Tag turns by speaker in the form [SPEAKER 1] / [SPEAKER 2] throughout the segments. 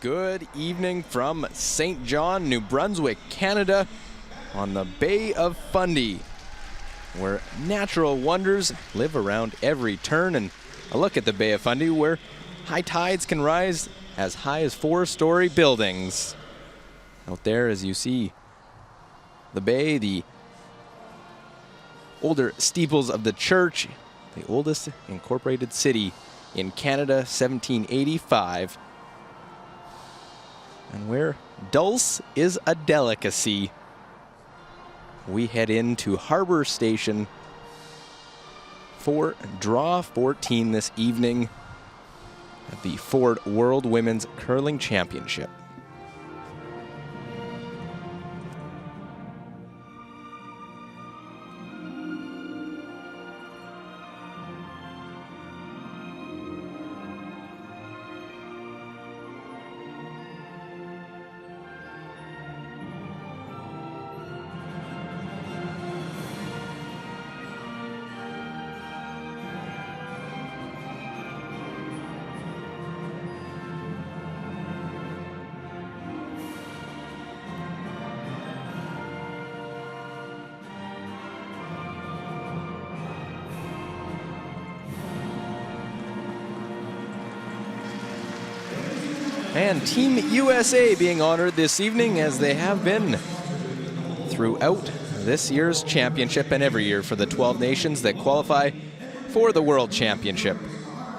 [SPEAKER 1] Good evening from St. John, New Brunswick, Canada, on the Bay of Fundy, where natural wonders live around every turn. And a look at the Bay of Fundy, where high tides can rise as high as 4-story buildings. Out there, as you see the bay, the older steeples of the church, the oldest incorporated city in Canada, 1785. And where dulce is a delicacy, we head into Harbor Station for Draw 14 this evening at the Ford World Women's Curling Championship. And Team USA being honored this evening, as they have been throughout this year's championship and every year for the 12 nations that qualify for the World Championship.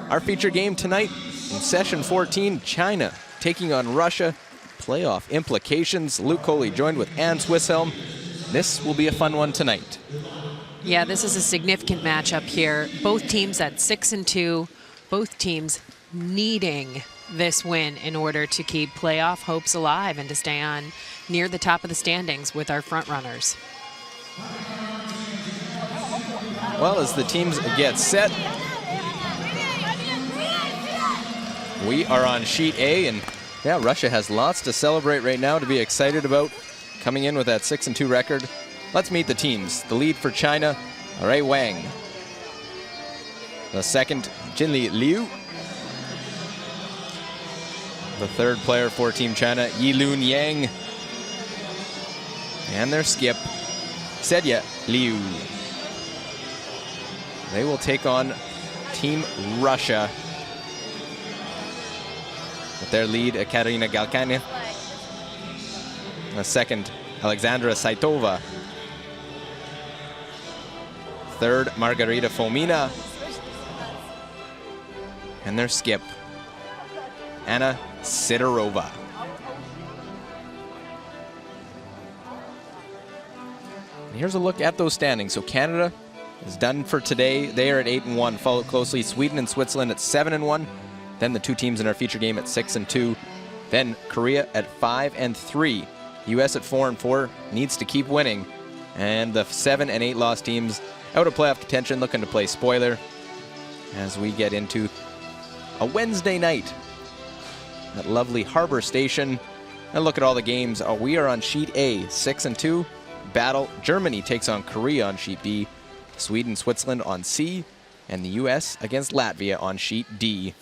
[SPEAKER 1] Our feature game tonight in session 14, China taking on Russia. Playoff implications. Luke Coley joined with Ann Swisshelm. This will be a fun one tonight.
[SPEAKER 2] Yeah, this is a significant matchup here. Both teams at 6-2, both teams needing this win in order to keep playoff hopes alive and to stay on near the top of the standings with our front runners.
[SPEAKER 1] Well, as the teams get set, we are on sheet A, and yeah, Russia has lots to celebrate right now, to be excited about, coming in with that 6-2 record. Let's meet the teams. The lead for China, Ray Wang. The second, Jinli Liu. The third player for Team China, Yilun Yang. And their skip, Sedya Liu. They will take on Team Russia with their lead, Ekaterina Galkina. The second, Alexandra Saitova. Third, Margarita Fomina. And their skip, Anna Sidorova. And here's a look at those standings. So Canada is done for today. They are at 8-1, followed closely Sweden and Switzerland at 7-1. Then the two teams in our feature game at 6-2. Then Korea at 5-3. US at 4-4, needs to keep winning. And the 7 and 8 loss teams out of playoff contention, looking to play spoiler as we get into a Wednesday night at lovely Harbor Station. And look at all the games. We are on sheet A, 6-2. Battle. Germany takes on Korea on sheet B. Sweden, Switzerland on C. And the US against Latvia on sheet D.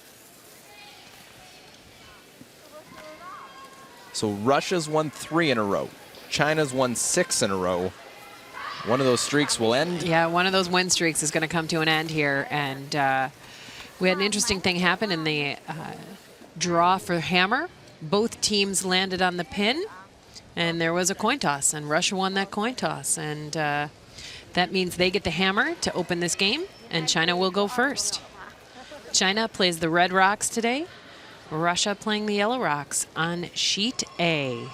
[SPEAKER 1] So Russia's won 3 in a row. China's won 6 in a row. One of those streaks will end.
[SPEAKER 2] Yeah, one of those win streaks is going to come to an end here. And we had an interesting thing happen in the draw for hammer. Both teams landed on the pin, and there was a coin toss, and Russia won that coin toss. And that means they get the hammer to open this game, and China will go first. China plays the red rocks today. Russia playing the yellow rocks on sheet A.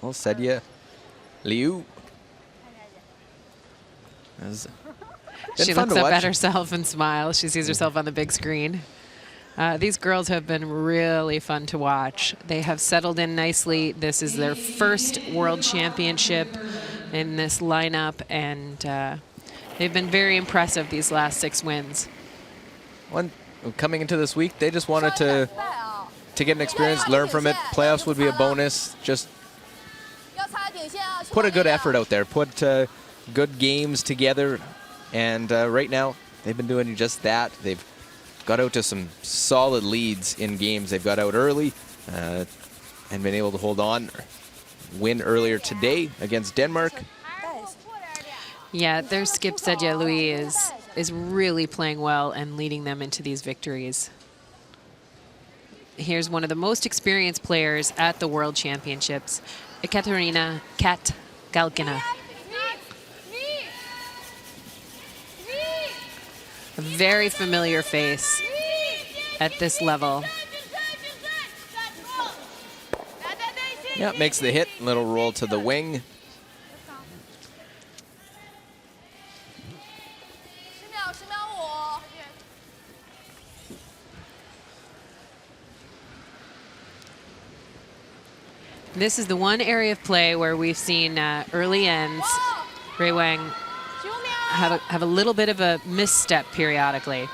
[SPEAKER 1] Well, Sedya Liu.
[SPEAKER 2] She looks up at herself and smiles. She sees herself on the big screen. These girls have been really fun to watch. They have settled in nicely. This is their first World Championship in this lineup, and they've been very impressive these last 6 wins.
[SPEAKER 1] Coming into this week, they just wanted to get an experience, learn from it. Playoffs would be a bonus. Just put a good effort out there. Put good games together. And right now, they've been doing just that. They've got out to some solid leads in games. They've got out early and been able to hold on. Win earlier today against Denmark.
[SPEAKER 2] Yeah, their skip Sedia Louis is really playing well and leading them into these victories. Here's one of the most experienced players at the World Championships, Ekaterina Kat Galkina. A very familiar face at this level.
[SPEAKER 1] Yeah, makes the hit. Little roll to the wing.
[SPEAKER 2] This is the one area of play where we've seen early ends. Ray Wang have a little bit of a misstep periodically.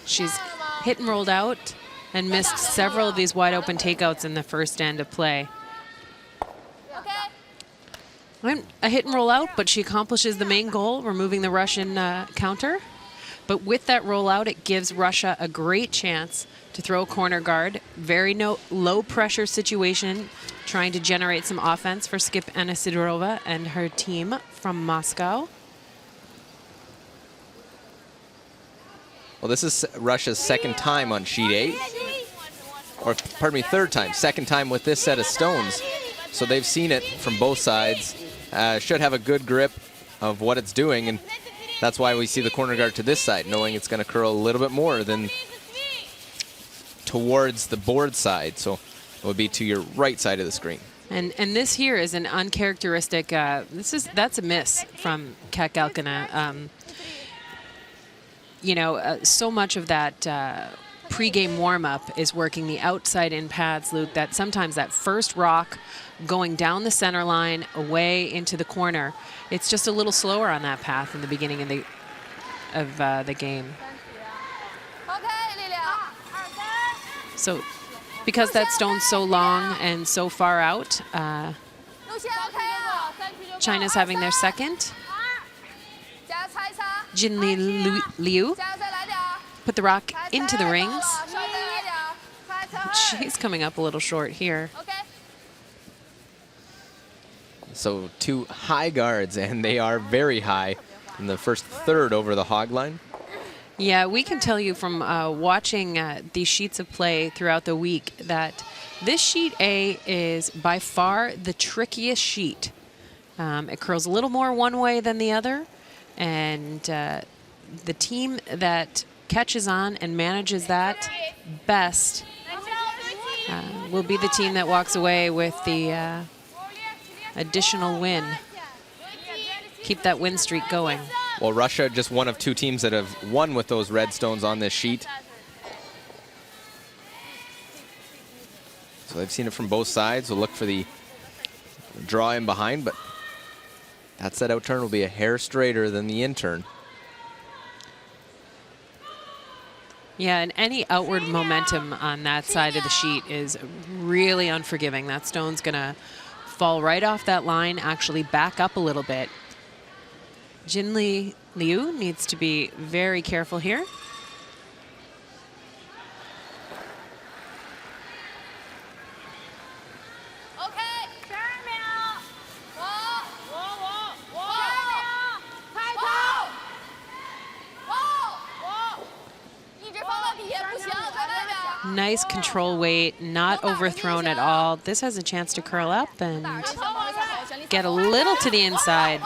[SPEAKER 2] She's hit and rolled out and missed several of these wide open takeouts in the first end of play. A hit and roll out, but she accomplishes the main goal, removing the Russian counter. But with that rollout, it gives Russia a great chance to throw a corner guard. Very low pressure situation, trying to generate some offense for skip Anna Sidorova and her team from Moscow.
[SPEAKER 1] Well, this is Russia's second time on sheet 8. Or, pardon me, third time. Second time with this set of stones. So they've seen it from both sides. Should have a good grip of what it's doing, and that's why we see the corner guard to this side, knowing it's going to curl a little bit more than towards the board side. So it would be to your right side of the screen.
[SPEAKER 2] And this here is an uncharacteristic. That's a miss from Kat Galkina. You know, so much of that pre-game warm-up is working the outside in pads, Luke. That sometimes that first rock going down the center line away into the corner, it's just a little slower on that path in the beginning of the game. So because that stone's so long and so far out, China's having their second. Jinli Liu put the rock into the rings. She's coming up a little short here.
[SPEAKER 1] So 2 high guards, and they are very high in the first third over the hog line.
[SPEAKER 2] Yeah, we can tell you from watching these sheets of play throughout the week that this sheet A is by far the trickiest sheet. It curls a little more one way than the other, and the team that catches on and manages that best will be the team that walks away with the additional win. Keep that win streak going.
[SPEAKER 1] Well, Russia just one of 2 teams that have won with those red stones on this sheet. So they've seen it from both sides. We'll look for the draw in behind, but that set out turn will be a hair straighter than the in turn.
[SPEAKER 2] Yeah, and any outward momentum on that side of the sheet is really unforgiving. That stone's going to fall right off that line, actually back up a little bit. Jinli Liu needs to be very careful here. Nice control weight, not overthrown at all. This has a chance to curl up and get a little to the inside.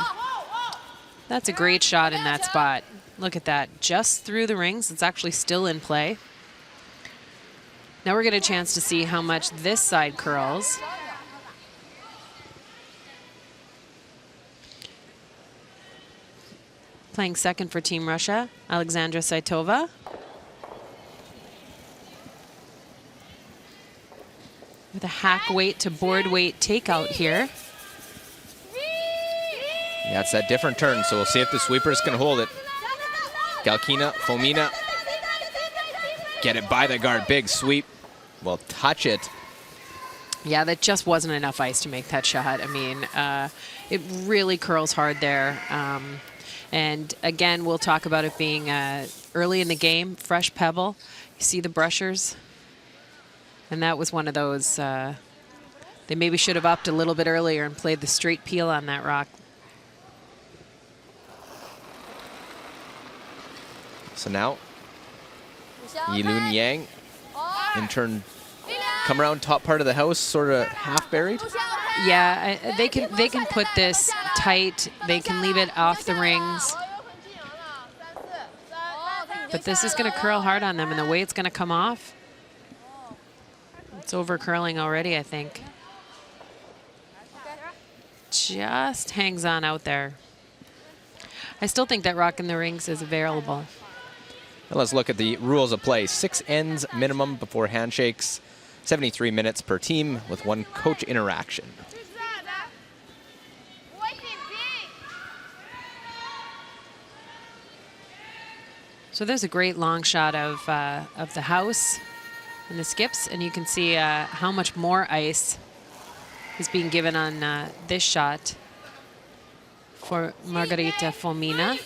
[SPEAKER 2] That's a great shot in that spot. Look at that, just through the rings. It's actually still in play. Now we're getting a chance to see how much this side curls. Playing second for Team Russia, Alexandra Saitova. With a hack weight to board weight takeout here.
[SPEAKER 1] Yeah, it's that different turn, so we'll see if the sweepers can hold it. Galkina, Fomina, get it by the guard, big sweep. Will touch it.
[SPEAKER 2] Yeah, that just wasn't enough ice to make that shot. I mean, it really curls hard there. And again, we'll talk about it being early in the game, fresh pebble. You see the brushers? And that was one of those, they maybe should have upped a little bit earlier and played the straight peel on that rock.
[SPEAKER 1] So now, Yilun Yang, in turn, come around top part of the house, sort of half buried.
[SPEAKER 2] Yeah, they can put this tight. They can leave it off the rings. But this is going to curl hard on them, and the way it's going to come off, it's over curling already, I think. Just hangs on out there. I still think that rock in the rings is available.
[SPEAKER 1] Now let's look at the rules of play. 6 ends minimum before handshakes, 73 minutes per team with 1 coach interaction.
[SPEAKER 2] So there's a great long shot of the house and the skips, and you can see how much more ice is being given on this shot for Margarita Fomina.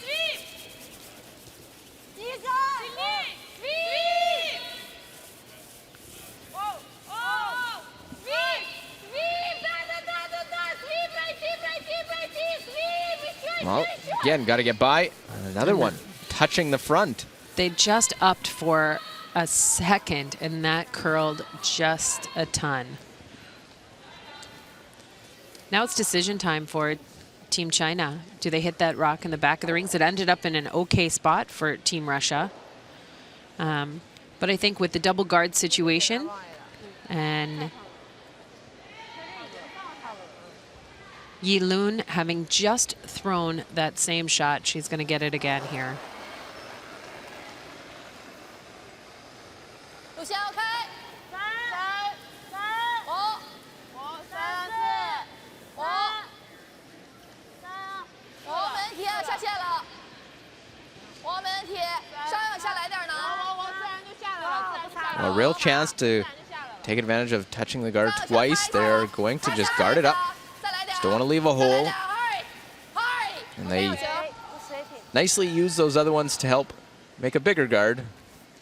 [SPEAKER 1] Well, again, got to get by. Another one touching the front.
[SPEAKER 2] They just upped for a second, and that curled just a ton. Now it's decision time for Team China. Do they hit that rock in the back of the rings? It ended up in an okay spot for Team Russia. But I think with the double guard situation and Yilun having just thrown that same shot, she's going to get it again here.
[SPEAKER 1] A real chance to take advantage of touching the guard twice. They're going to just guard it up. Just don't want to leave a hole. And they nicely use those other ones to help make a bigger guard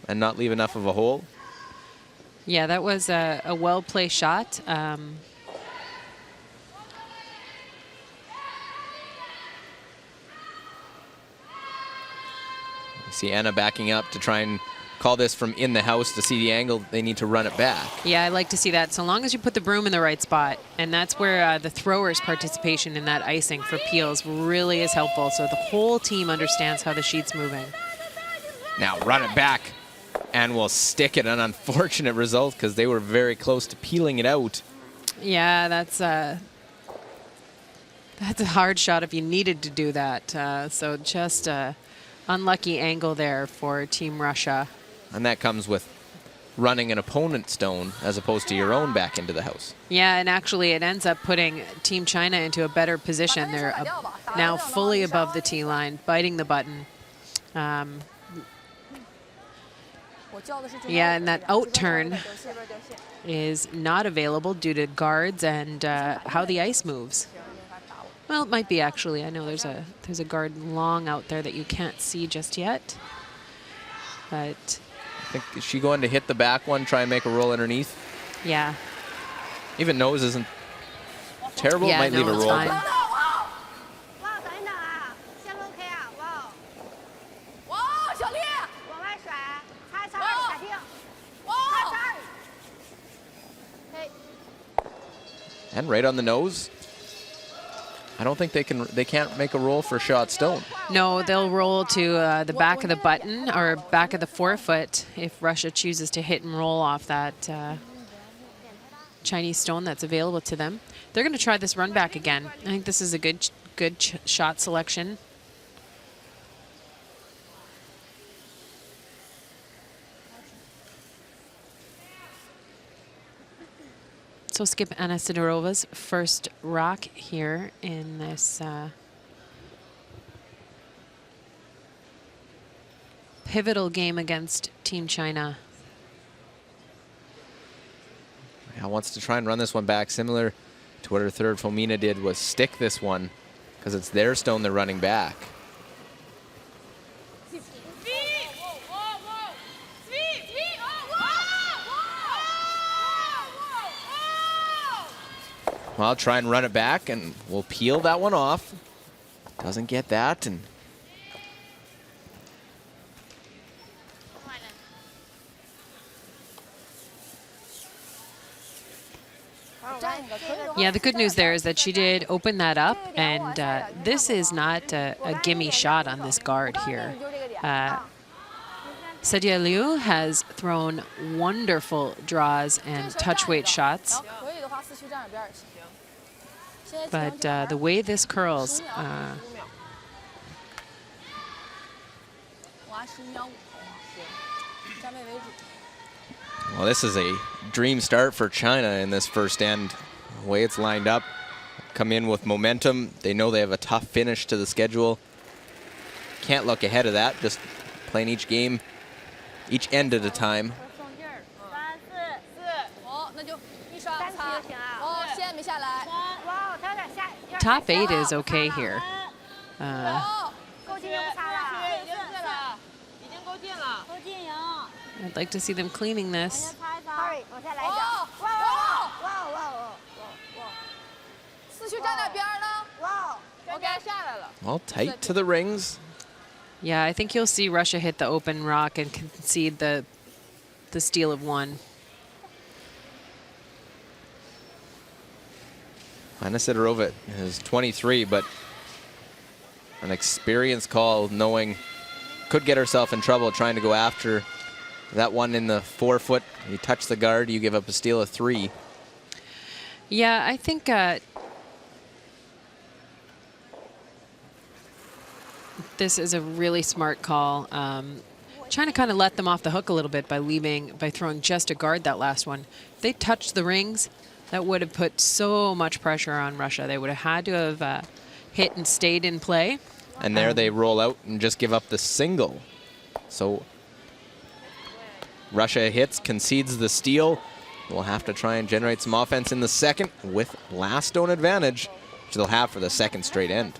[SPEAKER 1] and not leave enough of a hole.
[SPEAKER 2] Yeah, that was a well-placed shot. You
[SPEAKER 1] see Anna backing up to try and call this from in the house to see the angle. They need to run it back.
[SPEAKER 2] Yeah, I like to see that. So long as you put the broom in the right spot, and that's where the thrower's participation in that icing for peels really is helpful. So the whole team understands how the sheet's moving.
[SPEAKER 1] Now run it back, and we'll stick it. An unfortunate result because they were very close to peeling it out.
[SPEAKER 2] Yeah, that's a hard shot if you needed to do that. So just a unlucky angle there for Team Russia.
[SPEAKER 1] And that comes with running an opponent's stone as opposed to your own back into the house.
[SPEAKER 2] Yeah, and actually it ends up putting Team China into a better position. They're now fully above the tee line, biting the button. Yeah, and that out turn is not available due to guards and how the ice moves. Well, it might be actually. I know there's a guard long out there that you can't see just yet. But
[SPEAKER 1] I think, is she going to hit the back one, try and make a roll underneath?
[SPEAKER 2] yeah.
[SPEAKER 1] Even nose isn't terrible.
[SPEAKER 2] Yeah,
[SPEAKER 1] Might
[SPEAKER 2] no,
[SPEAKER 1] leave a
[SPEAKER 2] it's
[SPEAKER 1] roll.
[SPEAKER 2] fine.
[SPEAKER 1] And right on the nose. I don't think they can't make a roll for shot stone.
[SPEAKER 2] No, they'll roll to the back of the button or back of the forefoot if Russia chooses to hit and roll off that Chinese stone that's available to them. They're going to try this run back again. I think this is a good shot selection. So skip Anna Sidorova's first rock here in this pivotal game against Team China.
[SPEAKER 1] Yeah, wants to try and run this one back, similar to what her third Fomina did, was stick this one because it's their stone they're running back. I'll try and run it back, and we'll peel that one off. Doesn't get that, and
[SPEAKER 2] yeah, the good news there is that she did open that up, and this is not a gimme shot on this guard here. Sadia Liu has thrown wonderful draws and touch weight shots. But the way this curls,
[SPEAKER 1] well, this is a dream start for China in this first end. The way it's lined up, come in with momentum. They know they have a tough finish to the schedule. Can't look ahead of that, just playing each game, each end at a time.
[SPEAKER 2] Top 8 is okay here. I'd like to see them cleaning this.
[SPEAKER 1] All tight to the rings.
[SPEAKER 2] Yeah, I think you'll see Russia hit the open rock and concede the steal of 1.
[SPEAKER 1] Anna Sidorova is 23, but an experienced call, knowing could get herself in trouble trying to go after that one in the 4-foot. You touch the guard, you give up a steal of 3.
[SPEAKER 2] Yeah, I think this is a really smart call. Trying to kind of let them off the hook a little bit by throwing just a guard that last one. If they touched the rings, that would have put so much pressure on Russia. They would have had to have hit and stayed in play.
[SPEAKER 1] And there they roll out and just give up the single. So Russia hits, concedes the steal. We'll have to try and generate some offense in the second with last stone advantage, which they'll have for the second straight end.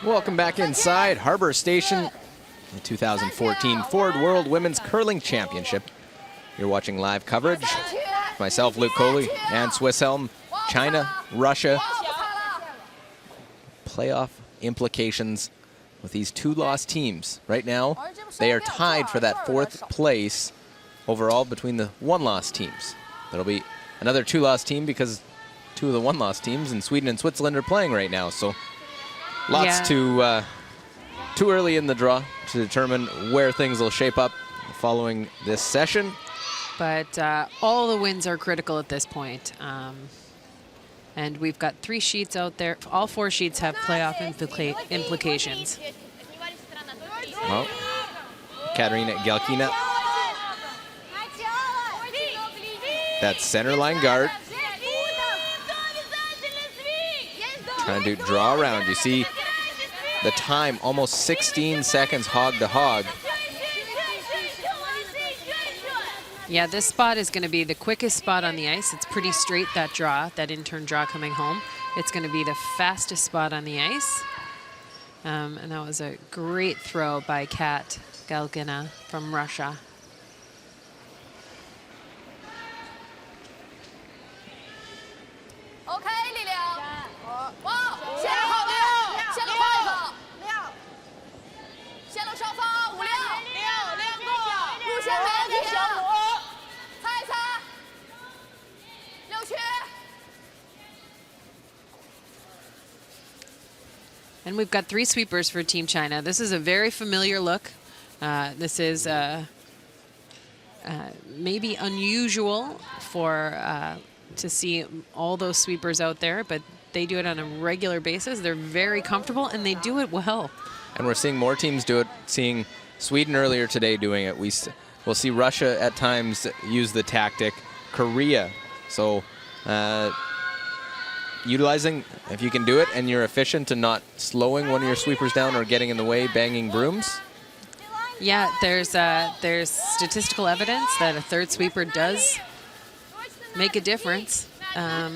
[SPEAKER 1] Welcome back inside Harbor Station, the 2014 Ford World Women's Curling Championship. You're watching live coverage. Myself, Luke Coley, and Swiss Helm. China, Russia. Playoff implications with these 2 lost teams. Right now, they are tied for that 4th place overall between the 1 lost teams. There'll be another 2 lost team because 2 of the 1 lost teams in Sweden and Switzerland are playing right now. So lots to too early in the draw to determine where things will shape up following this session.
[SPEAKER 2] But all the wins are critical at this point. And we've got 3 sheets out there. All 4 sheets have playoff implications.
[SPEAKER 1] Well, Katarina Galkina. That center line guard. Trying to draw around. You see the time, almost 16 seconds hog to hog.
[SPEAKER 2] Yeah, this spot is going to be the quickest spot on the ice. It's pretty straight, that draw, that intern draw coming home. It's going to be the fastest spot on the ice. And that was a great throw by Kat Galkina from Russia. And we've got 3 sweepers for Team China. This is a very familiar look. This is maybe unusual for to see all those sweepers out there, but they do it on a regular basis. They're very comfortable, and they do it well.
[SPEAKER 1] And we're seeing more teams do it, seeing Sweden earlier today doing it. We'll see Russia at times use the tactic, Korea. So utilizing, if you can do it and you're efficient and not slowing one of your sweepers down or getting in the way, banging brooms.
[SPEAKER 2] Yeah, there's statistical evidence that a 3rd sweeper does make a difference.
[SPEAKER 1] So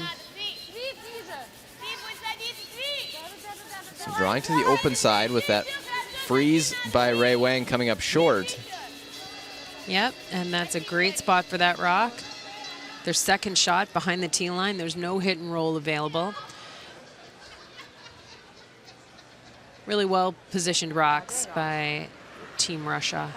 [SPEAKER 1] drawing to the open side with that freeze by Ray Wang coming up short.
[SPEAKER 2] Yep, and that's a great spot for that rock. Their second shot behind the tee line. There's no hit and roll available. Really well positioned rocks by Team Russia.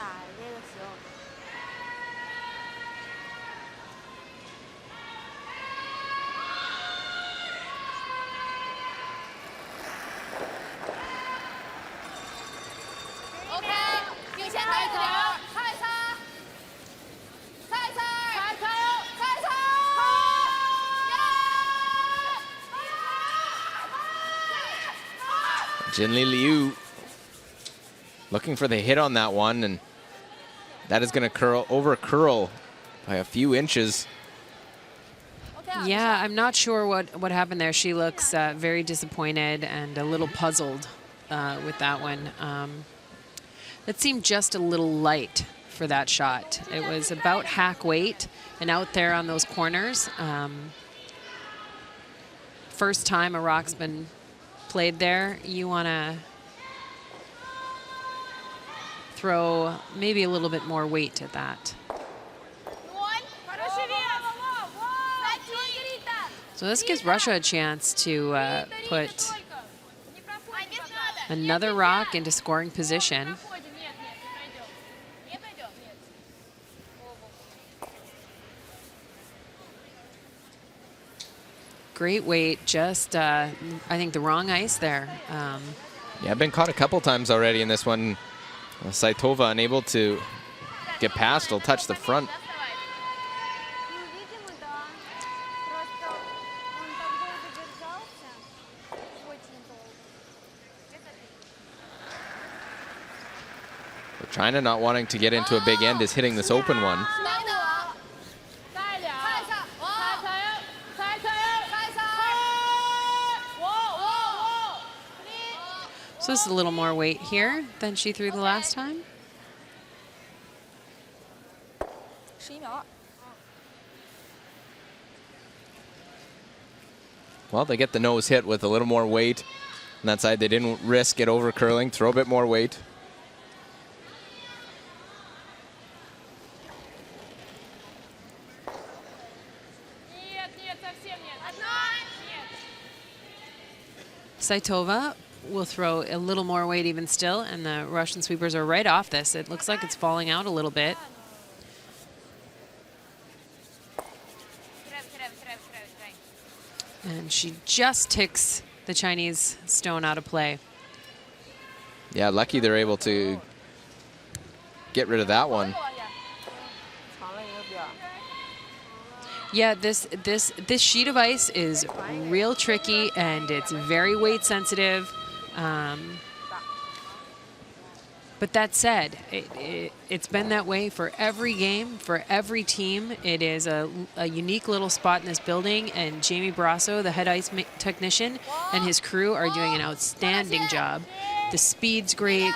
[SPEAKER 1] Jinli Liu looking for the hit on that one, and that is going to over curl by a few inches.
[SPEAKER 2] Yeah, I'm not sure what happened there. She looks very disappointed and a little puzzled with that one. That seemed just a little light for that shot. It was about hack weight and out there on those corners. First time a rock's been played there, you want to throw maybe a little bit more weight at that. So this gives Russia a chance to put another rock into scoring position. Great weight, just I think the wrong ice there.
[SPEAKER 1] Yeah, I've been caught a couple times already in this one. Saitova unable to get past, will touch the front. China not wanting to get into a big end is hitting this open one.
[SPEAKER 2] So this is a little more weight here than she threw the last time.
[SPEAKER 1] Well, they get the nose hit with a little more weight. On that side, they didn't risk it over curling, throw a bit more weight.
[SPEAKER 2] Saitova will throw a little more weight even still, and the Russian sweepers are right off this. It looks like it's falling out a little bit. And she just ticks the Chinese stone out of play.
[SPEAKER 1] Yeah, lucky they're able to get rid of that one.
[SPEAKER 2] Yeah, this sheet of ice is real tricky, and it's very weight sensitive. But that said, it's been that way for every game, for every team. It is a unique little spot in this building, and Jamie Brasso, the head ice technician, and his crew are doing an outstanding job. The speed's great,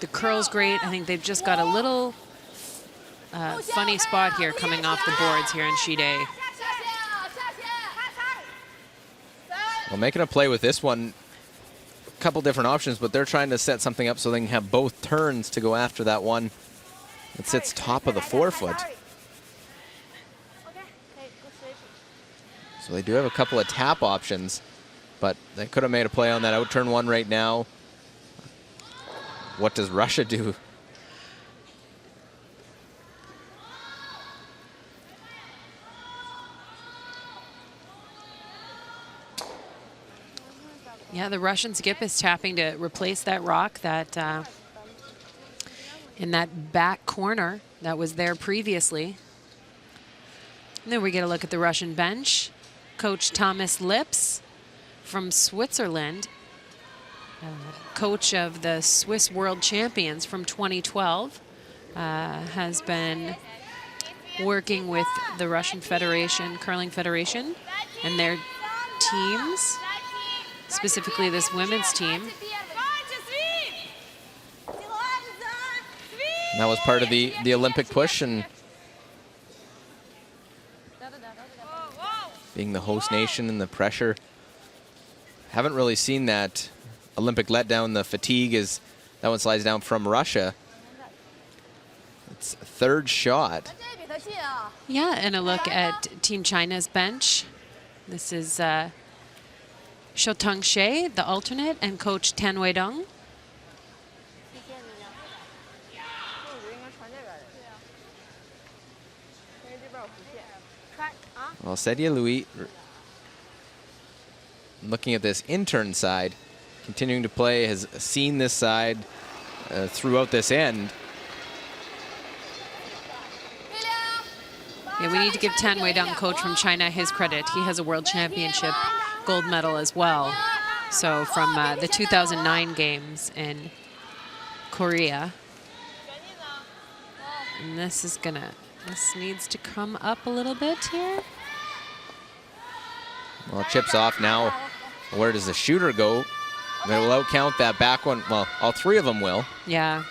[SPEAKER 2] the curl's great. I think they've just got a little funny spot here coming off the boards here in sheet A.
[SPEAKER 1] Well, making a play with this one, a couple different options, but they're trying to set something up so they can have both turns to go after that one that sits top of the forefoot. So they do have a couple of tap options, but they could have made a play on that out turn one right now. What does Russia do?
[SPEAKER 2] Yeah, the Russian skip is tapping to replace that rock that in that back corner that was there previously. And then we get a look at the Russian bench. Coach Thomas Lips from Switzerland, coach of the Swiss World Champions from 2012, has been working with the Russian Federation, Curling Federation, and their teams, specifically this women's team.
[SPEAKER 1] And that was part of the Olympic push, and being the host nation and the pressure. Haven't really seen that Olympic letdown. The fatigue is, that one slides down from Russia. It's a third shot.
[SPEAKER 2] Yeah, and a look at Team China's bench. This is Shoteng She, the alternate, and Coach Tan Weidong.
[SPEAKER 1] Well, Sedia Louis, looking at this intern side, continuing to play, has seen this side throughout this end.
[SPEAKER 2] Yeah, we need to give Tan Weidong, coach from China, his credit. He has a world championship gold medal as well. So from the 2009 games in Korea. And this needs to come up a little bit here.
[SPEAKER 1] Well, chips off now. Where does the shooter go? They will outcount that back one. Well, all three of them will.
[SPEAKER 2] Yeah.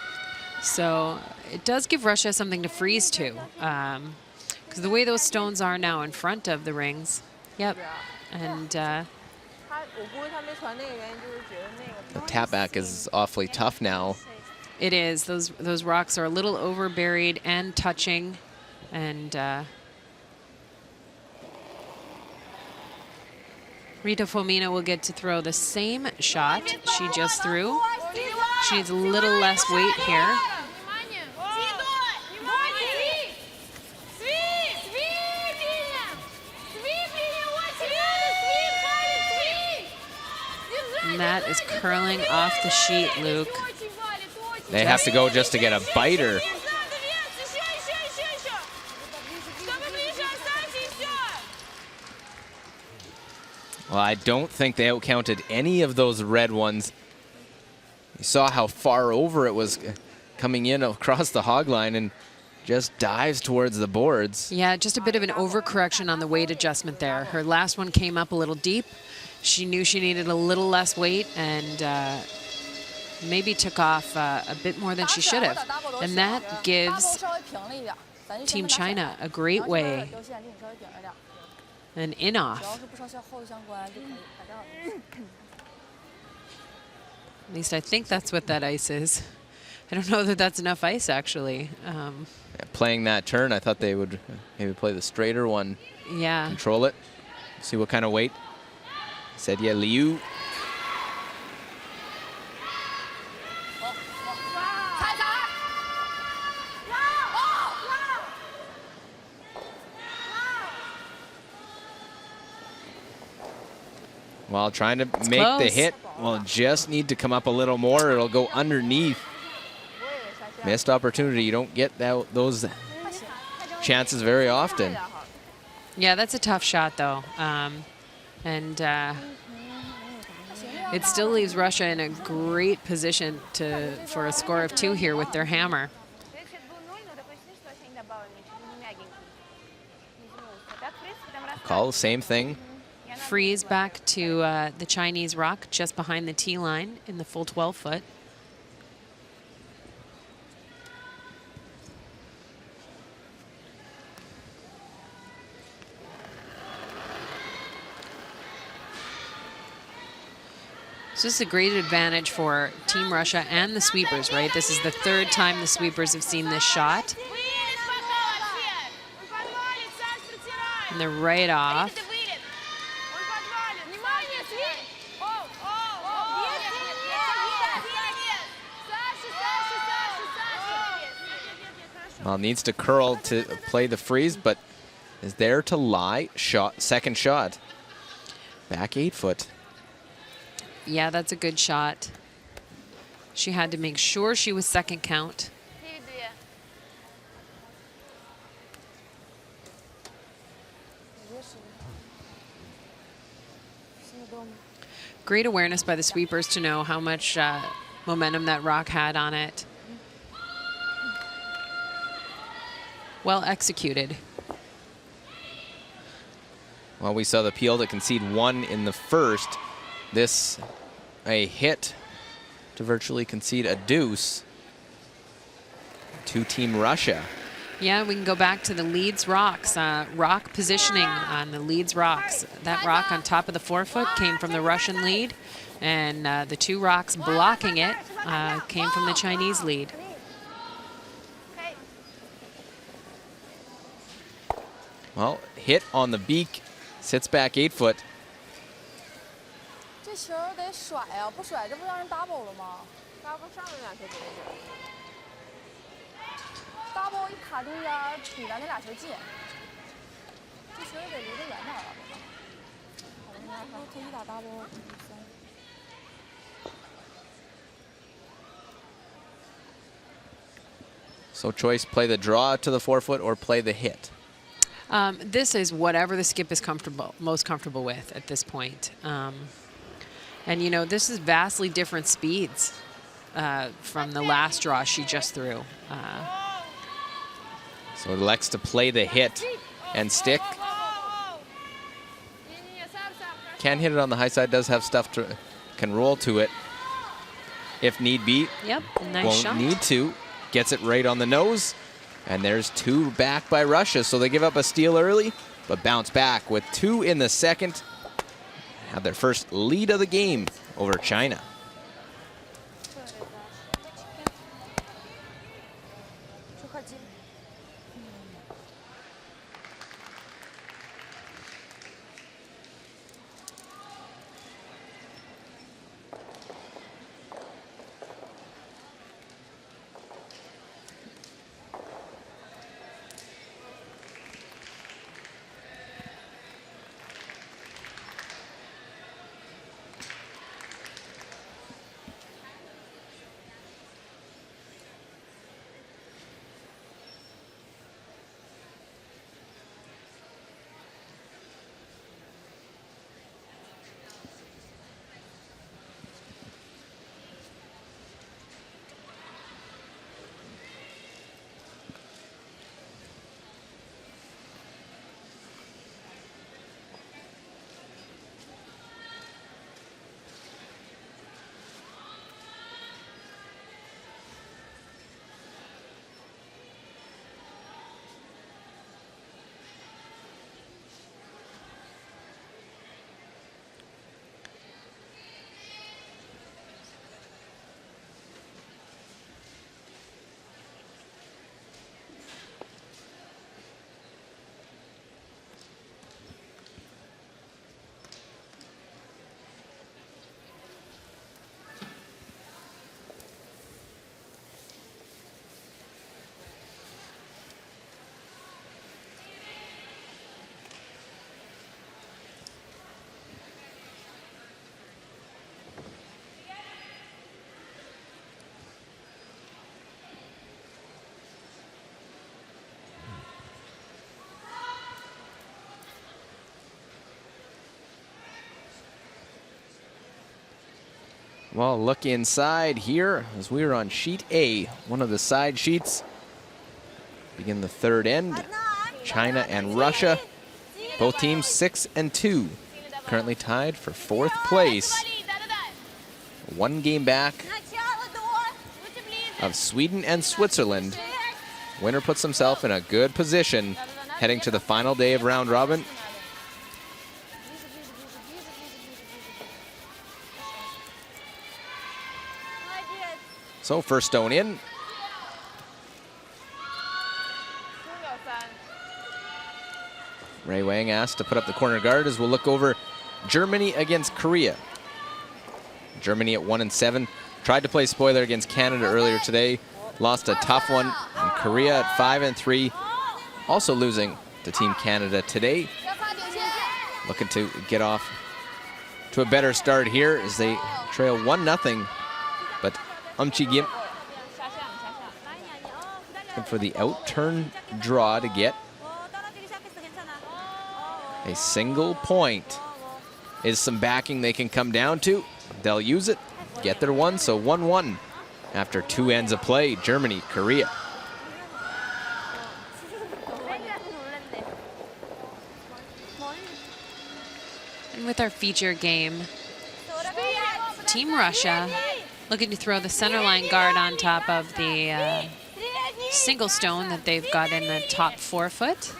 [SPEAKER 2] So it does give Russia something to freeze to. Because the way those stones are now in front of the rings. Yep. And
[SPEAKER 1] the tap back is awfully tough now.
[SPEAKER 2] it is. Those rocks are a little overburied and touching. And Rita Fomina will get to throw the same shot she just threw. She needs a little less weight here. And that is curling off the sheet, Luke.
[SPEAKER 1] They have to go just to get a biter. Well, I don't think they outcounted any of those red ones. You saw how far over it was coming in across the hog line and just dives towards the boards.
[SPEAKER 2] Yeah, just a bit of an overcorrection on the weight adjustment there. Her last one came up a little deep. She knew she needed a little less weight and maybe took off a bit more than she should have. And that gives Team China a great way. An in-off. At least I think that's what that ice is. I don't know that that's enough ice, actually.
[SPEAKER 1] Yeah, playing that turn, I thought they would maybe play the straighter one.
[SPEAKER 2] Yeah.
[SPEAKER 1] Control it. See what kind of weight. Sedia Liu. While trying to make
[SPEAKER 2] close.
[SPEAKER 1] the hit, will just need to come up a little more. It'll go underneath. Missed opportunity. You don't get those chances very often.
[SPEAKER 2] Yeah, that's a tough shot, though. And it still leaves Russia in a great position for a score of 2 here with their hammer.
[SPEAKER 1] Call, same thing.
[SPEAKER 2] Freeze back to the Chinese rock just behind the tee line in the full 12-foot. So this is a great advantage for Team Russia and the sweepers, right? This is the 3rd time the sweepers have seen this shot. And they're right off.
[SPEAKER 1] Well, needs to curl to play the freeze, but is there to lie. Second shot. Back 8-foot.
[SPEAKER 2] Yeah, that's a good shot. She had to make sure she was second count. Great awareness by the sweepers to know how much momentum that rock had on it. Well executed.
[SPEAKER 1] Well, we saw the Peel to concede 1 in the first. This, a hit to virtually concede a deuce to Team Russia.
[SPEAKER 2] Yeah, we can go back to the Leeds rocks. Rock positioning on the Leeds rocks. That rock on top of the 4-foot came from the Russian lead, and the 2 rocks blocking it came from the Chinese lead.
[SPEAKER 1] Well, hit on the beak, sits back 8-foot.
[SPEAKER 3] 这球得甩啊，不甩这不让人 double 了吗
[SPEAKER 4] ？double 上面2球肯定是。
[SPEAKER 3] double 一卡中间，比咱那2球近。这球得离得远点啊，他一打 double 3。So
[SPEAKER 1] choice, play the draw to the 4-foot or play the hit.
[SPEAKER 2] This is whatever the skip is most comfortable with at this point. And, you know, this is vastly different speeds from the last draw she just threw.
[SPEAKER 1] So elects to play the hit and stick. Can hit it on the high side, does have stuff to, can roll to it if need be.
[SPEAKER 2] Yep, nice
[SPEAKER 1] Won't
[SPEAKER 2] shot.
[SPEAKER 1] need to. Gets it right on the nose. And there's 2 back by Russia. So they give up a steal early, but bounce back with 2 in the second. Have their first lead of the game over China. Well, look inside here as we are on sheet A, one of the side sheets. Begin the third end. China and Russia, both teams 6 and 2, currently tied for 4th place. 1 game back of Sweden and Switzerland. Winner puts himself in a good position heading to the final day of round robin. So first stone in. Ray Wang asked to put up the corner guard as we'll look over Germany against Korea. Germany at 1 and 7. Tried to play spoiler against Canada earlier today. Lost a tough one. And Korea at 5 and 3. Also losing to Team Canada today. Looking to get off to a better start here as they trail 1-0. But Chi Kim looking for the out-turn draw to get a single point. Is some backing they can come down to. They'll use it, get their one, so 1-1 after 2 ends of play. Germany, Korea.
[SPEAKER 2] And with our feature game, Team Russia looking to throw the center line guard on top of the single stone that they've got in the top 4 foot.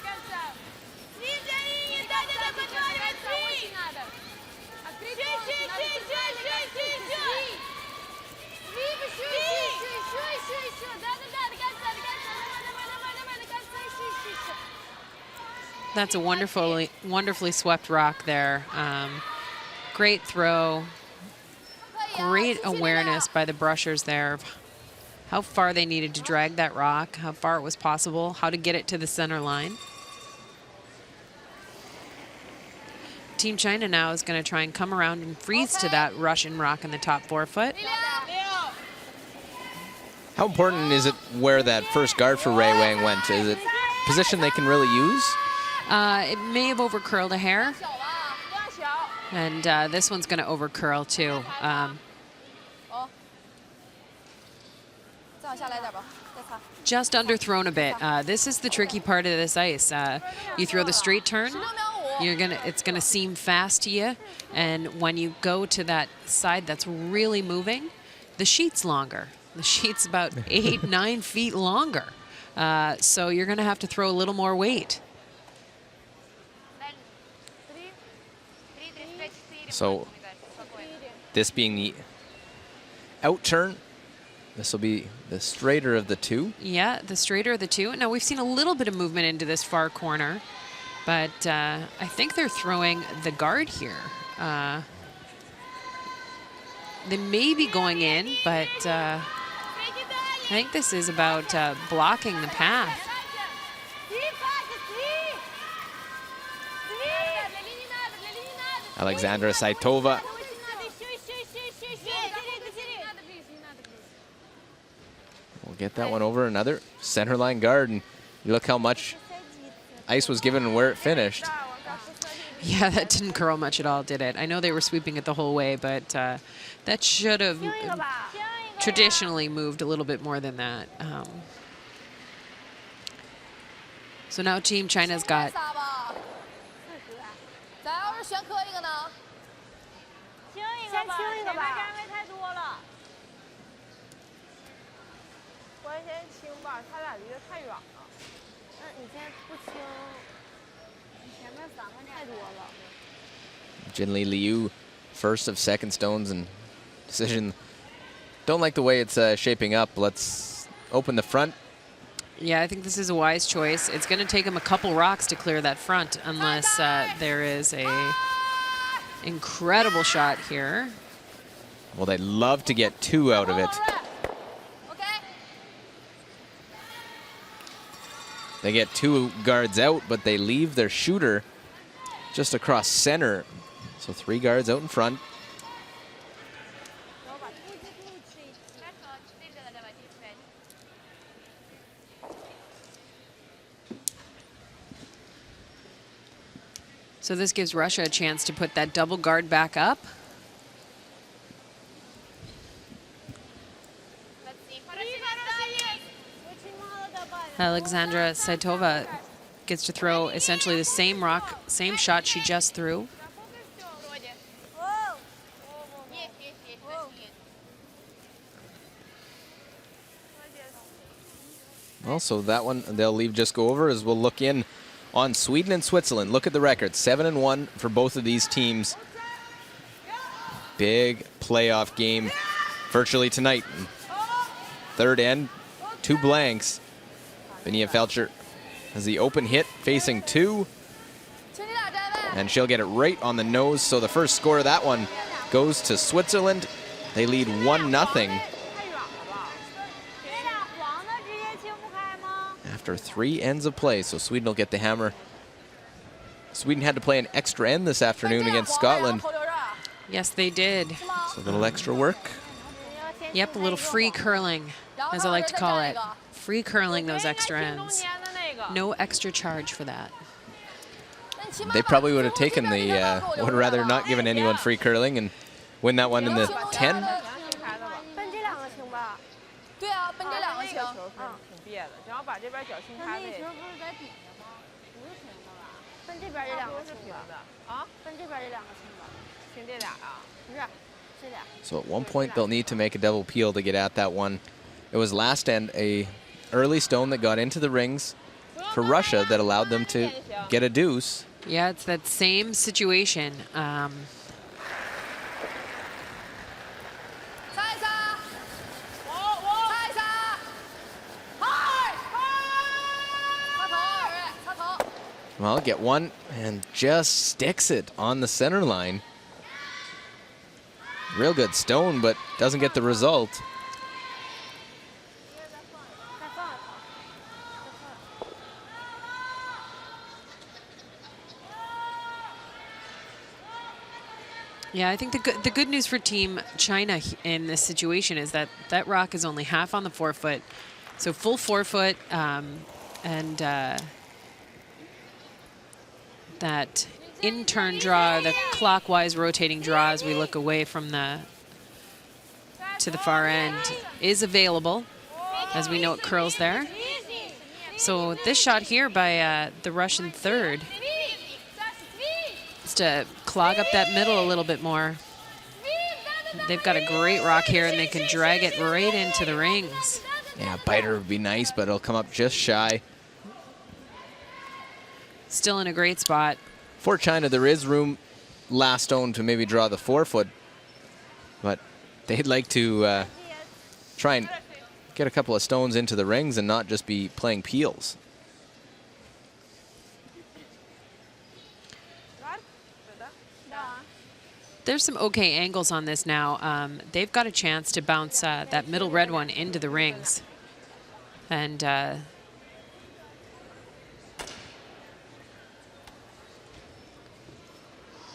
[SPEAKER 2] That's a wonderfully swept rock there. Great throw. Great awareness by the brushers there of how far they needed to drag that rock, how far it was possible, how to get it to the center line. Team China now is going to try and come around and freeze to that Russian rock in the top 4 foot.
[SPEAKER 1] How important is it where that first guard for Ray Wang went? Is it a position they can really use?
[SPEAKER 2] It may have overcurled a hair. And this one's going to overcurl too. Just underthrown a bit. This is the tricky part of this ice. You throw the straight turn, it's gonna seem fast to you, and when you go to that side that's really moving, the sheet's longer. The sheet's about 8-9 feet longer. So you're gonna have to throw a little more weight.
[SPEAKER 1] So this being the out turn, this will be the straighter of the two.
[SPEAKER 2] Yeah, the straighter of the two. Now we've seen a little bit of movement into this far corner, but I think they're throwing the guard here. They may be going in, but I think this is about blocking the path.
[SPEAKER 1] Alexandra Saitova. We'll get that one over. Another center line guard, and you look how much ice was given and where it finished.
[SPEAKER 2] Yeah, that didn't curl much at all, did it? I know they were sweeping it the whole way, but that should have traditionally moved a little bit more than that. So now Team China's got
[SPEAKER 1] Jinli Liu, first of second stones, and decision. Don't like the way it's shaping up. Let's open the front.
[SPEAKER 2] Yeah, I think this is a wise choice. It's going to take him a couple rocks to clear that front unless there is a incredible shot here.
[SPEAKER 1] Well, they'd love to get 2 out of it. They get 2 guards out, but they leave their shooter just across center. So 3 guards out in front.
[SPEAKER 2] So this gives Russia a chance to put that double guard back up. Alexandra Saitova gets to throw essentially the same rock, same shot she just threw.
[SPEAKER 1] Well, so that one they'll leave just go over as we'll look in on Sweden and Switzerland. Look at the record, 7-1 for both of these teams. Big playoff game virtually tonight. Third end, 2 blanks. Benia Felcher has the open hit facing 2. And she'll get it right on the nose. So the first score of that one goes to Switzerland. They lead 1-0. After 3 ends of play, so Sweden will get the hammer. Sweden had to play an extra end this afternoon against Scotland.
[SPEAKER 2] Yes, they did.
[SPEAKER 1] So a little extra work.
[SPEAKER 2] Yep, a little free curling, as I like to call it. Free curling those extra ends. No extra charge for that.
[SPEAKER 1] They probably would have taken the, would rather not given anyone free curling and win that one in the 10.
[SPEAKER 3] 对啊，奔这两个球。
[SPEAKER 4] 挺别的，然后把这边脚轻开位。
[SPEAKER 3] 不是在底下吗？不是平的吧？奔这边这两个是平的啊？奔这边这两个轻吧？
[SPEAKER 4] 轻这俩啊？
[SPEAKER 3] 不是，这俩。
[SPEAKER 1] So at one point they'll need to make a double peel to get at that one. It was last end a early stone that got into the rings for Russia that allowed them to get a deuce.
[SPEAKER 2] Yeah, it's that same situation.
[SPEAKER 1] Well, get one and just sticks it on the center line. Real good stone, but doesn't get the result.
[SPEAKER 2] Yeah, I think the good news for Team China in this situation is that that rock is only half on the forefoot. So full forefoot and that in-turn draw, the clockwise rotating draw as we look away from to the far end is available. As we know, it curls there. So this shot here by the Russian third is to clog up that middle a little bit more. They've got a great rock here and they can drag it right into the rings.
[SPEAKER 1] Yeah, biter would be nice, but it'll come up just shy.
[SPEAKER 2] Still in a great spot.
[SPEAKER 1] For China, there is room last stone to maybe draw the forefoot, but they'd like to try and get a couple of stones into the rings and not just be playing peels.
[SPEAKER 2] There's some okay angles on this now. They've got a chance to bounce that middle red one into the rings. And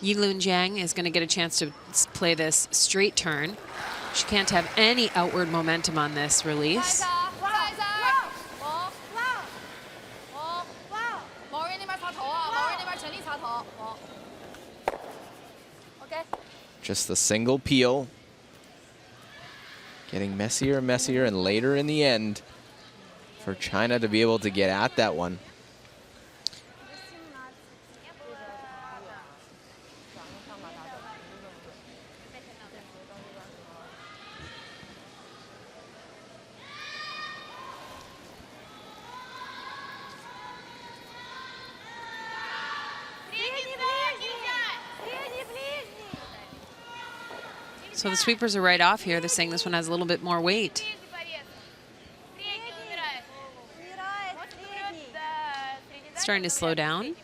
[SPEAKER 2] Yilun Jiang is going to get a chance to play this straight turn. She can't have any outward momentum on this release.
[SPEAKER 1] Just the single peel. Getting messier and messier, and later in the end for China to be able to get at that one.
[SPEAKER 2] So the sweepers are right off here. They're saying this one has a little bit more weight. Starting to slow down.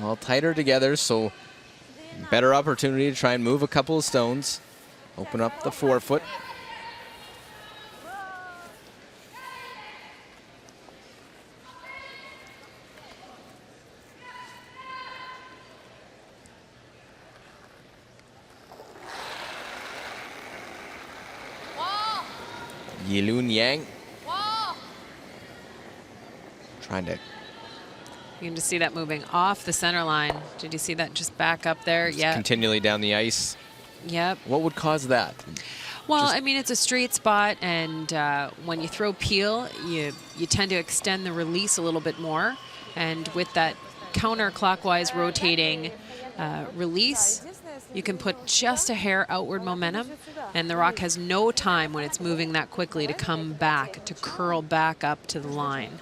[SPEAKER 1] Well, tighter together, so better opportunity to try and move a couple of stones. Open up the forefoot. Yilun Yang trying to
[SPEAKER 2] You can just see that moving off the center line. Did you see that just back up there? Yeah.
[SPEAKER 1] Continually down the ice.
[SPEAKER 2] Yep.
[SPEAKER 1] What would cause that?
[SPEAKER 2] Well, I mean, it's a straight spot, and when you throw peel, you tend to extend the release a little bit more. And with that counterclockwise rotating release, you can put just a hair outward momentum, and the rock has no time when it's moving that quickly to come back, to curl back up to the line.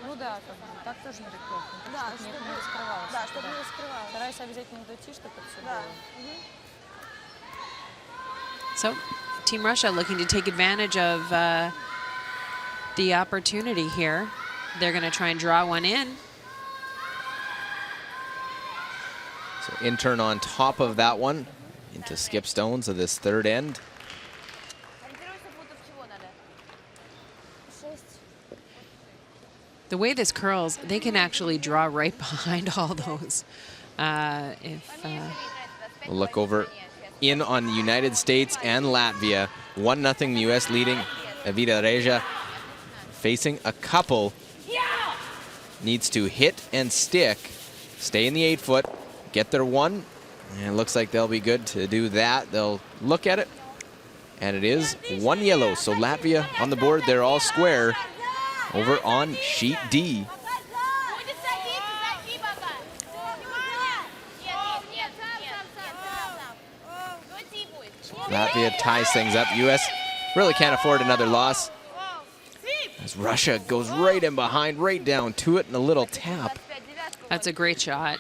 [SPEAKER 3] Ну да, как бы, так тоже нерегулярно. Да, чтобы не скрывалось. Да, чтобы не скрывалось. Старайся обязательно дойти, чтобы это все было.
[SPEAKER 2] So, Team Russia looking to take advantage of the opportunity here. They're going to try and draw one in.
[SPEAKER 1] So in-turn on top of that one into Skip Stones of this third end.
[SPEAKER 2] The way this curls, they can actually draw right behind all those.
[SPEAKER 1] We'll look over in on the United States and Latvia. 1-0 the U.S. leading. Evita Reja facing a couple. Needs to hit and stick. Stay in the 8-foot. Get their one. And it looks like they'll be good to do that. They'll look at it. And it is 1 yellow. So Latvia on the board. They're all square. Over on sheet D. Latvia ties things up. U.S. really can't afford another loss. As Russia goes right in behind, right down to it, and a little tap.
[SPEAKER 2] That's a great shot.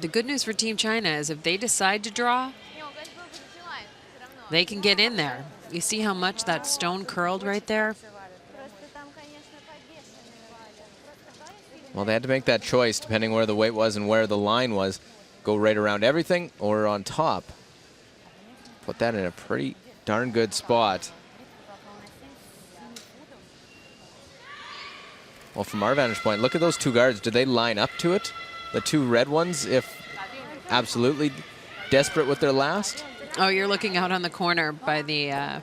[SPEAKER 2] The good news for Team China is if they decide to draw, they can get in there. You see how much that stone curled right there?
[SPEAKER 1] Well, they had to make that choice depending where the weight was and where the line was. Go right around everything or on top. Put that in a pretty darn good spot. Well, from our vantage point, look at those two guards. Did they line up to it? The two red ones, if absolutely desperate with their last?
[SPEAKER 2] Oh, you're looking out on the corner by the
[SPEAKER 1] At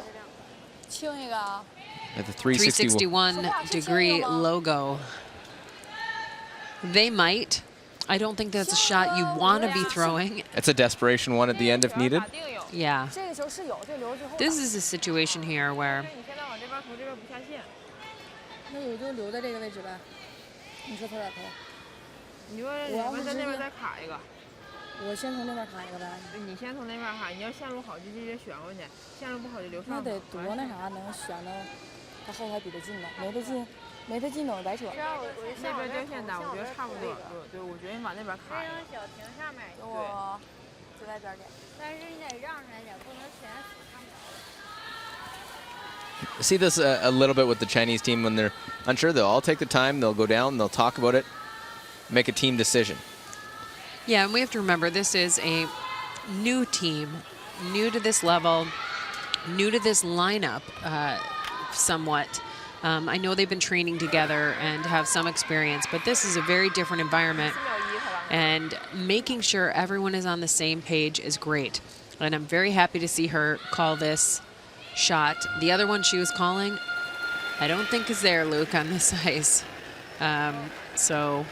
[SPEAKER 1] the 361
[SPEAKER 2] degree logo. They might. I don't think that's a shot you want to be throwing.
[SPEAKER 1] It's a desperation one at the end if needed.
[SPEAKER 2] Yeah. This is a situation here where
[SPEAKER 1] See this a little bit with the Chinese team when they're unsure. They'll all take the time. They'll go down. They'll talk about it. Make a team decision.
[SPEAKER 2] Yeah, and we have to remember this is a new team, new to this level, new to this lineup somewhat. I know they've been training together and have some experience, but this is a very different environment, and making sure everyone is on the same page is great. And I'm very happy to see her call this shot. The other one she was calling, I don't think is there, Luke, on this ice. So...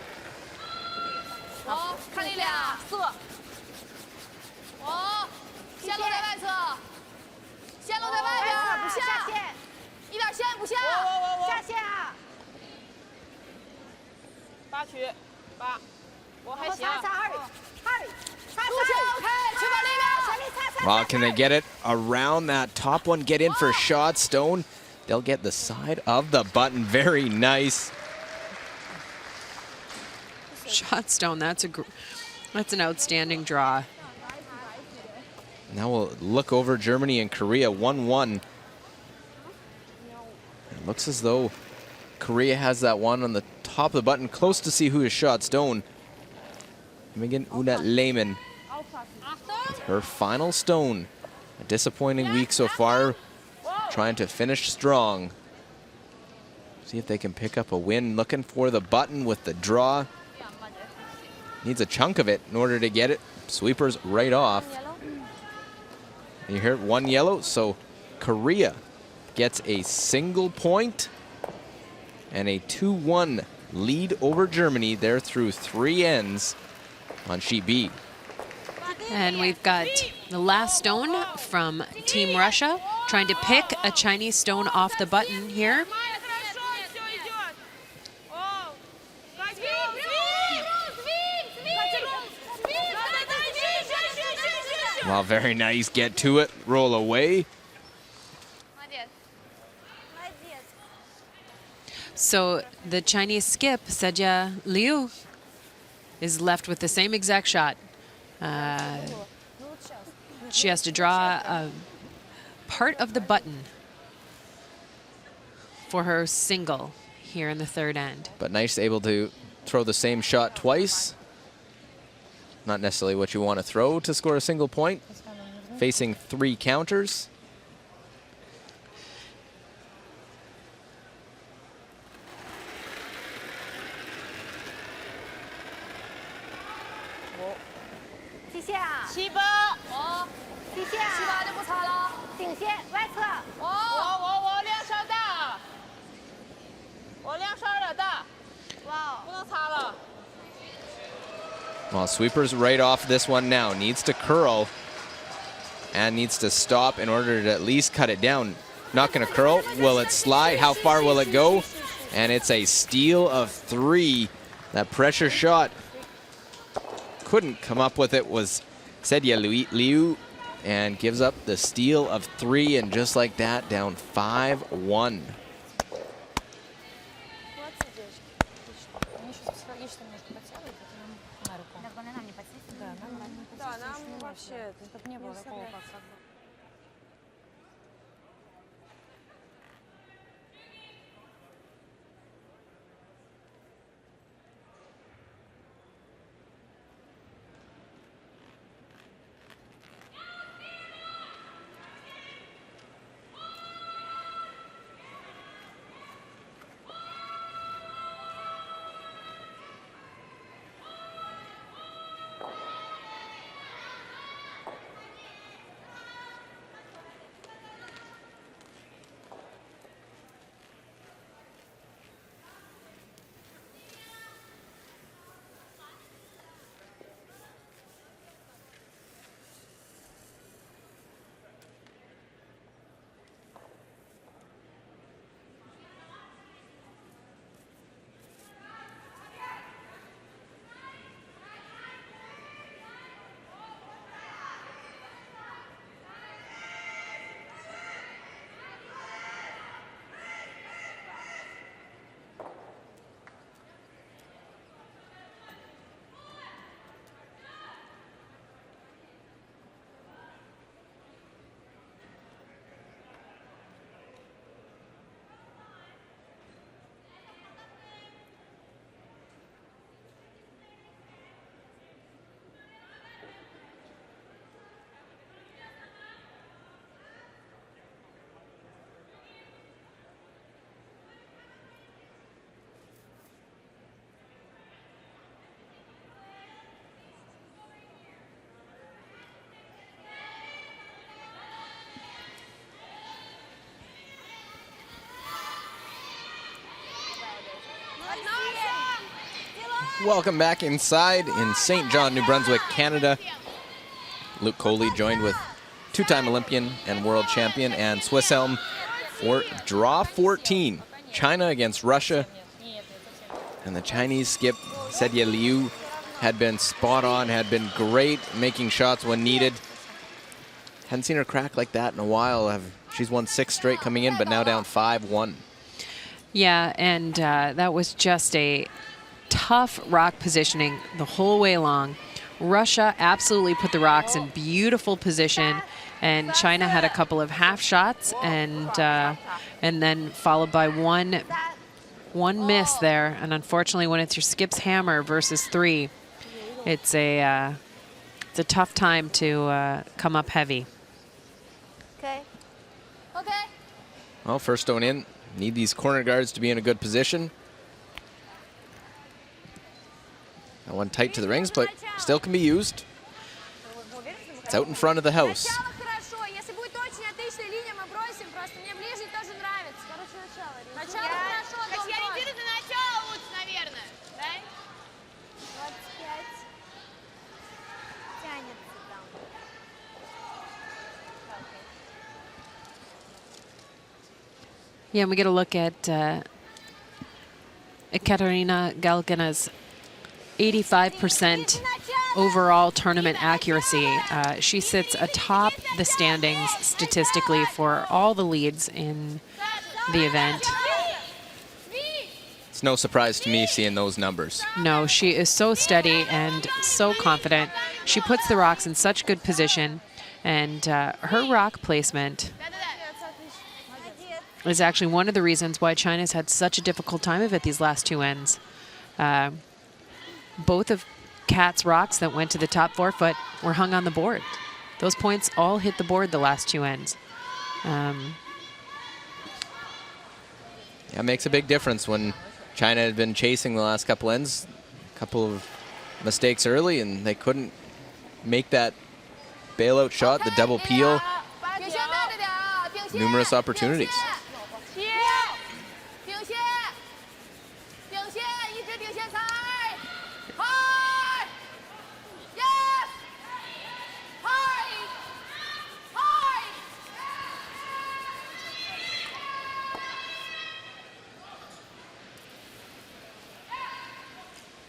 [SPEAKER 1] Well, can they get it around that top one? Get in for a shot. Stone, they'll get the side of the button. Very nice.
[SPEAKER 2] Shot Stone, that's an outstanding draw.
[SPEAKER 1] Now we'll look over Germany and Korea, 1-1. It looks as though Korea has that one on the top of the button, close to see who has shot Stone. Megan Una Lehman with her final stone. A disappointing week so far, trying to finish strong. See if they can pick up a win. Looking for the button with the draw. Needs a chunk of it in order to get it. Sweepers right off. You hear 1 yellow, so Korea gets a single point and a 2-1 lead over Germany. They're through 3 ends on sheet B.
[SPEAKER 2] And we've got the last stone from Team Russia trying to pick a Chinese stone off the button here.
[SPEAKER 1] Wow, very nice. Get to it. Roll away.
[SPEAKER 2] So the Chinese skip, Sejia Liu, is left with the same exact shot. She has to draw a part of the button for her single here in the 3rd end.
[SPEAKER 1] But nice, able to throw the same shot twice. Not necessarily what you want to throw to score a single point. Facing 3 counters. Well, sweepers right off this one now. Needs to curl and needs to stop in order to at least cut it down. Not going to curl. Will it slide? How far will it go? And it's a steal of 3. That pressure shot couldn't come up with it was Sejia Liu, and gives up the steal of 3, and just like that, down 5-1. Welcome back inside in St. John, New Brunswick, Canada. Luke Coley joined with 2-time Olympian and world champion and Swiss Elm for draw 14. China against Russia. And the Chinese skip, Sejia Liu, had been spot on, had been great making shots when needed. Hadn't seen her crack like that in a while. She's won 6 straight coming in, but now down 5-1.
[SPEAKER 2] Yeah, and that was just a tough rock positioning the whole way along. Russia absolutely put the rocks in beautiful position, and China had a couple of half shots, and then followed by one miss there. And unfortunately, when it's your skip's hammer versus 3, it's a tough time to come up heavy.
[SPEAKER 1] Well, first stone in, Need these corner guards to be in a good position. That one tight to the rings, but still can be used. It's out in front of the house.
[SPEAKER 2] Yeah, and we get a look at Ekaterina Galkina's 85% overall tournament accuracy. She sits atop the standings statistically for all the leads in the event.
[SPEAKER 1] It's no surprise to me seeing those numbers.
[SPEAKER 2] No, she is so steady and so confident. She puts the rocks in such good position, and her rock placement is actually one of the reasons why China's had such a difficult time of it these last two ends. Both of Kat's rocks that went to the top 4 foot were hung on the board. Those points all hit the board the last two ends.
[SPEAKER 1] Yeah, it makes a big difference when China had been chasing the last couple ends. A couple of mistakes early, and they couldn't make that bailout shot, the double peel. Numerous opportunities.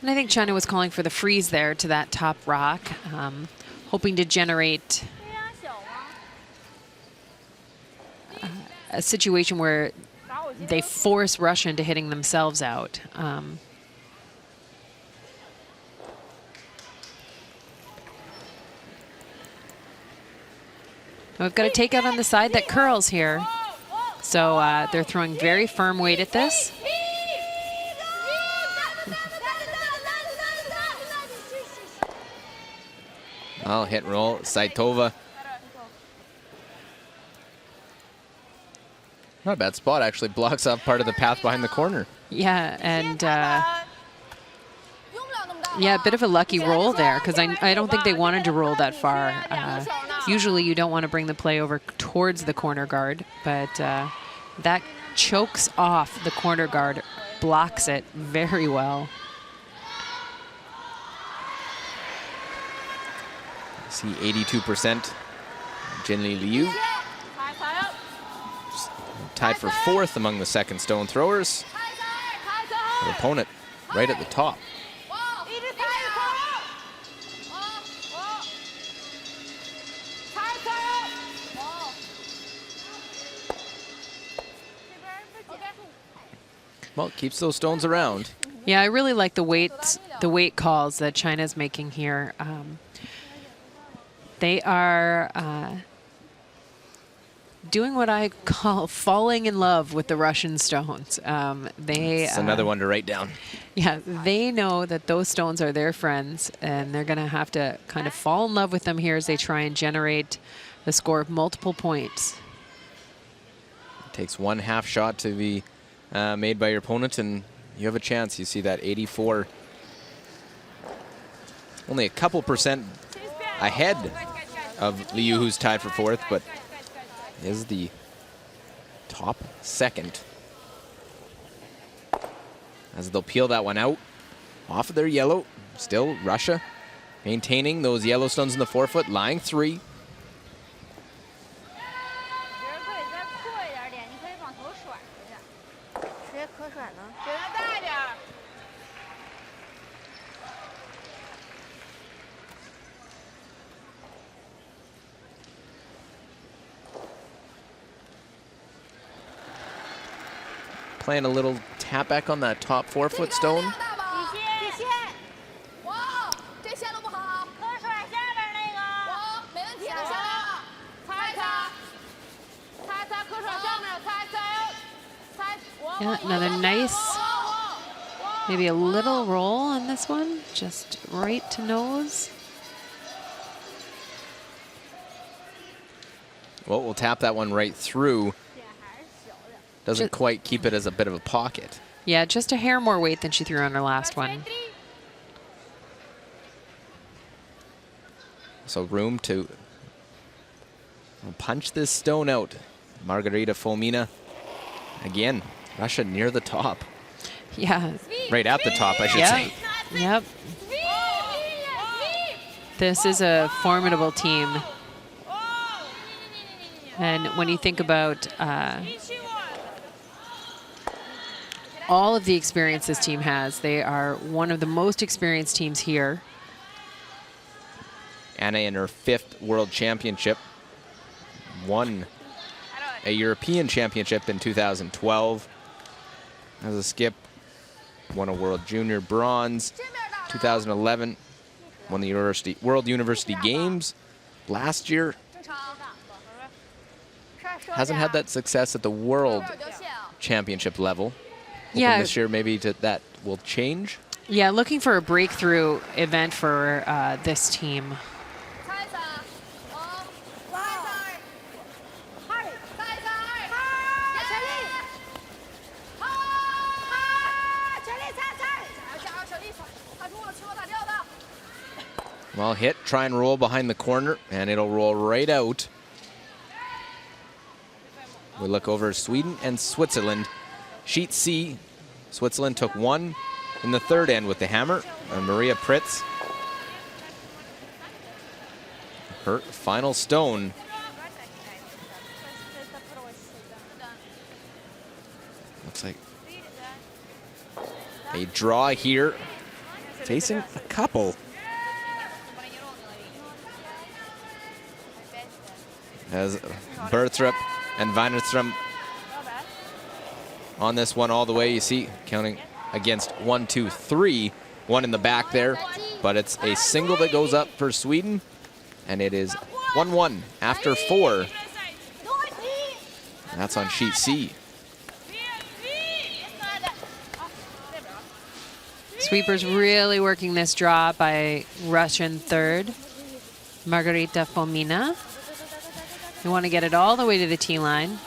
[SPEAKER 2] And I think China was calling for the freeze there to that top rock, hoping to generate a situation where they force Russia into hitting themselves out. We've got a takeout on the side that curls here. So they're throwing very firm weight at this.
[SPEAKER 1] Oh, hit and roll, Saitova. Not a bad spot, actually. Blocks off part of the path behind the corner.
[SPEAKER 2] Yeah, and yeah, a bit of a lucky roll there, because I don't think they wanted to roll that far. Usually you don't want to bring the play over towards the corner guard, but that chokes off the corner guard, blocks it very well.
[SPEAKER 1] See 82%. Jinli Liu. Tied for 4th among the second stone throwers. Her opponent right at the top. Well, keeps those stones around.
[SPEAKER 2] Yeah, I really like the weight calls that China's making here. They are doing what I call falling in love with the Russian stones.
[SPEAKER 1] It's another one to write down.
[SPEAKER 2] Yeah, they know that those stones are their friends, and they're going to have to kind of fall in love with them here as they try and generate the score of multiple points.
[SPEAKER 1] It takes one half shot to be made by your opponent, and you have a chance. You see that 84. Only a couple percent ahead of Liu, who's tied for 4th, but is the top second. As they'll peel that one out off of their yellow. Still Russia maintaining those yellow stones in the 4 foot, lying 3. Playing a little tap back on that top 4 foot stone.
[SPEAKER 2] Yeah, another nice, maybe a little roll on this one, just right to nose.
[SPEAKER 1] Well, we'll tap that one right through. Doesn't quite keep it as a bit of a pocket.
[SPEAKER 2] Yeah, just a hair more weight than she threw on her last one.
[SPEAKER 1] So room to punch this stone out. Margarita Fominina. Again, Russia near the top.
[SPEAKER 2] Yeah.
[SPEAKER 1] Right at the top, I should
[SPEAKER 2] Yep.
[SPEAKER 1] say.
[SPEAKER 2] Yep. This is a formidable team. And when you think about all of the experience this team has, they are one of the most experienced teams here.
[SPEAKER 1] Anna in her 5th World Championship. Won a European Championship in 2012 as a skip. Won a World Junior Bronze. 2011 won the World University Games. Last year hasn't had that success at the World Championship level. Hoping
[SPEAKER 2] Yeah.
[SPEAKER 1] this year maybe that will change.
[SPEAKER 2] Yeah, looking for a breakthrough event for this team.
[SPEAKER 1] Well hit, try and roll behind the corner, and it'll roll right out. We look over Sweden and Switzerland. Sheet C, Switzerland took 1 in the 3rd end with the hammer, and Maria Pritz, her final stone. Looks like a draw here, facing a couple. As Bertrup and Weinerstrom on this one all the way. You see, counting against 1, 2, 3. 1 in the back there, but it's a single that goes up for Sweden, and it is 1-1 after 4. And that's on sheet C.
[SPEAKER 2] Sweepers really working this draw by Russian 3rd, Margarita Fominina. You want to get it all the way to the tee line.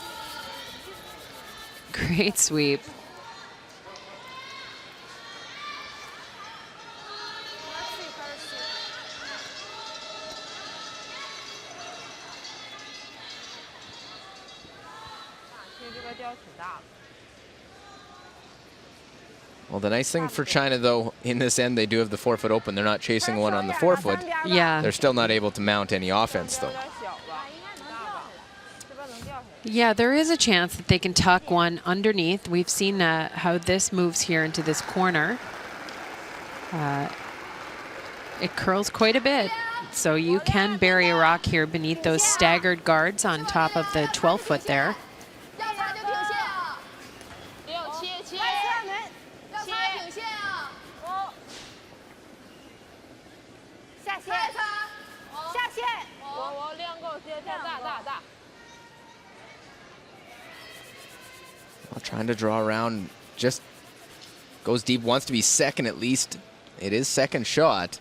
[SPEAKER 2] Great sweep.
[SPEAKER 1] Well, the nice thing for China, though, in this end, they do have the 4-foot open. They're not chasing one on the 4-foot.
[SPEAKER 2] Yeah.
[SPEAKER 1] They're still not able to mount any offense, though.
[SPEAKER 2] Yeah, there is a chance that they can tuck one underneath. We've seen how this moves here into this corner. It curls quite a bit. So you can bury a rock here beneath those staggered guards on top of the 12-foot there.
[SPEAKER 1] Well, trying to draw around, just goes deep, wants to be second at least. It is second shot.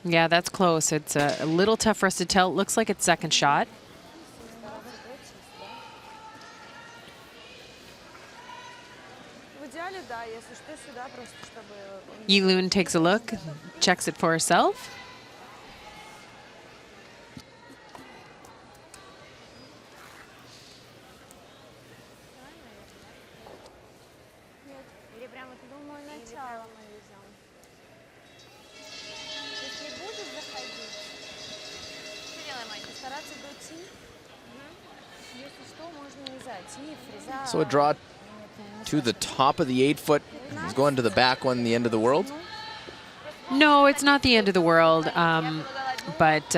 [SPEAKER 2] Yeah, that's close. It's a little tough for us to tell. It looks like it's second shot. Yilun takes a look, checks it for herself.
[SPEAKER 1] So a draw to the top of the 8-foot. He's going to the back one, the end of the world.
[SPEAKER 2] No, it's not the end of the world, but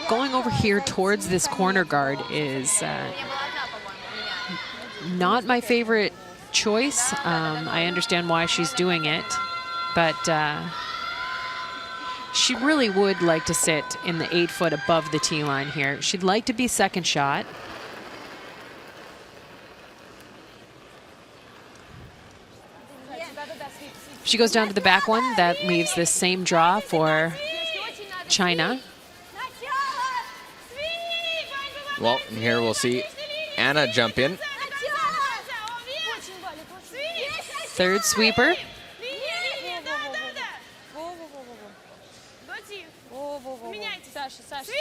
[SPEAKER 2] going over here towards this corner guard is not my favorite choice. I understand why she's doing it, but she really would like to sit in the 8-foot above the tee line here. She'd like to be second shot. She goes down to the back one. That leaves this same draw for China.
[SPEAKER 1] Well, and here we'll see Anna jump in.
[SPEAKER 2] Third sweeper.
[SPEAKER 3] Саша, Саша.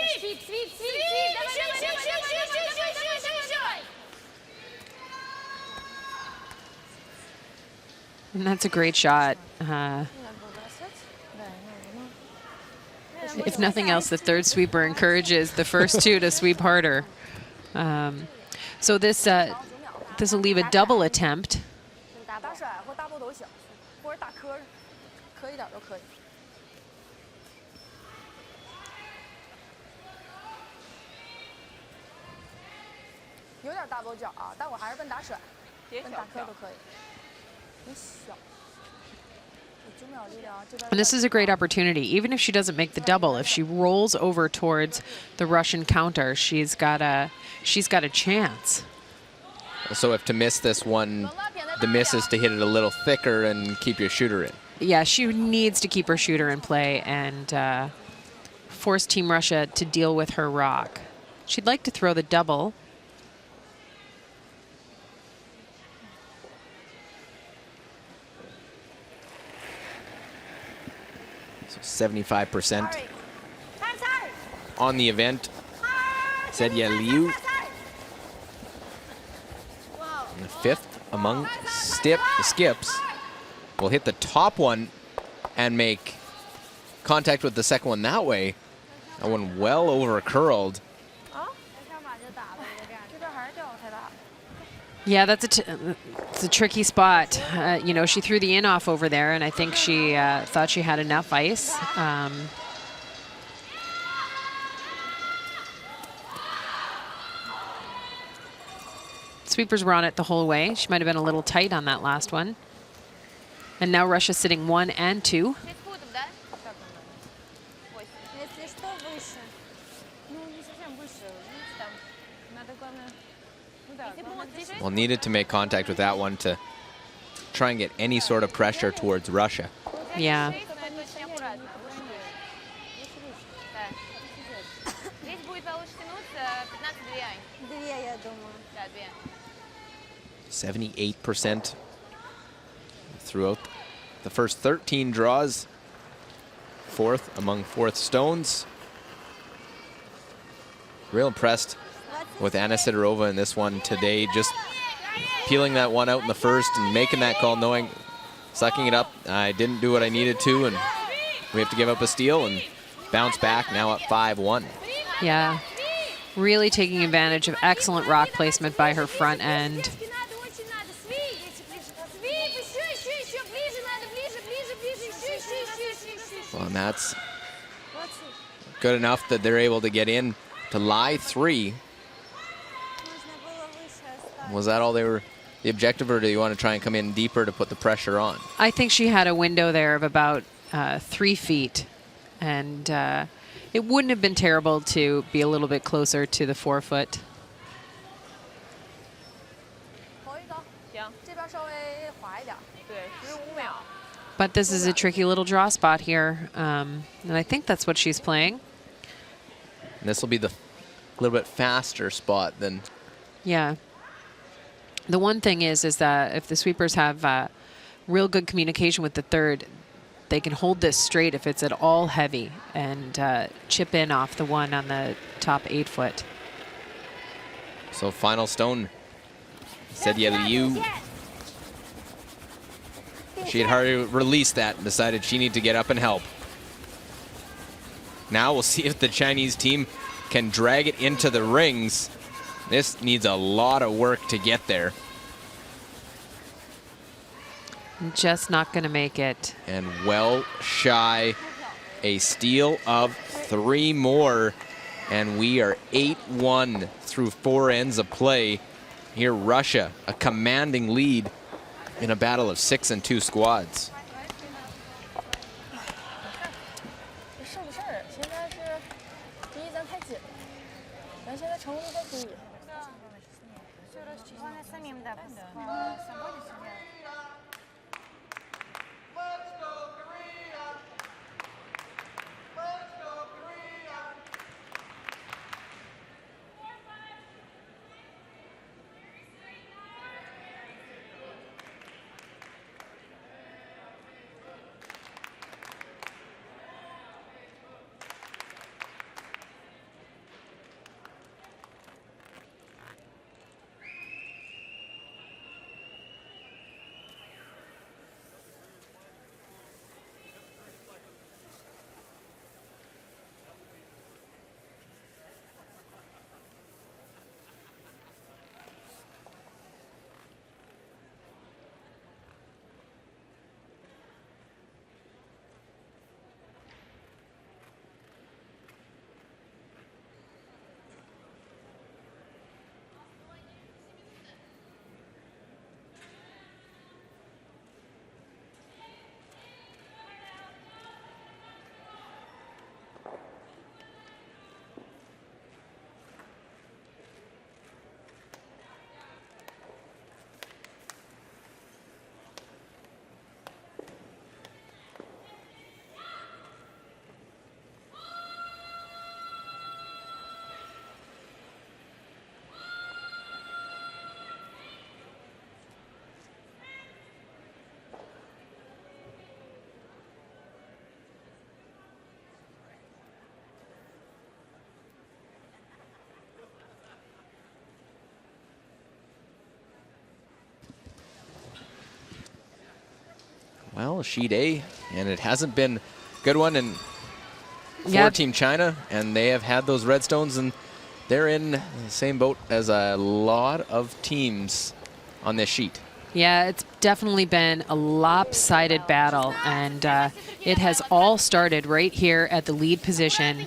[SPEAKER 2] And that's a great shot. If nothing else, the third sweeper encourages the first two to sweep harder. So this will leave a double attempt.
[SPEAKER 3] 打甩或大波都行，或者打磕，磕一点都可以。有点大多角啊，但我还是奔打甩，奔打磕都可以。很小。9秒力量，这边。
[SPEAKER 2] And this is a great opportunity. Even if she doesn't make the double, if she rolls over towards the Russian counter, she's got a chance.
[SPEAKER 1] So if to miss this one, the miss is to hit it a little thicker and keep your shooter in.
[SPEAKER 2] Yeah, she needs to keep her shooter in play and force Team Russia to deal with her rock. She'd like to throw the double.
[SPEAKER 1] So 75% on the event. Sedye Liu. And the fifth among skips will hit the top one and make contact with the second one that way. That one well over curled.
[SPEAKER 2] Yeah, it's a tricky spot. You know, she threw the in off over there, and I think she thought she had enough ice. Sweepers were on it the whole way. She might have been a little tight on that last one. And now Russia's sitting 1 and 2.
[SPEAKER 1] Well, needed to make contact with that one to try and get any sort of pressure towards Russia.
[SPEAKER 2] Yeah.
[SPEAKER 3] я думаю.
[SPEAKER 1] 78% throughout the first 13 draws. Fourth among fourth stones. Real impressed with Anna Sidorova in this one today. Just peeling that one out in the first and making that call, knowing, sucking it up. I didn't do what I needed to, and we have to give up a steal and bounce back, now up 5-1.
[SPEAKER 2] Yeah. Really taking advantage of excellent rock placement by her front end.
[SPEAKER 1] Well, and that's good enough that they're able to get in to lie 3. Was that all they were, the objective, or do you want to try and come in deeper to put the pressure on?
[SPEAKER 2] I think she had a window there of about 3 feet, and it wouldn't have been terrible to be a little bit closer to the 4-foot. But this is a tricky little draw spot here, and I think that's what she's playing.
[SPEAKER 1] And this will be the little bit faster spot than...
[SPEAKER 2] Yeah. The one thing is that if the sweepers have real good communication with the third, they can hold this straight if it's at all heavy and chip in off the one on the top 8-foot.
[SPEAKER 1] So final stone, Sedye Liu. She had already released that and decided she needed to get up and help. Now we'll see if the Chinese team can drag it into the rings. This needs a lot of work to get there.
[SPEAKER 2] Just not going to make it.
[SPEAKER 1] And well shy, a steal of 3 more. And we are 8-1 through 4 ends of play. Here, Russia, a commanding lead in a battle of 6 and 2 squads. well, sheet A, and it hasn't been a good one in for
[SPEAKER 2] Yep.
[SPEAKER 1] Team China, and they have had those red stones, and they're in the same boat as a lot of teams on this sheet.
[SPEAKER 2] Yeah, it's definitely been a lopsided battle, and it has all started right here at the lead position.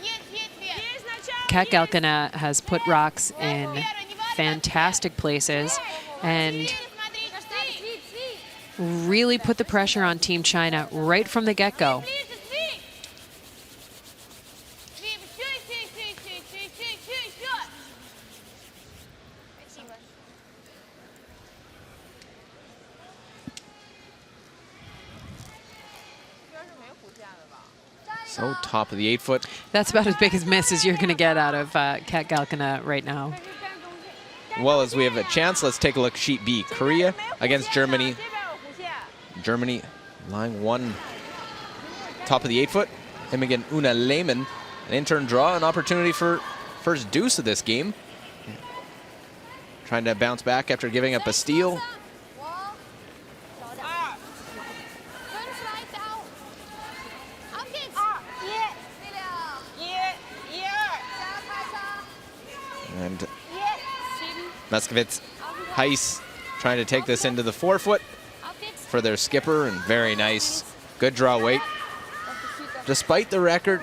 [SPEAKER 2] Kat Galkina has put rocks in fantastic places and really put the pressure on Team China right from the get-go.
[SPEAKER 1] So top of the 8-foot.
[SPEAKER 2] That's about as big as miss as you're going to get out of Kat Galkina right now.
[SPEAKER 1] Well, as we have a chance, let's take a look at sheet B. Korea against Germany. Germany lying one top of the 8-foot. Imogen Una Lehmann, an intern draw, an opportunity for first deuce of this game. Trying to bounce back after giving up a steal. And Meskowitz, Heiss trying to take this into the 4-foot for their skipper, and very nice. Good draw weight. Despite the record,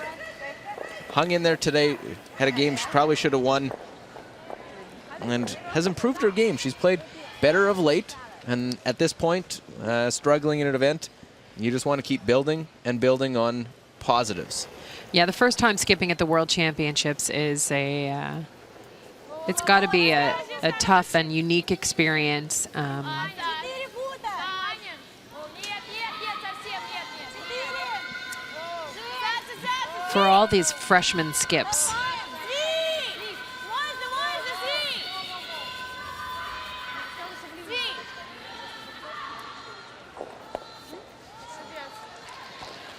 [SPEAKER 1] hung in there today, had a game she probably should have won, and has improved her game. She's played better of late, and at this point, struggling in an event, you just want to keep building and building on positives.
[SPEAKER 2] Yeah, the first time skipping at the World Championships is it's got to be a tough and unique experience. For all these freshman skips.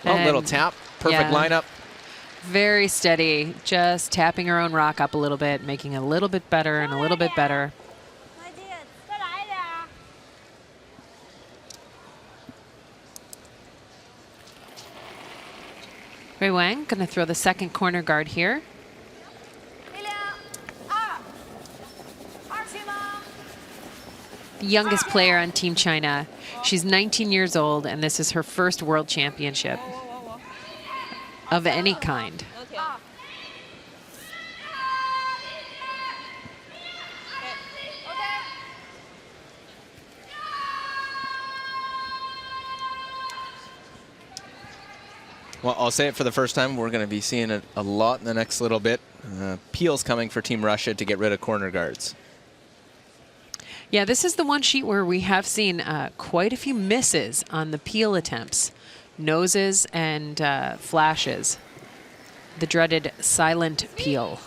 [SPEAKER 1] Oh, little tap, perfect lineup.
[SPEAKER 2] Very steady, just tapping her own rock up a little bit, making it a little bit better and a little bit better. Wei Wang going to throw the second corner guard here. The youngest player on Team China. She's 19 years old, and this is her first World Championship of any kind.
[SPEAKER 1] Well, I'll say it for the first time. We're going to be seeing it a lot in the next little bit. Peels coming for Team Russia to get rid of corner guards.
[SPEAKER 2] Yeah, this is the one sheet where we have seen quite a few misses on the peel attempts. Noses and flashes. The dreaded silent peel.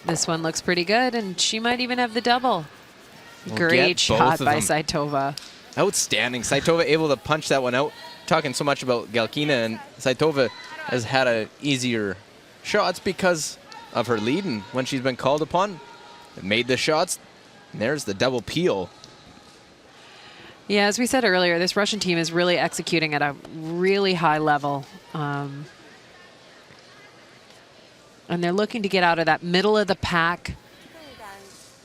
[SPEAKER 2] This one looks pretty good, and she might even have the double.
[SPEAKER 1] We'll
[SPEAKER 2] Great shot by
[SPEAKER 1] them.
[SPEAKER 2] Saitova.
[SPEAKER 1] Outstanding. Saitova able to punch that one out. Talking so much about Galkina, and Saitova has had a easier shots because of her lead, and when she's been called upon, made the shots. And there's the double peel.
[SPEAKER 2] Yeah, as we said earlier, this Russian team is really executing at a really high level. And they're looking to get out of that middle of the pack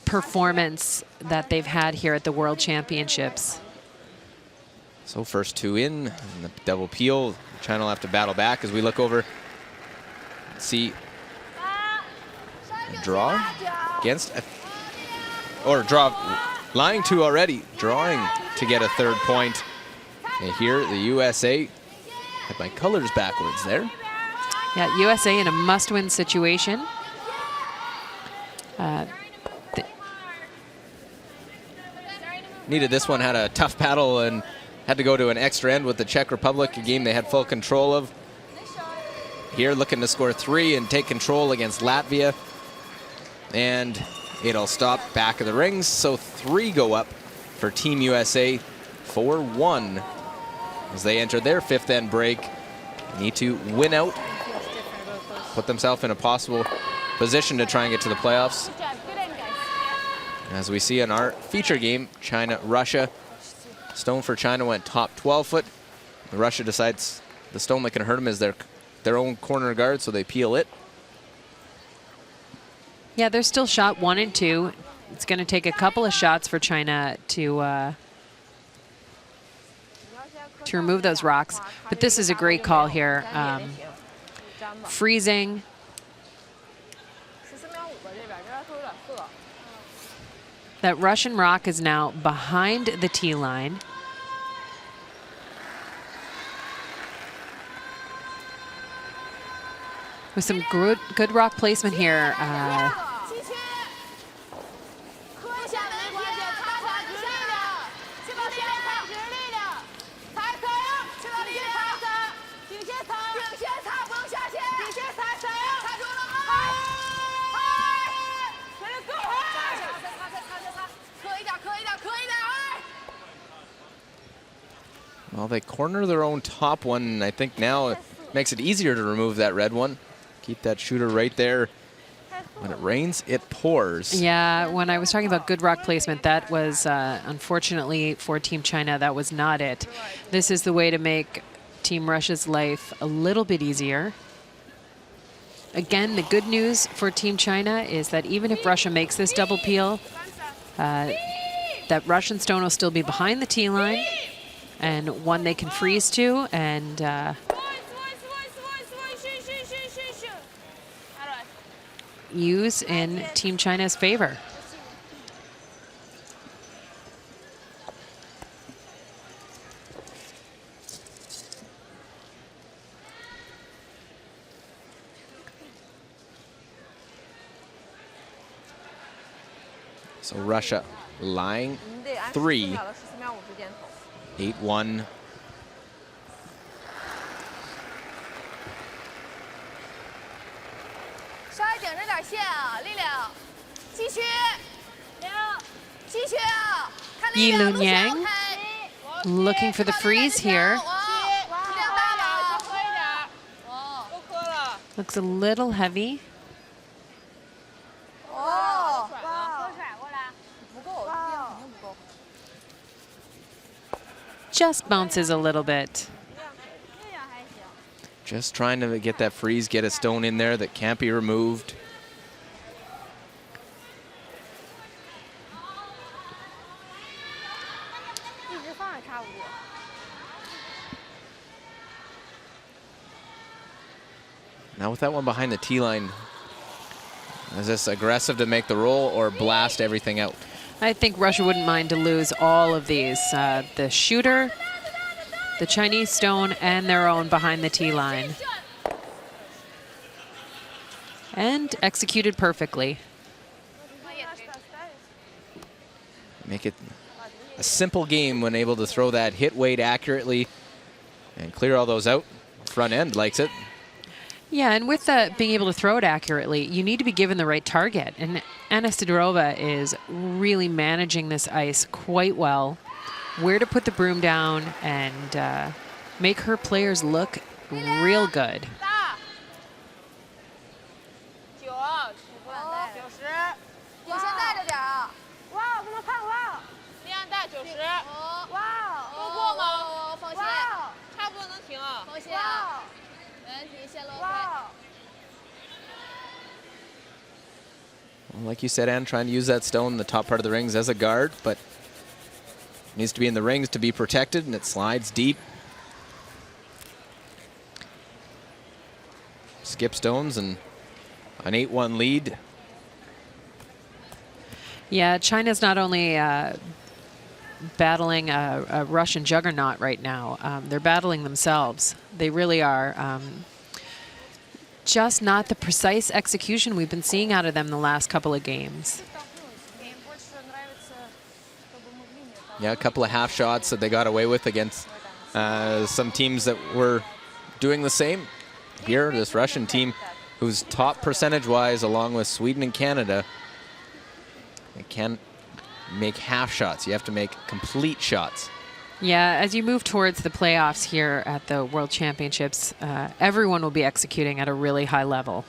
[SPEAKER 2] performance that they've had here at the World Championships.
[SPEAKER 1] So first two in, and the double peel. China will have to battle back as we look over. See a draw against, or draw, lying to already, drawing to get a third point. And here the USA, had my colors backwards there.
[SPEAKER 2] Yeah, USA in a must-win situation.
[SPEAKER 1] Needed this one, had a tough battle and had to go to an extra end with the Czech Republic, a game they had full control of. Here looking to score 3 and take control against Latvia. And it'll stop back of the rings, so 3 go up for Team USA, 4-1 as they enter their 5th end break. Need to win out, put themselves in a possible position to try and get to the playoffs. As we see in our feature game, China-Russia, stone for China went top 12 foot. Russia decides the stone that can hurt them is their own corner guard, so they peel it.
[SPEAKER 2] Yeah, they're still shot 1 and 2. It's going to take a couple of shots for China to remove those rocks. But this is a great call here. Freezing. That Russian rock is now behind the tee line. With some good rock placement here.
[SPEAKER 1] Well, they corner their own top one, and I think now it makes it easier to remove that red one. Keep that shooter right there. When it rains, it pours.
[SPEAKER 2] Yeah, when I was talking about good rock placement, that was, unfortunately for Team China, that was not it. This is the way to make Team Russia's life a little bit easier. Again, the good news for Team China is that even if Russia makes this double peel, that Russian stone will still be behind the tee line, and one they can freeze to, and use in Team China's favor.
[SPEAKER 1] So Russia lying 3, 8-1.
[SPEAKER 2] Yi Lunyang looking for the freeze here. Looks a little heavy. Just bounces a little bit.
[SPEAKER 1] Just trying to get that freeze, get a stone in there that can't be removed. Now with that one behind the tee line, is this aggressive to make the roll or blast everything out?
[SPEAKER 2] I think Russia wouldn't mind to lose all of these. The shooter, the Chinese stone, and their own behind the tee line. And executed perfectly.
[SPEAKER 1] Make it a simple game when able to throw that hit weight accurately and clear all those out. Front end likes it.
[SPEAKER 2] Yeah, and with being able to throw it accurately, you need to be given the right target. And Anna Sidorova is really managing this ice quite well. Where to put the broom down and make her players look real good.
[SPEAKER 1] Well, like you said, Ann, trying to use that stone in the top part of the rings as a guard, but needs to be in the rings to be protected, and it slides deep. Skip stones and an 8-1 lead.
[SPEAKER 2] Yeah, China's not only battling a Russian juggernaut right now, they're battling themselves. They really are. Just not the precise execution we've been seeing out of them the last couple of games.
[SPEAKER 1] Yeah, a couple of half shots that they got away with against some teams that were doing the same. Here, this Russian team, who's top percentage-wise along with Sweden and Canada, they can't make half shots. You have to make complete shots.
[SPEAKER 2] Yeah, as you move towards the playoffs here at the World Championships, everyone will be executing at a really high level.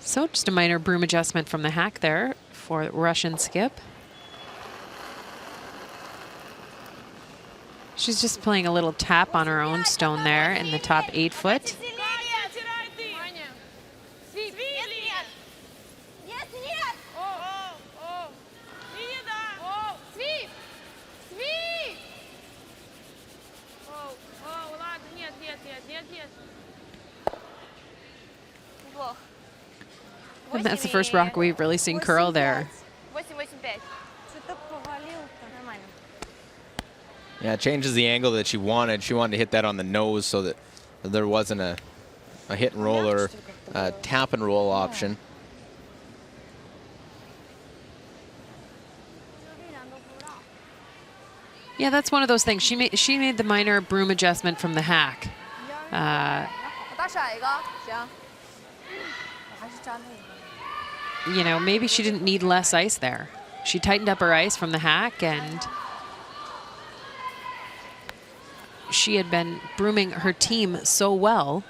[SPEAKER 2] So just a minor broom adjustment from the hack there for Russian skip. She's just playing a little tap on her own stone there in the top 8 foot. And that's the first rock we've really seen curl there.
[SPEAKER 1] Yeah, it changes the angle that she wanted. She wanted to hit that on the nose so that there wasn't a hit and roll or a tap and roll option.
[SPEAKER 2] Yeah, that's one of those things. She made the minor broom adjustment from the hack. You know, maybe she didn't need less ice there. She tightened up her ice from the hack, and she had been brooming her team so well,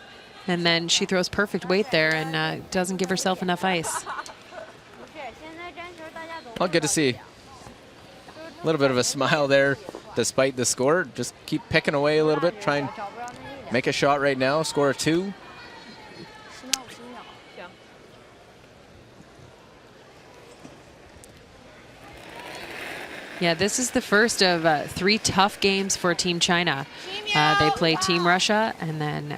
[SPEAKER 2] and then she throws perfect weight there and doesn't give herself enough ice.
[SPEAKER 1] Well, good to see. A little bit of a smile there despite the score. Just keep picking away a little bit. Try and make a shot right now. Score of 2.
[SPEAKER 2] Yeah, this is the first of 3 tough games for Team China. They play Team Russia and then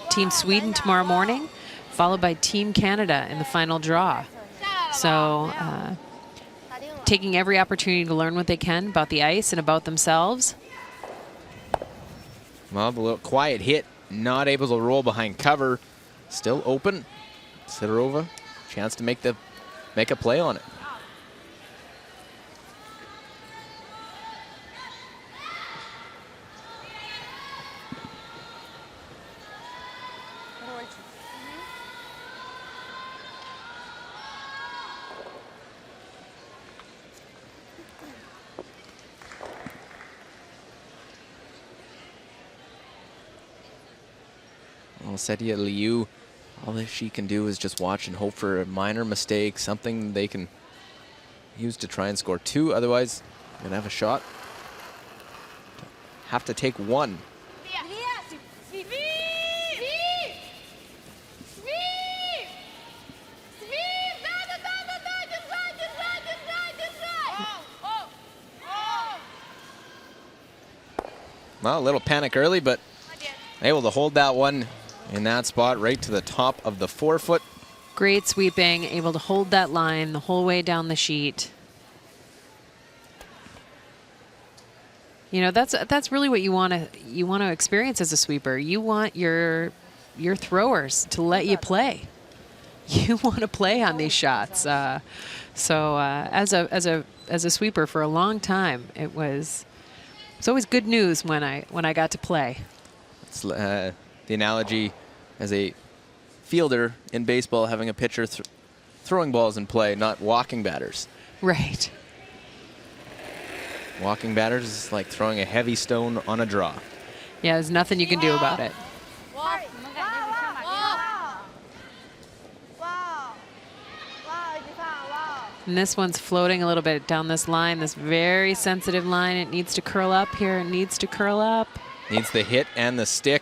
[SPEAKER 2] Team Sweden tomorrow morning, followed by Team Canada in the final draw. So taking every opportunity to learn what they can about the ice and about themselves.
[SPEAKER 1] Well, the little quiet hit, not able to roll behind cover. Still open. Sidorova, chance to make a play on it. Well, Setia Liu, all that she can do is just watch and hope for a minor mistake, something they can use to try and score 2. Otherwise, gonna have a shot. Have to take 1. Well, a little panic early, but able to hold that one in that spot right to the top of the 4-foot.
[SPEAKER 2] Great sweeping, able to hold that line the whole way down the sheet. You know, that's really what you want to experience as a sweeper. You want your throwers to let you play. You want to play on these shots. So as a sweeper for a long time, it's always good news when I got to play.
[SPEAKER 1] It's the analogy as a fielder in baseball, having a pitcher throwing balls in play, not walking batters.
[SPEAKER 2] Right.
[SPEAKER 1] Walking batters is like throwing a heavy stone on a draw.
[SPEAKER 2] Yeah, there's nothing you can do about it. And this one's floating a little bit down this line, this very sensitive line. It needs to curl up here. It needs to curl up.
[SPEAKER 1] Needs the hit and the stick.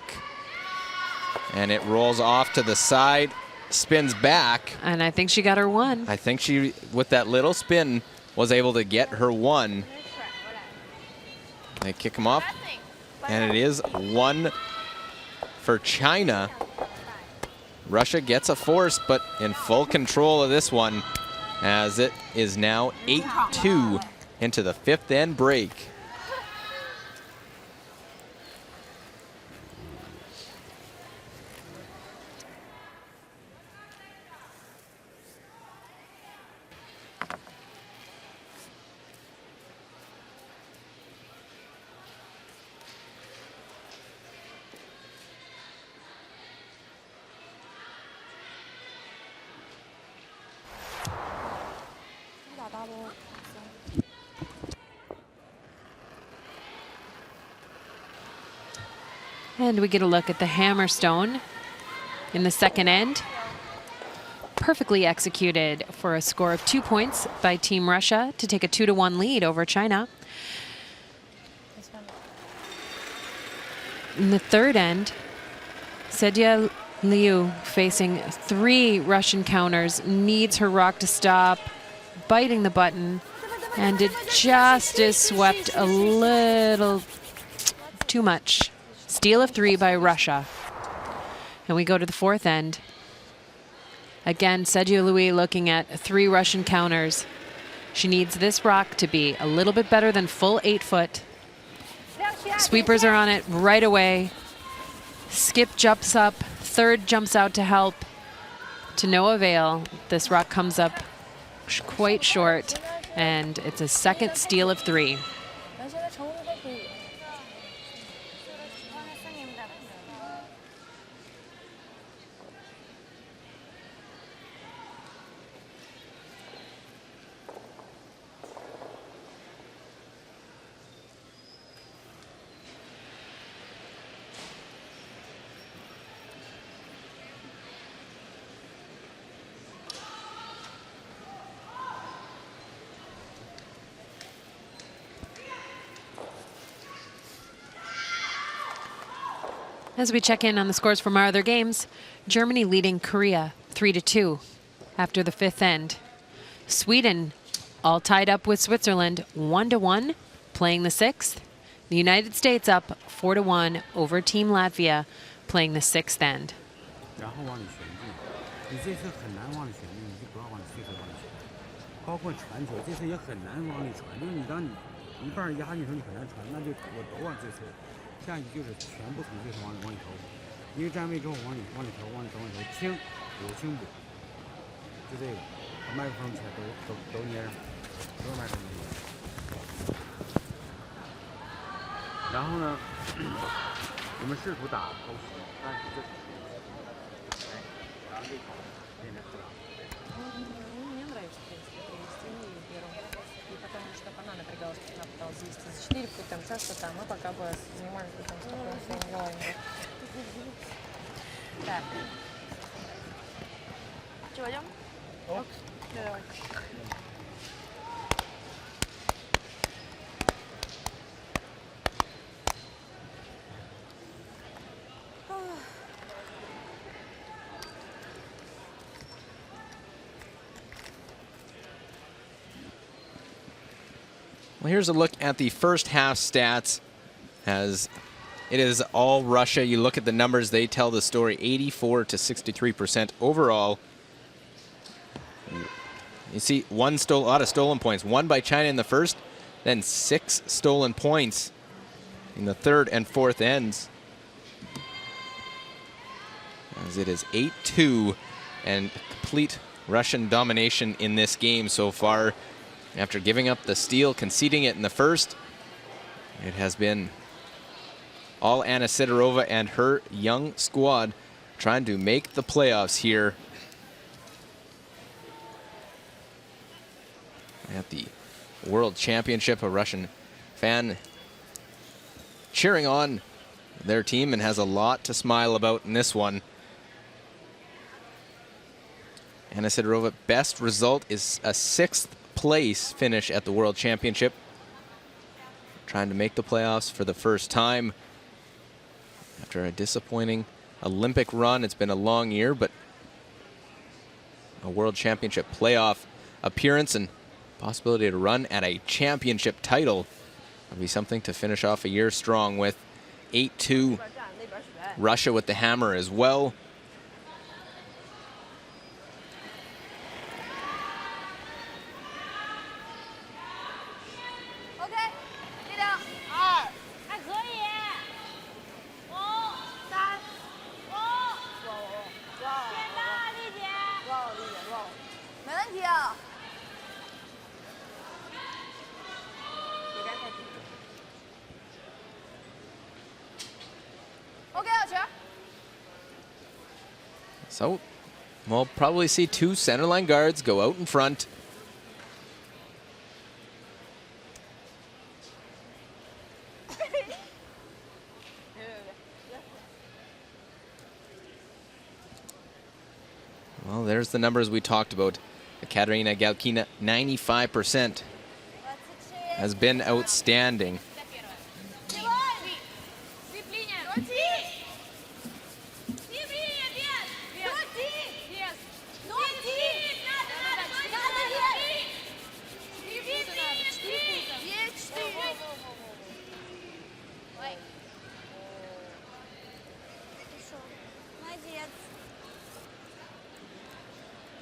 [SPEAKER 1] And it rolls off to the side, spins back.
[SPEAKER 2] And I think she got her 1.
[SPEAKER 1] I think she, with that little spin, was able to get her 1. They kick him off. And it is 1 for China. Russia gets a force, but in full control of this one, as it is now 8-2 into the 5th end break. And we get a look at the hammerstone in the second end.
[SPEAKER 2] perfectly executed for a score of 2 points by Team Russia to take a 2-1 lead over China. In the third end, Sedia Liu, facing 3 Russian counters, needs her rock to stop, biting the button, and it just is swept a little too much. Steal of 3 by Russia. And we go to the fourth end. Again, Sedia Liu looking at 3 Russian counters. She needs this rock to be a little bit better than full 8 foot. Sweepers are on it right away. Skip jumps up, third jumps out to help. To no avail. This rock comes up quite short, and it's a second steal of 3. As we check in on the scores from our other games, Germany leading Korea 3-2 after the fifth end. Sweden all tied up with Switzerland 1-1, playing the sixth. The United States up 4-1 over Team Latvia, playing the sixth end.
[SPEAKER 5] 然后往里旋进，你这次很难往里旋进，你就不要往里随手往里旋。包括传球，这次也很难往里传，就是你当你一半压进去，你很难传，那就我都往这侧。下去就是全部从这头往里投，一个站位之后往里投，轻有轻补，就这个，把麦克风起来都捏上，都是麦克风捏。然后呢，我们试图打偷袭，但是这。
[SPEAKER 3] Так. Что, пойдем? Давай.
[SPEAKER 1] Well, here's a look at the first half stats, as it is all Russia. You look at the numbers, they tell the story. 84 to 63% overall. You see a lot of stolen points. 1 by China in the first, then 6 stolen points in the third and fourth ends. As it is 8-2 and complete Russian domination in this game so far. After giving up the steal, conceding it in the first, it has been all Anna Sidorova and her young squad trying to make the playoffs here at the World Championship. A Russian fan cheering on their team and has a lot to smile about in this one. Anna Sidorova, best result is a 6th place finish at the World Championship. Trying to make the playoffs for the first time. After a disappointing Olympic run, it's been a long year, but a World Championship playoff appearance and possibility to run at a championship title would be something to finish off a year strong with. 8-2. Russia with the hammer as well. So we'll probably see 2 centerline guards go out in front. Well, there's the numbers we talked about. Katerina Galkina, 95%, has been outstanding.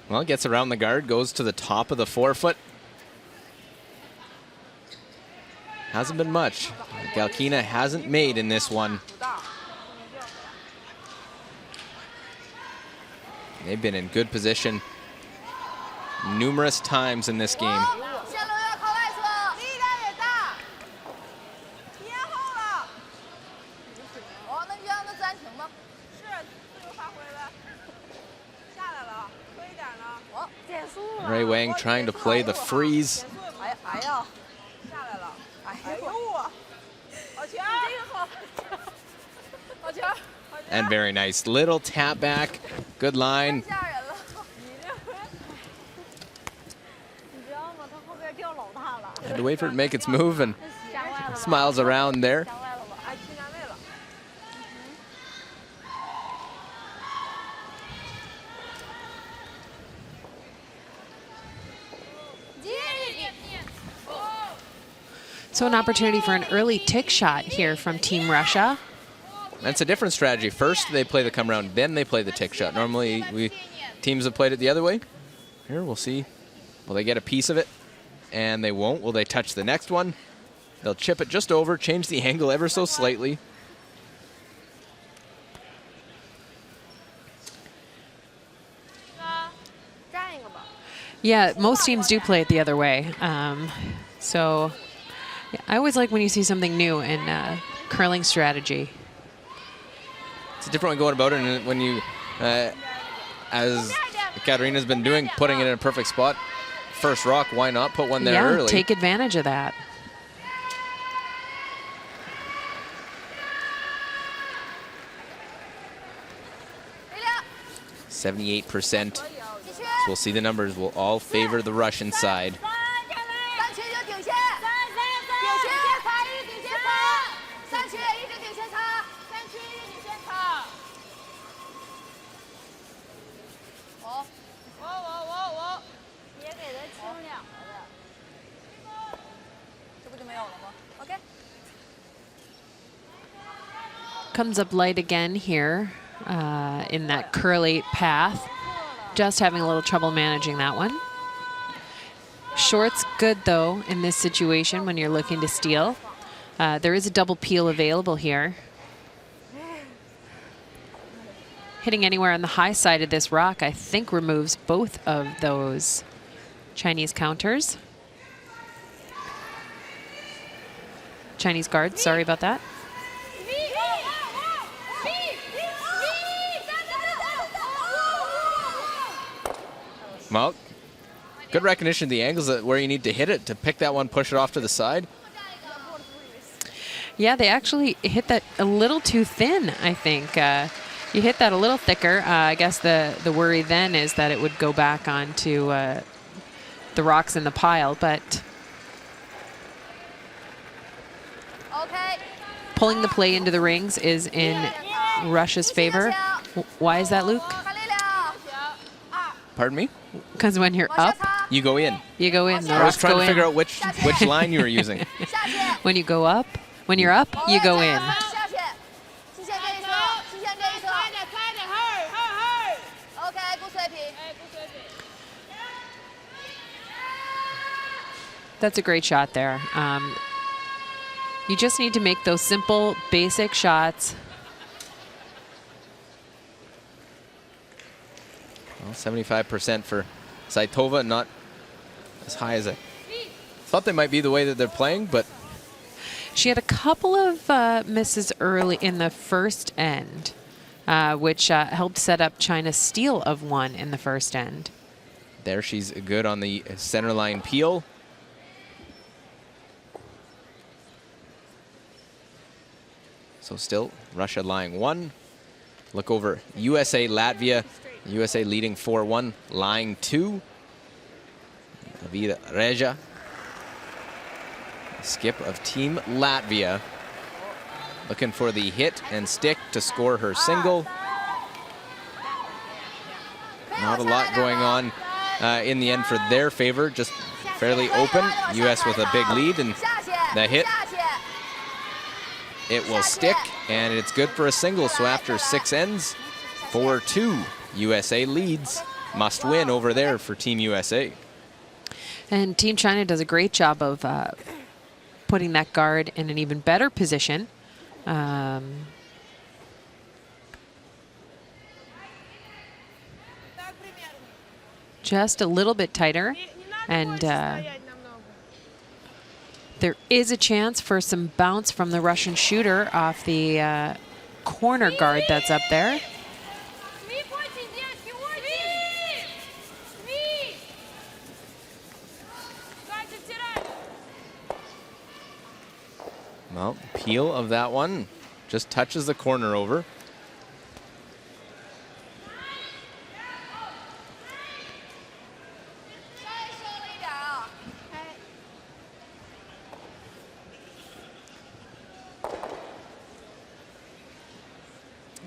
[SPEAKER 1] Well, gets around the guard, goes to the top of the forefoot. Hasn't been much. Galkina hasn't made in this one. They've been in good position numerous times in this game. Ray Wang trying to play the freeze. And very nice. Little tap back. Good line. Had to wait for it to make its move and smiles around there.
[SPEAKER 2] So an opportunity for an early tick shot here from Team Russia.
[SPEAKER 1] That's a different strategy. First they play the come round, then they play the tick shot. Normally teams have played it the other way. Here we'll see. Will they get a piece of it? And they won't. Will they touch the next one? They'll chip it just over, change the angle ever so slightly.
[SPEAKER 2] Yeah, most teams do play it the other way. So yeah, I always like when you see something new in curling strategy.
[SPEAKER 1] It's a different way going about it, and when you, as Katerina's been doing, putting it in a perfect spot. First rock, why not put one there early?
[SPEAKER 2] Take advantage of that.
[SPEAKER 1] %78%. So we'll see the numbers will all favor the Russian side. Comes up light again here in that curl 8 path. Just having a little trouble managing that one. Short's good though in this situation when you're looking to steal. There is a double peel available here. Hitting anywhere on the high side of this rock, I think, removes both of those Chinese counters. Chinese guards, sorry about that. Well, good recognition of the angles that where you need to hit it to pick that one, push it off to the side.
[SPEAKER 2] Yeah, they actually hit that a little too thin, I think. You hit that a little thicker. I guess the worry then is that it would go back onto the rocks in the pile, but pulling the play into the rings is in Russia's favor. Why is that, Luke?
[SPEAKER 1] Pardon me?
[SPEAKER 2] Because when you're up,
[SPEAKER 1] you go in.
[SPEAKER 2] You go in.
[SPEAKER 1] I was trying to figure out which line you were using.
[SPEAKER 2] When you go up, when you're up, you go in. That's a great shot there. You just need to make those simple, basic shots.
[SPEAKER 1] Well, 75% for Saitova, not as high as I thought they might be the way that they're playing, but
[SPEAKER 2] she had a couple of misses early in the first end, which helped set up China's steal of one in the first end.
[SPEAKER 1] There she's good on the center line peel. So still Russia lying one. Look over USA, Latvia. USA leading 4-1, line 2. Avida Reja, skip of Team Latvia, looking for the hit and stick to score her single. Not a lot going on in the end for their favor, just fairly open. US with a big lead, and the hit, it will stick, and it's good for a single. So after 6 ends, 4-2, USA leads. Must win over there for Team USA.
[SPEAKER 2] And Team China does a great job of putting that guard in an even better position. Just a little bit tighter, and there is a chance for some bounce from the Russian shooter off the corner guard that's up there.
[SPEAKER 1] Well, peel of that one just touches the corner over.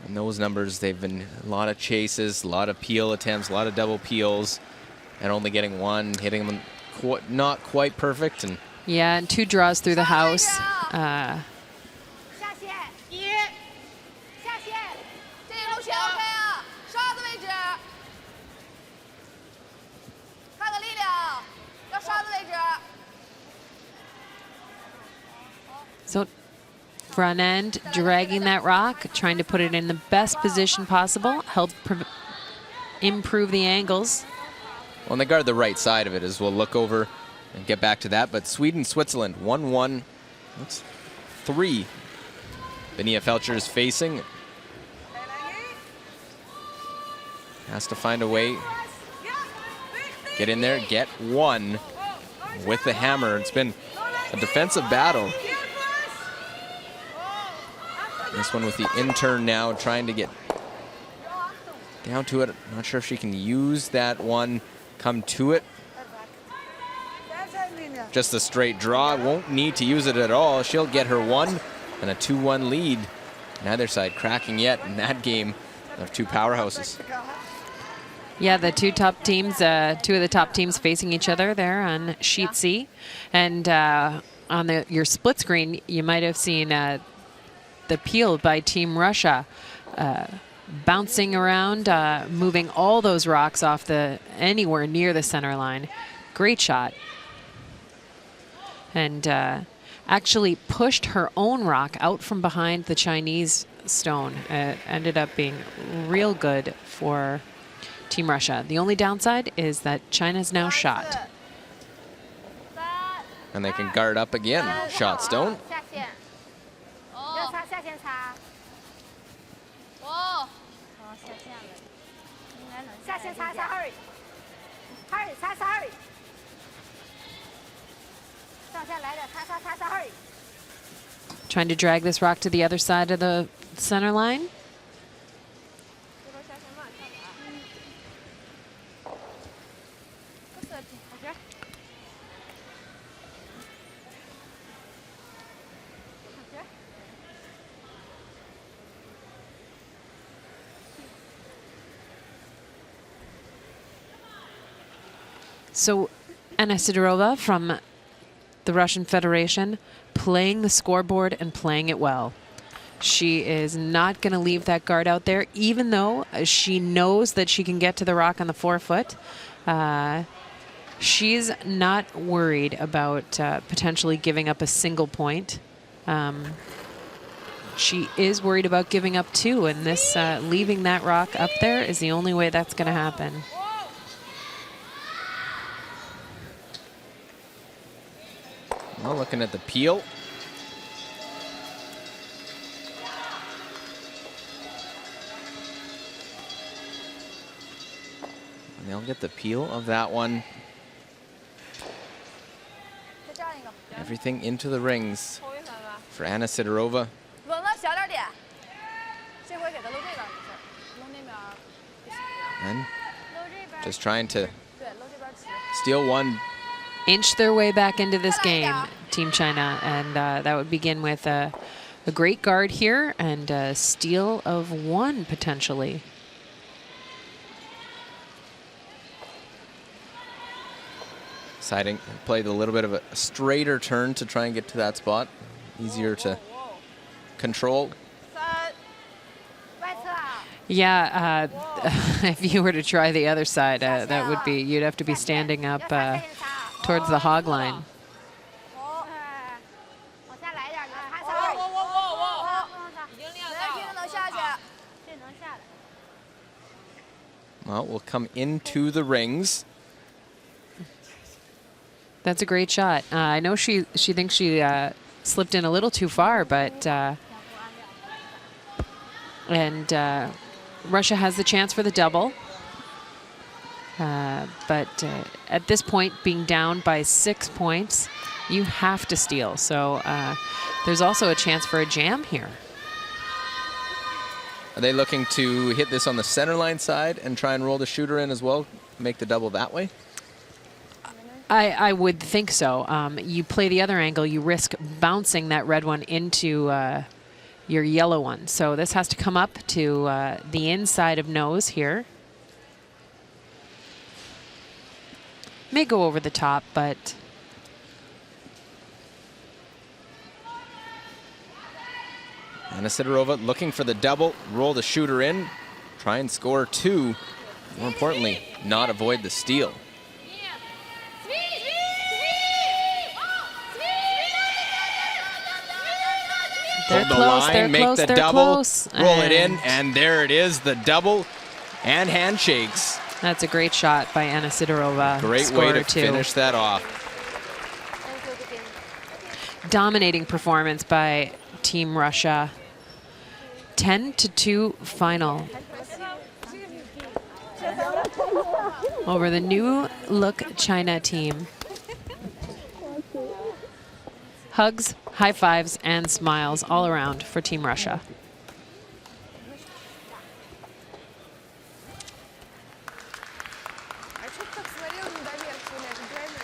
[SPEAKER 1] And those numbers, they've been a lot of chases, a lot of peel attempts, a lot of double peels, and only getting one, hitting them not quite perfect. And
[SPEAKER 2] yeah, and 2 draws through the house. So front end, dragging that rock, trying to put it in the best position possible, help improve the angles.
[SPEAKER 1] Well, and they guard the right side of it, as we'll look over and get back to that. But Sweden, Switzerland, 1-1. That's 3. Vinia Felcher is facing. Has to find a way. Get in there, get one with the hammer. It's been a defensive battle. This one with the intern now trying to get down to it. Not sure if she can use that one, come to it. Just a straight draw, won't need to use it at all. She'll get her one and a 2-1 lead. Neither side cracking yet in that game of 2 powerhouses.
[SPEAKER 2] Yeah, the 2 top teams, 2 of the top teams facing each other there on sheet C. And on your split screen, you might have seen the peel by Team Russia, bouncing around, moving all those rocks off anywhere near the center line. Great shot. And actually pushed her own rock out from behind the Chinese stone. Ended up being real good for Team Russia. The only downside is that China's now shot.
[SPEAKER 1] And they can guard up again. Shot stone.
[SPEAKER 2] Trying to drag this rock to the other side of the center line. So Anna Sidorova from the Russian Federation playing the scoreboard and playing it well. She is not going to leave that guard out there, even though she knows that she can get to the rock on the 4-foot. She's not worried about potentially giving up a single point. She is worried about giving up 2, and this leaving that rock up there is the only way that's going to happen.
[SPEAKER 1] Well, looking at the peel. And they'll get the peel of that one. Everything into the rings for Anna Sidorova. And just trying to
[SPEAKER 3] 对，搂这边吃。
[SPEAKER 1] steal one.
[SPEAKER 2] Inch their way back into this game, Team China, and that would begin with a great guard here and a steal of one potentially.
[SPEAKER 1] Deciding played a little bit of a straighter turn to try and get to that spot. Easier to control.
[SPEAKER 4] 3、
[SPEAKER 3] 外侧啊。
[SPEAKER 2] Yeah, if you were to try the other side, that would be, you'd have to be standing up towards the hog line.
[SPEAKER 3] 哦。往下来点，你看
[SPEAKER 4] 哇
[SPEAKER 3] 下。
[SPEAKER 4] 哇哇哇哇！
[SPEAKER 3] 不能擦。
[SPEAKER 4] 已经亮
[SPEAKER 3] 没
[SPEAKER 4] 到
[SPEAKER 3] 这个能下去，这能下来。
[SPEAKER 1] Well, we'll come into the rings.
[SPEAKER 2] That's a great shot. I know she thinks she slipped in a little too far, but Russia has the chance for the double. But at this point, being down by 6 points, you have to steal. So there's also a chance for a jam here.
[SPEAKER 1] Are they looking to hit this on the center line side and try and roll the shooter in as well, make the double that way?
[SPEAKER 2] I would think so. You play the other angle, you risk bouncing that red one into your yellow one. So this has to come up to the inside of nose here. May go over the top, but
[SPEAKER 1] Anna Sidorova looking for the double, roll the shooter in, try and score two. More importantly, not avoid the steal.
[SPEAKER 2] they're
[SPEAKER 1] Hold the
[SPEAKER 2] close,
[SPEAKER 1] line,
[SPEAKER 2] they're
[SPEAKER 1] make
[SPEAKER 2] close,
[SPEAKER 1] the
[SPEAKER 2] they're
[SPEAKER 1] double,
[SPEAKER 2] close.
[SPEAKER 1] roll it in,
[SPEAKER 2] And
[SPEAKER 1] and there it is, the double and handshakes.
[SPEAKER 2] that's a great shot by Anna Sidorova.
[SPEAKER 1] Great way to
[SPEAKER 2] Scorer two.
[SPEAKER 1] finish that off.
[SPEAKER 2] Dominating performance by Team Russia. 10-2 final over the new look China team. Hugs, high fives, and smiles all around for Team Russia.
[SPEAKER 3] А что ты так свалил недоверчиво, это драйвер?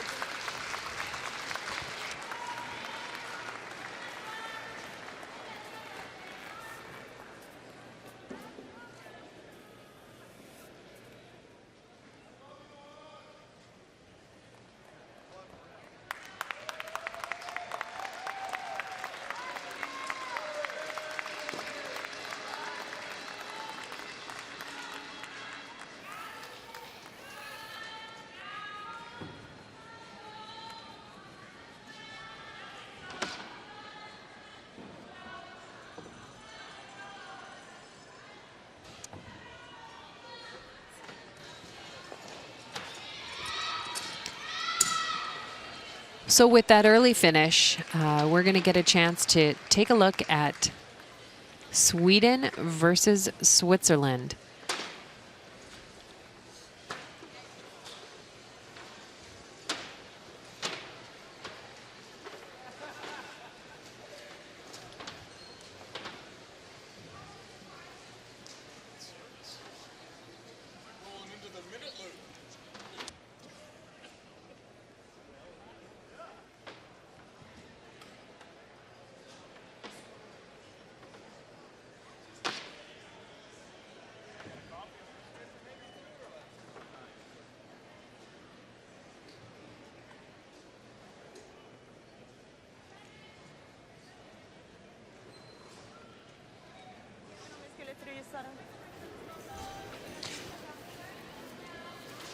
[SPEAKER 2] So with that early finish, we're going to get a chance to take a look at Sweden versus Switzerland.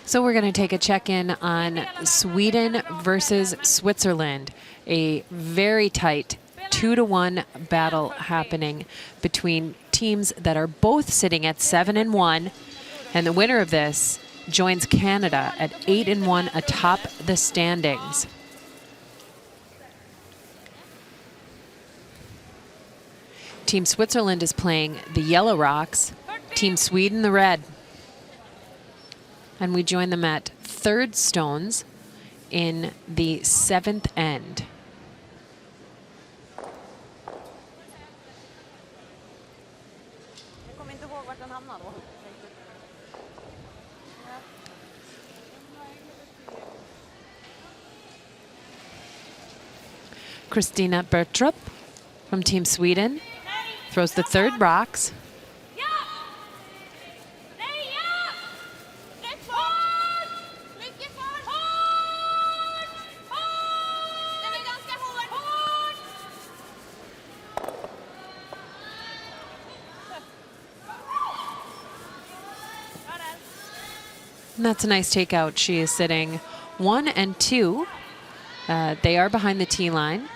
[SPEAKER 2] So we're going to take a check-in on Sweden versus Switzerland, a very tight 2-1 battle happening between teams that are both sitting at 7-1, and the winner of this joins Canada at 8-1 atop the standings. Team Switzerland is playing the Yellow Rocks, Team Sweden the Red. And we join them at third stones in the 7th end.
[SPEAKER 4] Jag kommer inte ihåg vart den hamnade då.
[SPEAKER 2] Christina Bertrup from Team Sweden throws the third rocks. And that's a nice takeout. She is sitting 1 and 2. They are behind the tee line.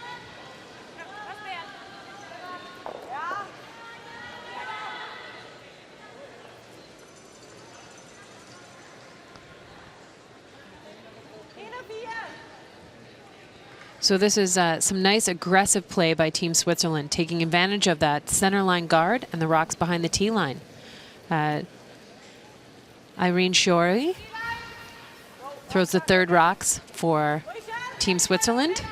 [SPEAKER 2] So this is some nice aggressive play by Team Switzerland, taking advantage of that center line guard and the rocks behind the tee line. Irene Shori throws the third rocks for Team Switzerland.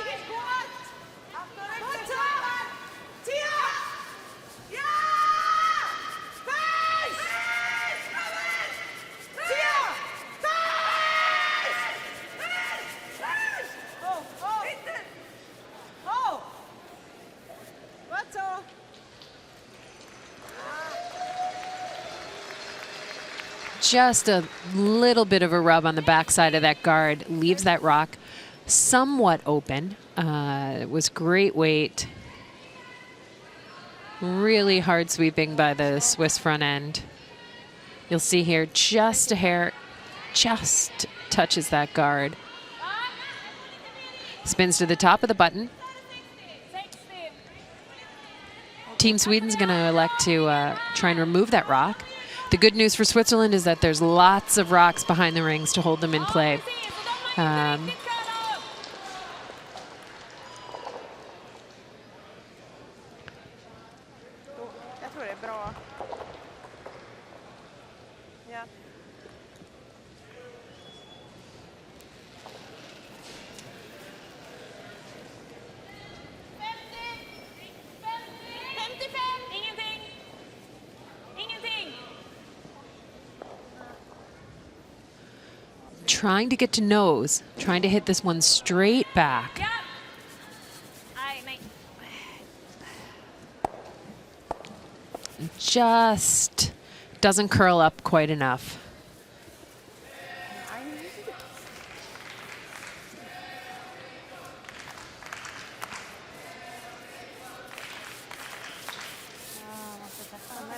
[SPEAKER 2] Just a little bit of a rub on the backside of that guard leaves that rock somewhat open. It was great weight. Really hard sweeping by the Swiss front end. You'll see here just a hair, just touches that guard. Spins to the top of the button. Team Sweden's going to elect to try and remove that rock. The good news for Switzerland is that there's lots of rocks behind the rings to hold them in play.
[SPEAKER 4] Jag tror det är bra. Ja.
[SPEAKER 2] Trying to get to nose, trying to hit this one straight back. Just doesn't curl up quite enough.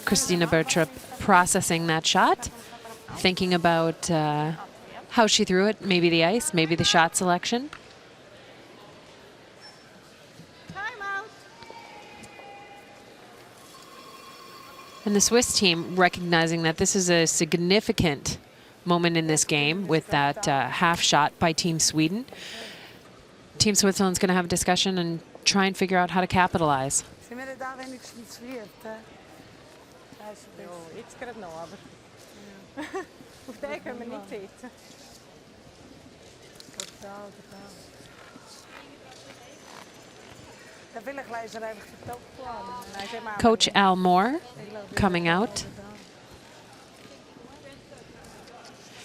[SPEAKER 2] Christina Bertrup processing that shot, thinking about how she threw it, maybe the ice, maybe the shot selection. And the Swiss team recognizing that this is a significant moment in this game with that half shot by Team Sweden. Team Switzerland's going to have a discussion and try and figure out how to capitalize.
[SPEAKER 4] Jo, ik skrev nog. Och det kommer ni hit.
[SPEAKER 2] Coach Al Moore coming out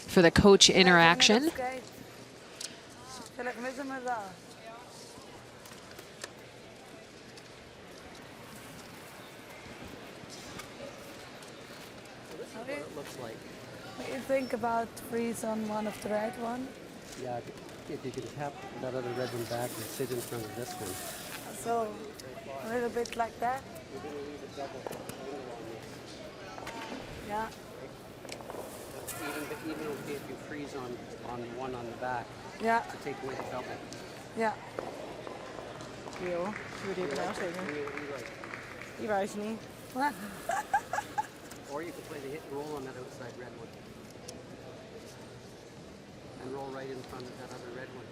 [SPEAKER 2] for the coach interaction.
[SPEAKER 6] It looks like.
[SPEAKER 3] What do you think about freeze on one of the red one?
[SPEAKER 6] Yeah, if you can tap that other red one back and sit in front of this one.
[SPEAKER 3] So, a little bit like that?
[SPEAKER 6] You're going to leave a double angle on this.
[SPEAKER 3] Yeah.
[SPEAKER 6] Even okay if you freeze on the one on the back
[SPEAKER 3] Yeah.
[SPEAKER 6] to take away the double.
[SPEAKER 3] Yeah.
[SPEAKER 4] Jo, hur det blir
[SPEAKER 6] What do you like?
[SPEAKER 4] I Varsny.
[SPEAKER 6] Or you can play the hit and roll on that outside red one. And roll right in front of that other red one.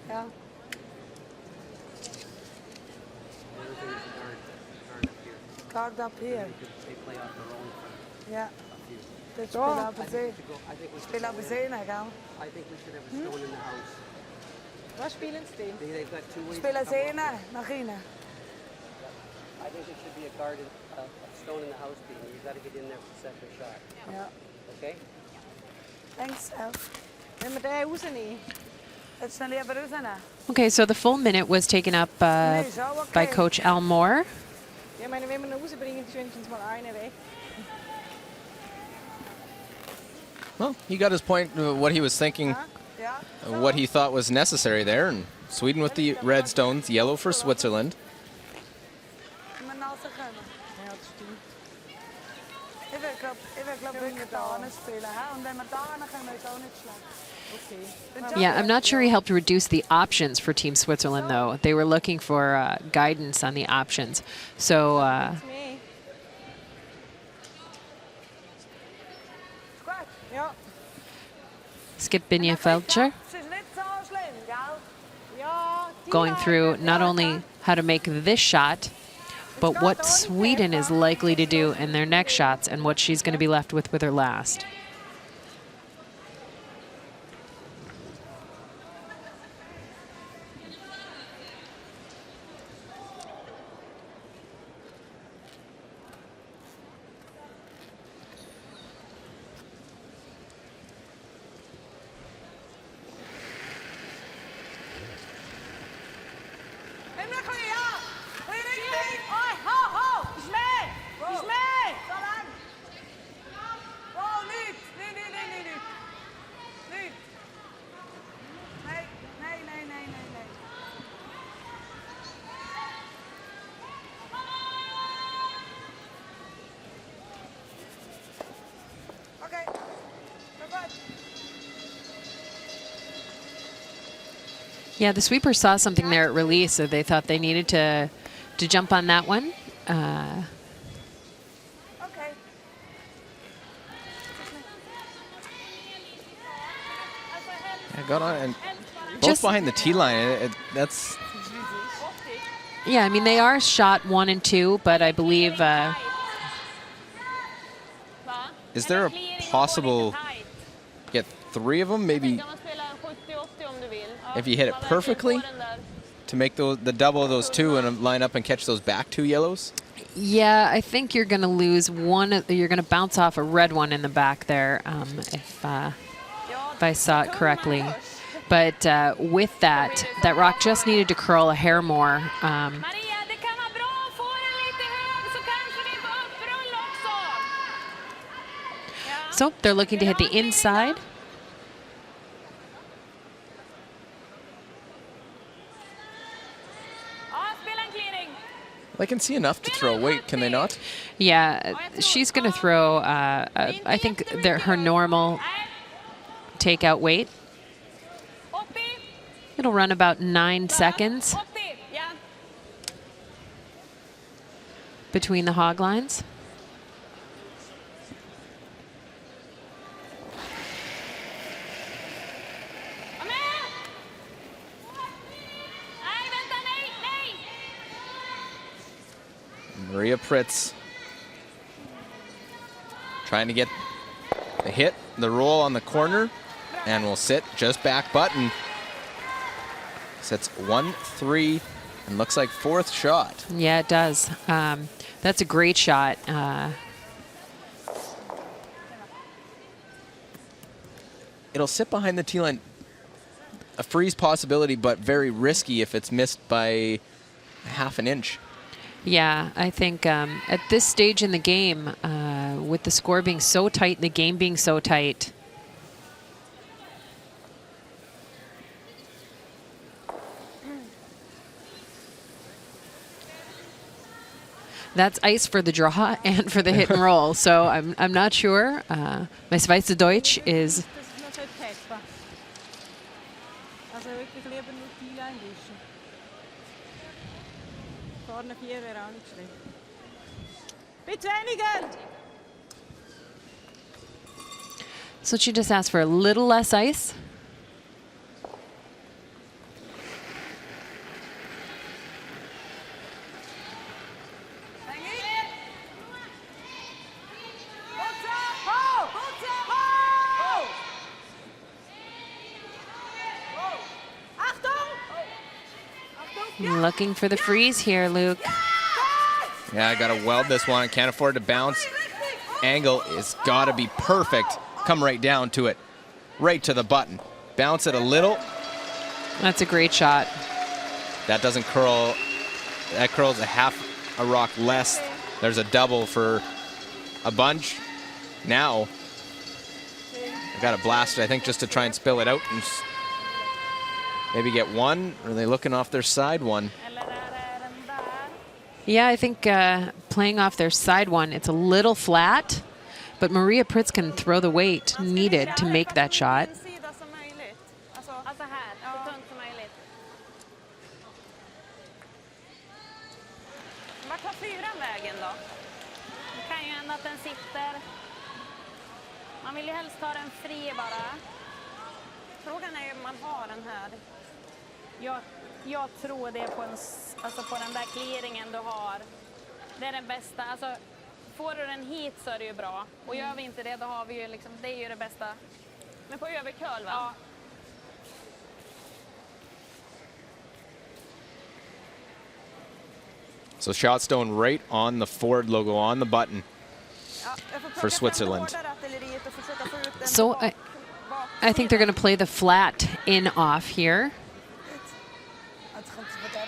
[SPEAKER 3] Yeah.
[SPEAKER 6] The other thing is the guard up here.
[SPEAKER 3] Guard up here.
[SPEAKER 6] They play off their own front
[SPEAKER 3] Yeah.
[SPEAKER 6] up here.
[SPEAKER 3] Det spelar på
[SPEAKER 6] I
[SPEAKER 3] scen.
[SPEAKER 6] think we should
[SPEAKER 3] Spelar på scen, ikke?
[SPEAKER 6] I think we should have a stone in the house.
[SPEAKER 4] Var spelar sten?
[SPEAKER 6] They've got two ways to
[SPEAKER 3] Spelar
[SPEAKER 6] come off
[SPEAKER 3] scen,
[SPEAKER 6] it.
[SPEAKER 3] Marina.
[SPEAKER 6] I think there should be a guard, a stone in the house beam. You've got to get in there to set your shot.
[SPEAKER 3] Yeah.
[SPEAKER 6] Okay?
[SPEAKER 3] Thanks, Elf.
[SPEAKER 4] Nej, men det är osen i.
[SPEAKER 3] Ett snälla berusarna.
[SPEAKER 2] Okay, so the full minute was taken up by Coach Al Moore.
[SPEAKER 4] Ja, maar wenn wir ihn rausbringen, schönstens mal einen weg.
[SPEAKER 1] Well, he got his point, what he was thinking, what he thought was necessary there. And Sweden with the red stones, yellow for Switzerland.
[SPEAKER 3] Ja, das stimmt. Ich will glaube wirklich da spielen. Und wenn wir da kommen, ist auch nicht schlecht.
[SPEAKER 4] Okay.
[SPEAKER 2] Yeah, I'm not sure he helped reduce the options for Team Switzerland, though. They were looking for guidance on the options. So
[SPEAKER 4] Me. Ja.
[SPEAKER 2] Skip Binje-Feldscher
[SPEAKER 3] Es ist nicht so schlimm, gell?
[SPEAKER 4] Ja.
[SPEAKER 2] going through not only how to make this shot, but what Sweden is likely to do in their next shots and what she's going to be left with her last. Yeah, the sweeper saw something there at release, so they thought they needed to jump on that one.
[SPEAKER 3] Okay.
[SPEAKER 1] Yeah, got on and both
[SPEAKER 2] Just-
[SPEAKER 1] behind the tee line. That's
[SPEAKER 2] Yeah, I mean, they are shot 1 and 2, but I believe
[SPEAKER 1] is there a possible get 3 of them? Maybe if you hit it perfectly to make the double of those 2 and line up and catch those back 2 yellows.
[SPEAKER 2] yeah, I think you're going to lose one. You're going to bounce off a red one in the back there, if I saw it correctly. But with that rock just needed to curl a hair more.
[SPEAKER 3] Maria, det kan vara bra att få den lite hög så kanske vi får upprull också.
[SPEAKER 2] So they're looking to hit the inside.
[SPEAKER 3] Ja, spela en clearing.
[SPEAKER 1] They can see enough to throw weight, can they not?
[SPEAKER 2] Yeah, she's going to throw, I think, her normal takeout weight.
[SPEAKER 3] Upp i,
[SPEAKER 2] It'll run about 9 seconds
[SPEAKER 3] upp i. Ja.
[SPEAKER 2] between the hog lines.
[SPEAKER 3] Kom med! Nej, vänta, nej, nej!
[SPEAKER 1] Maria Pritz trying to get the hit, the roll on the corner, and will sit just back button. Sets 1-3 and looks like 4th shot.
[SPEAKER 2] Yeah, it does. That's a great shot.
[SPEAKER 1] It'll sit behind the tee line. A freeze possibility, but very risky if it's missed by half an inch.
[SPEAKER 2] Yeah, I think at this stage in the game, with the score being so tight and the game being so tight, that's ice for the draw and for the hit and roll. So I'm not sure. My Schweizerdeutsch is
[SPEAKER 4] Das ist noch so Pepper. Also wirklich lieber nur die Line wischen. Vorne 4 wäre auch nicht schlecht. Bitte weniger!
[SPEAKER 2] so she just asked for a little less ice. Looking for the freeze here, Luke.
[SPEAKER 1] Yeah, I gotta weld this one. I can't afford to bounce. Angle is gotta be perfect. Come right down to it. Right to the button. Bounce it a little.
[SPEAKER 2] That's a great shot.
[SPEAKER 1] That doesn't curl. That curls a half a rock less. There's a double for a bunch. Now, I got to blast it, I think, just to try and spill it out and maybe get one. Or are they looking off their side one?
[SPEAKER 2] Yeah, I think playing off their side one, it's a little flat, but Maria Pritz can throw the weight needed to make that shot.
[SPEAKER 4] Man vill ju helst ha den fri bara. Frågan är om man har den här. Jag tror det på, på den där clearingen du har. Det är den bästa. Alltså, får du den hit så är det ju bra. Och gör vi inte det, då har vi ju liksom, det är ju det bästa. Men på övercurl, va? Ja.
[SPEAKER 1] So shot stone right on the Ford logo on the button for Switzerland.
[SPEAKER 2] So I think they're going to play the flat in off here.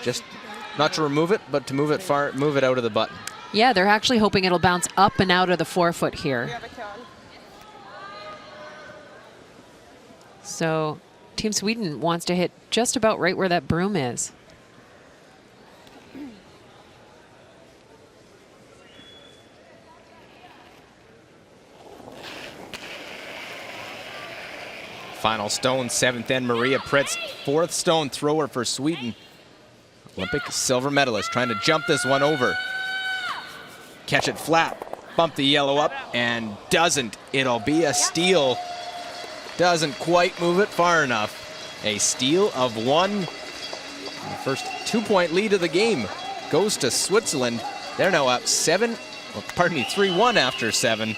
[SPEAKER 1] Just not to remove it, but to move it far, move it out of the button.
[SPEAKER 2] Yeah, they're actually hoping it'll bounce up and out of the forefoot here. So Team Sweden wants to hit just about right where that broom is.
[SPEAKER 1] Final stone, 7th end, Maria Pritz, 4th stone thrower for Sweden. Olympic silver medalist trying to jump this one over. Catch it flat, bump the yellow up, and doesn't. It'll be a steal. Doesn't quite move it far enough. A steal of 1. The first 2-point lead of the game goes to Switzerland. They're now up 3-1 after 7.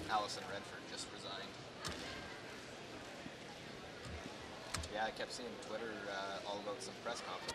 [SPEAKER 1] Allison Redford just resigned. Yeah, I kept seeing Twitter all about some press conference.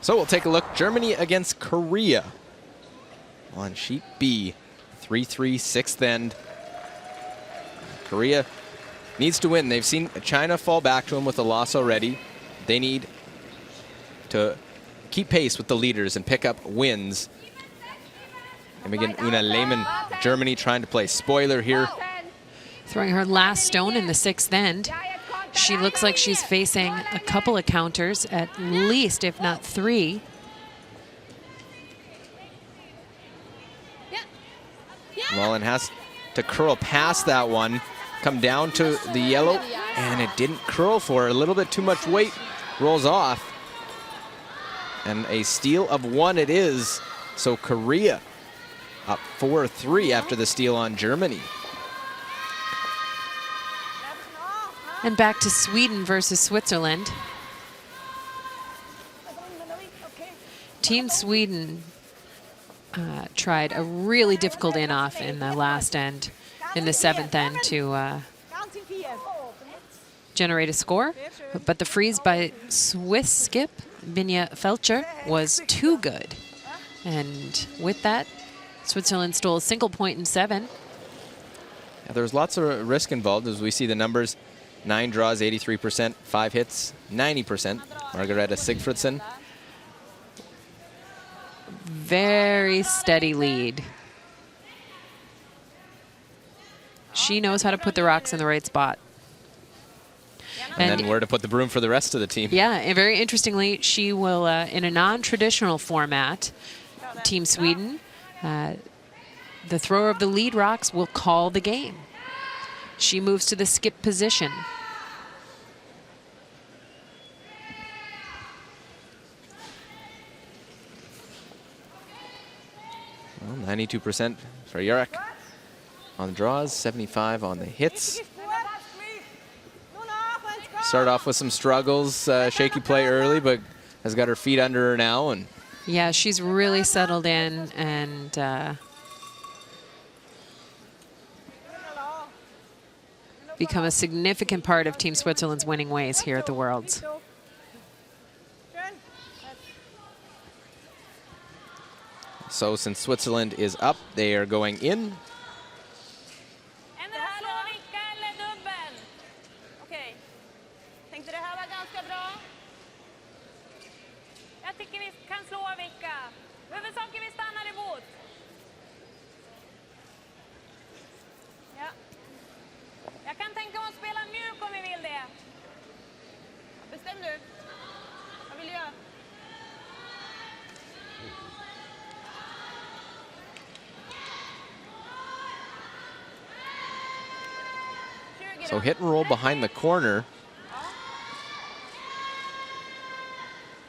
[SPEAKER 1] So we'll take a look. Germany against Korea on sheet B. 3-3, 6th end. Korea needs to win. They've seen China fall back to them with a loss already. They need to keep pace with the leaders and pick up wins. And again, Una Lehmann, Germany trying to play spoiler here.
[SPEAKER 2] Throwing her last stone in the 6th end. She looks like she's facing a couple of counters, at least, if not 3.
[SPEAKER 1] Mullen has to curl past that one, come down to the yellow, and it didn't curl for her. A little bit too much weight, rolls off. And a steal of 1 it is. So Korea up 4-3 after the steal on Germany.
[SPEAKER 2] And back to Sweden versus Switzerland. Team Sweden tried a really difficult in-off in the last end, in the 7th end, to generate a score. But the freeze by Swiss skip Vinja Felcher was too good. And with that, Switzerland stole a single point in 7.
[SPEAKER 1] Yeah, there's lots of risk involved as we see the numbers. 9 draws, 83%, 5 hits, 90%. Margareta Sigfridsson.
[SPEAKER 2] very steady lead. She knows how to put the rocks in the right spot.
[SPEAKER 1] And then where to put the broom for the rest of the team.
[SPEAKER 2] Yeah, and very interestingly, she will, in a non-traditional format, Team Sweden, the thrower of the lead rocks will call the game. She moves to the skip position.
[SPEAKER 1] Well, 92% for Jurek on the draws, 75 on the hits. Started off with some struggles, shaky play early, but has got her feet under her now. And
[SPEAKER 2] yeah, she's really settled in and become a significant part of Team Switzerland's winning ways here at the Worlds.
[SPEAKER 1] So since Switzerland is up, they are going in. So hit and roll behind the corner.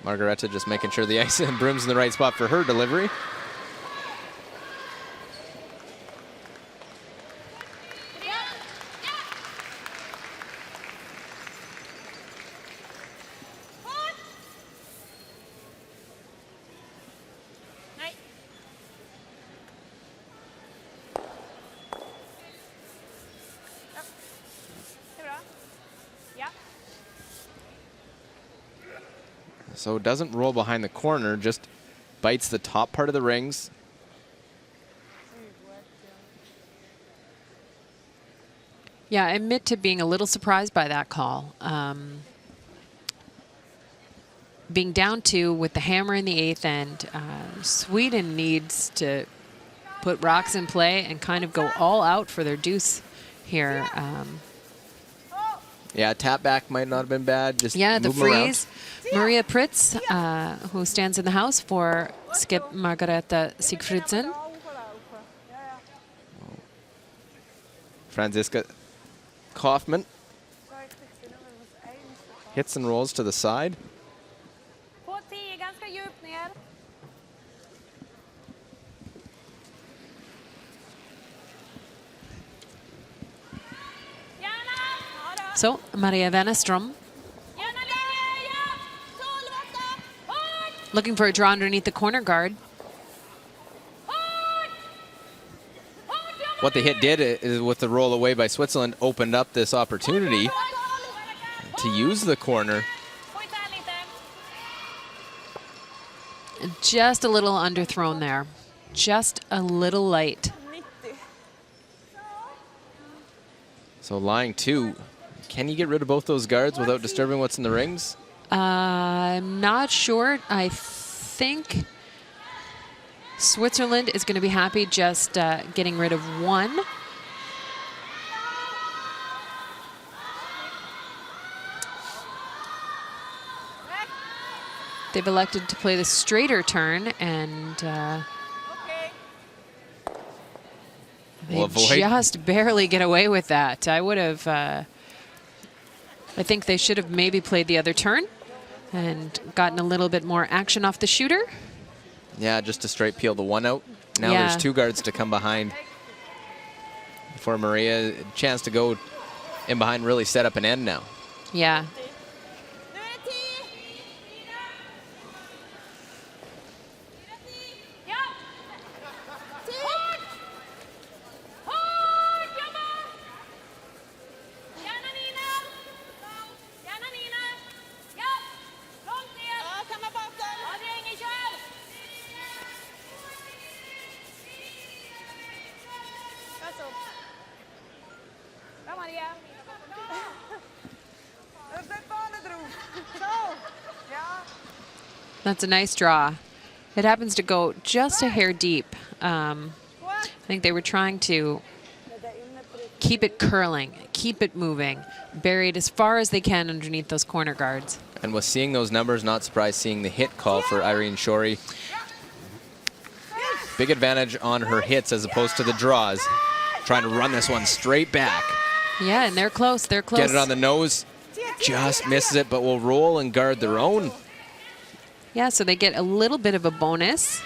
[SPEAKER 1] Margareta just making sure the ice and broom's in the right spot for her delivery. So it doesn't roll behind the corner, just bites the top part of the rings.
[SPEAKER 2] Yeah, I admit to being a little surprised by that call. Being down 2 with the hammer in the 8th end, Sweden needs to put rocks in play and kind of go all out for their deuce here.
[SPEAKER 1] Yeah, tap back might not have been bad. Just
[SPEAKER 2] yeah, the
[SPEAKER 1] move 'em around.
[SPEAKER 2] freeze. Maria Pritz, who stands in the house for skip Margareta Sigfridsen.
[SPEAKER 1] Franziska Kaufman hits and rolls to the side.
[SPEAKER 2] So Maria Wennerström looking for a draw underneath the corner guard.
[SPEAKER 1] What the hit did is with the roll away by Switzerland opened up this opportunity to use the corner.
[SPEAKER 2] Just a little underthrown there. Just a little light.
[SPEAKER 1] So lying 2. Can you get rid of both those guards without disturbing what's in the rings?
[SPEAKER 2] I'm not sure. I think Switzerland is going to be happy just getting rid of 1. They've elected to play the straighter turn, and they just barely get away with that. I would have, I think they should have maybe played the other turn and gotten a little bit more action off the shooter.
[SPEAKER 1] Yeah, just to straight peel the 1 out. Now there's 2 guards to come behind for Maria. A chance to go in behind, really set up an end now.
[SPEAKER 2] Yeah. That's a nice draw. It happens to go just a hair deep. I think they were trying to keep it curling, keep it moving, buried as far as they can underneath those corner guards.
[SPEAKER 1] And with seeing those numbers, not surprised seeing the hit call for Irene Shorey. Big advantage on her hits as opposed to the draws. Trying to run this one straight back.
[SPEAKER 2] Yeah, and they're close. They're close.
[SPEAKER 1] Get it on the nose. Just misses it, but will roll and guard their own.
[SPEAKER 2] Yeah, so they get a little bit of a bonus.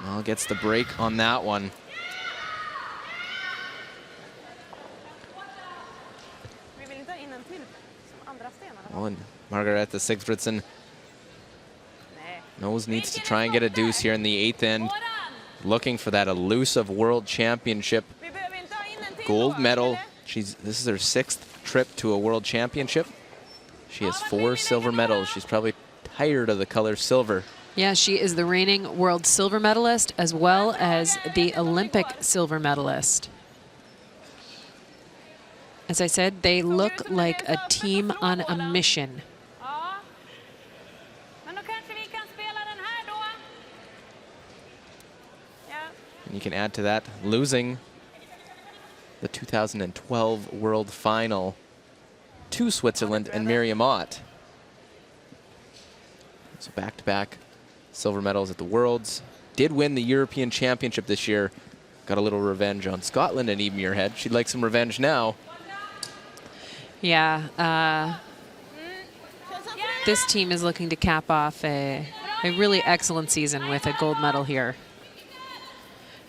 [SPEAKER 1] Well, gets the break on that one. Well, and Margareta Sigfridsson needs to try and get a deuce here in the 8th end. Looking for that elusive world championship gold medal. This is her 6th trip to a world championship. She has 4 silver medals. She's probably tired of the color silver.
[SPEAKER 2] Yeah, she is the reigning world silver medalist as well as the Olympic silver medalist. As I said, they look like a team on a mission.
[SPEAKER 1] And you can add to that losing the 2012 World Final to Switzerland and Miriam Ott. So back-to-back silver medals at the Worlds. Did win the European Championship this year. Got a little revenge on Scotland and Eve Muirhead. She'd like some revenge now.
[SPEAKER 2] Yeah, this team is looking to cap off a really excellent season with a gold medal here.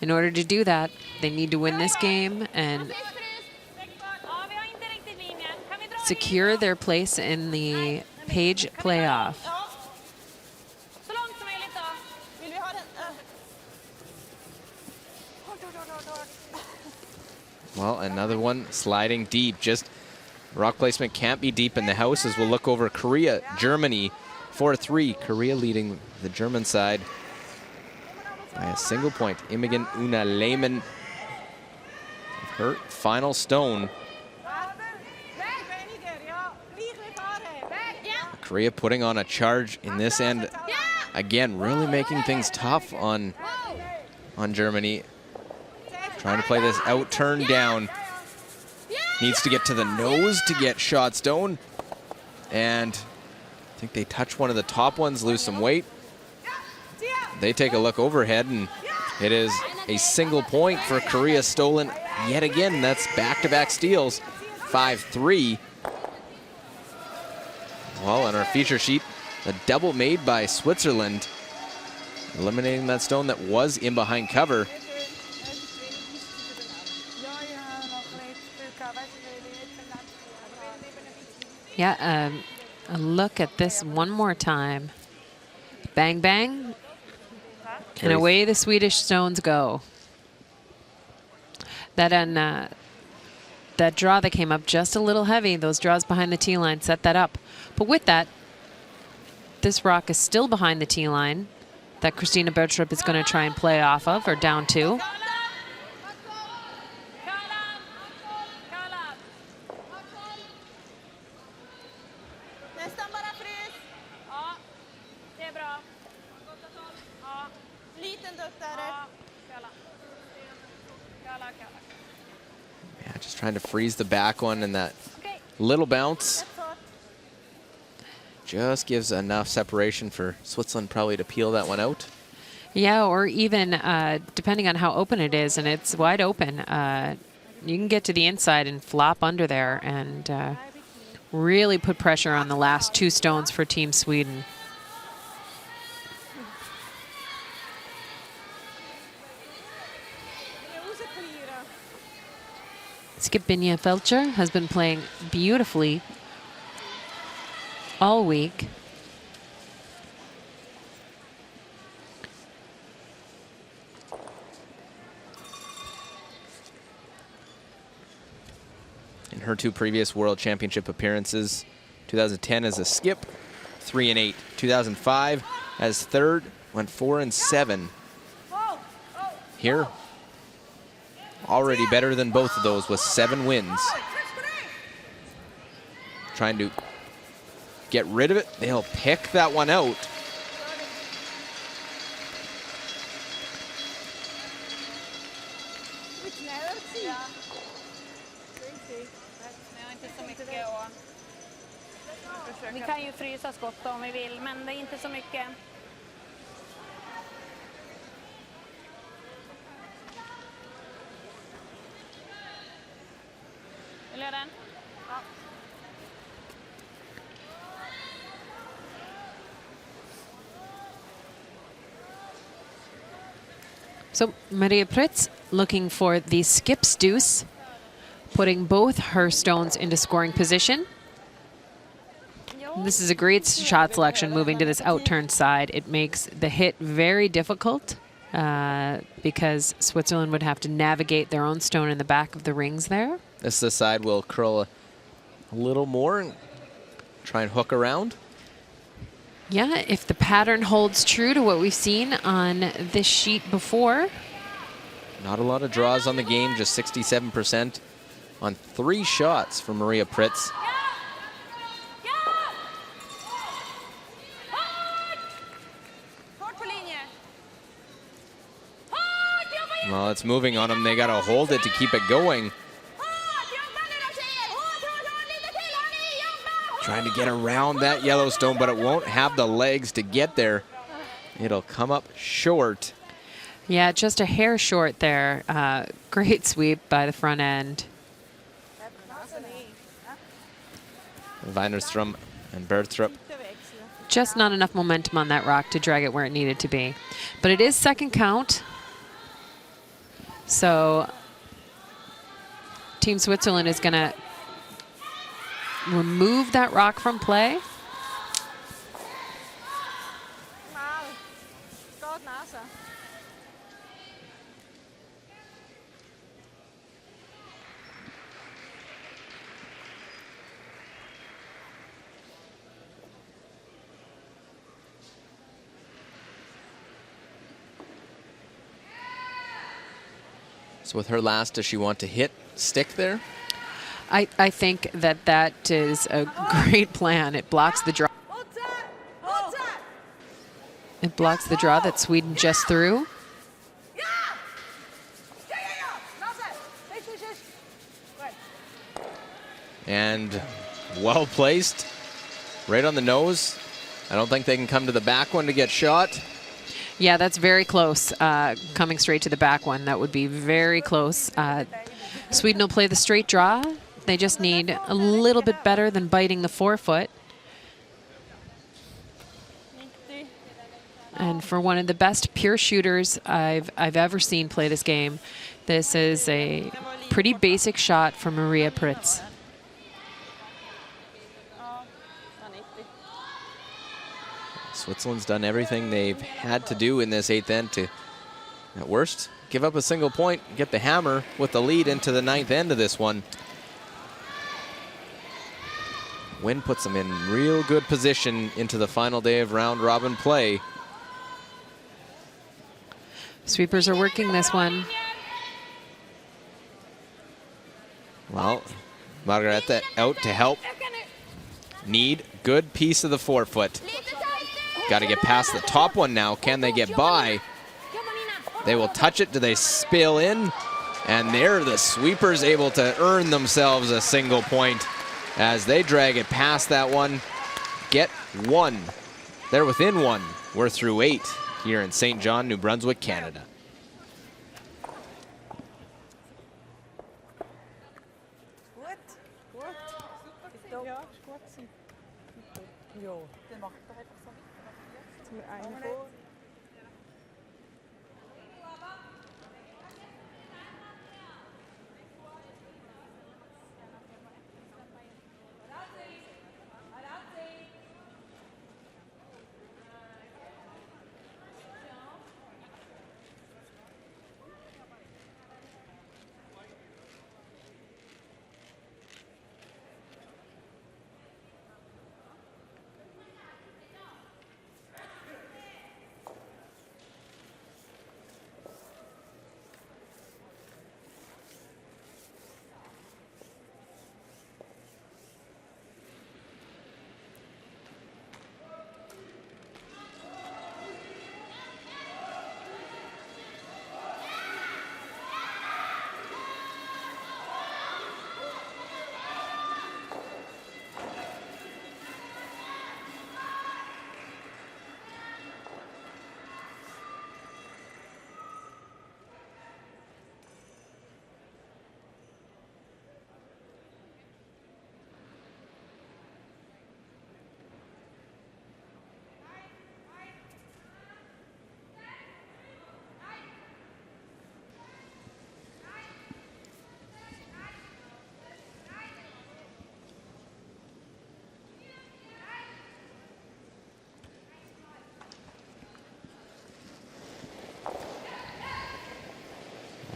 [SPEAKER 2] In order to do that, they need to win this game and secure their place in the Page playoff.
[SPEAKER 1] Well, another one sliding deep. Just rock placement can't be deep in the house as we'll look over Korea, Germany, 4-3. Korea leading the German side by a single point. Imogen Una Lehmann, her final stone. Korea putting on a charge in this end. Again, really making things tough on Germany. Trying to play this out, turn down. Needs to get to the nose to get shot stone. And I think they touch one of the top ones, lose some weight. They take a look overhead, and it is a single point for Korea stolen yet again. That's back-to-back steals, 5-3. Well, on our feature sheet, a double made by Switzerland, eliminating that stone that was in behind cover.
[SPEAKER 2] Yeah, a look at this one more time. Bang, bang. And away the Swedish stones go. That draw that came up just a little heavy, those draws behind the tee line set that up. But with that, this rock is still behind the tee line that Christina Bertrup is going to try and play off of, or down to.
[SPEAKER 1] Yeah, just trying to freeze the back one, and that little bounce just gives enough separation for Switzerland probably to peel that one out.
[SPEAKER 2] Yeah, or even depending on how open it is, and it's wide open, you can get to the inside and flop under there and really put pressure on the last 2 stones for Team Sweden. Skipinja Felcher has been playing beautifully all week.
[SPEAKER 1] In her 2 previous World Championship appearances, 2010 as a skip, 3-8. 2005 as third, went 4-7. Here, already better than both of those with 7 wins. Trying to get rid of it. They'll pick that one out.
[SPEAKER 4] Vi kan ju frysa skott om vi vill, men det är inte så mycket. Vill jag den? Ja.
[SPEAKER 2] So Maria Pritz looking for the skips deuce, putting both her stones into scoring position. This is a great shot selection moving to this outturned side. It makes the hit very difficult because Switzerland would have to navigate their own stone in the back of the rings there.
[SPEAKER 1] This side will curl a little more and try and hook around.
[SPEAKER 2] Yeah, if the pattern holds true to what we've seen on this sheet before.
[SPEAKER 1] Not a lot of draws on the game, just 67% on 3 shots for Maria Pritz. Well, it's moving on them. They got to hold it to keep it going. Trying to get around that Yellowstone, but it won't have the legs to get there. It'll come up short.
[SPEAKER 2] Yeah, just a hair short there. Great sweep by the front end.
[SPEAKER 1] Weinerstrom and Bertrup.
[SPEAKER 2] Just not enough momentum on that rock to drag it where it needed to be. But it is second count. So Team Switzerland is going to remove that rock from play.
[SPEAKER 1] So with her last, does she want to hit stick there?
[SPEAKER 2] I think that that is a great plan. It blocks the draw. It blocks the draw that Sweden just threw.
[SPEAKER 1] And well placed, right on the nose. I don't think they can come to the back one to get shot.
[SPEAKER 2] Yeah, that's very close. Coming straight to the back one, that would be very close. Sweden will play the straight draw. They just need a little bit better than biting the forefoot. And for one of the best pure shooters I've ever seen play this game, this is a pretty basic shot from Maria Pritz.
[SPEAKER 1] Switzerland's done everything they've had to do in this 8th end to, at worst, give up a single point, get the hammer with the lead into the 9th end of this one. Win puts them in real good position into the final day of round robin play.
[SPEAKER 2] Sweepers are working this one.
[SPEAKER 1] Well, Margareta out to help. Need good piece of the forefoot. Got to get past the top one now. Can they get by? They will touch it. Do they spill in? And there, the sweepers able to earn themselves a single point as they drag it past that one. Get 1. They're within 1. We're through 8 here in St. John, New Brunswick, Canada.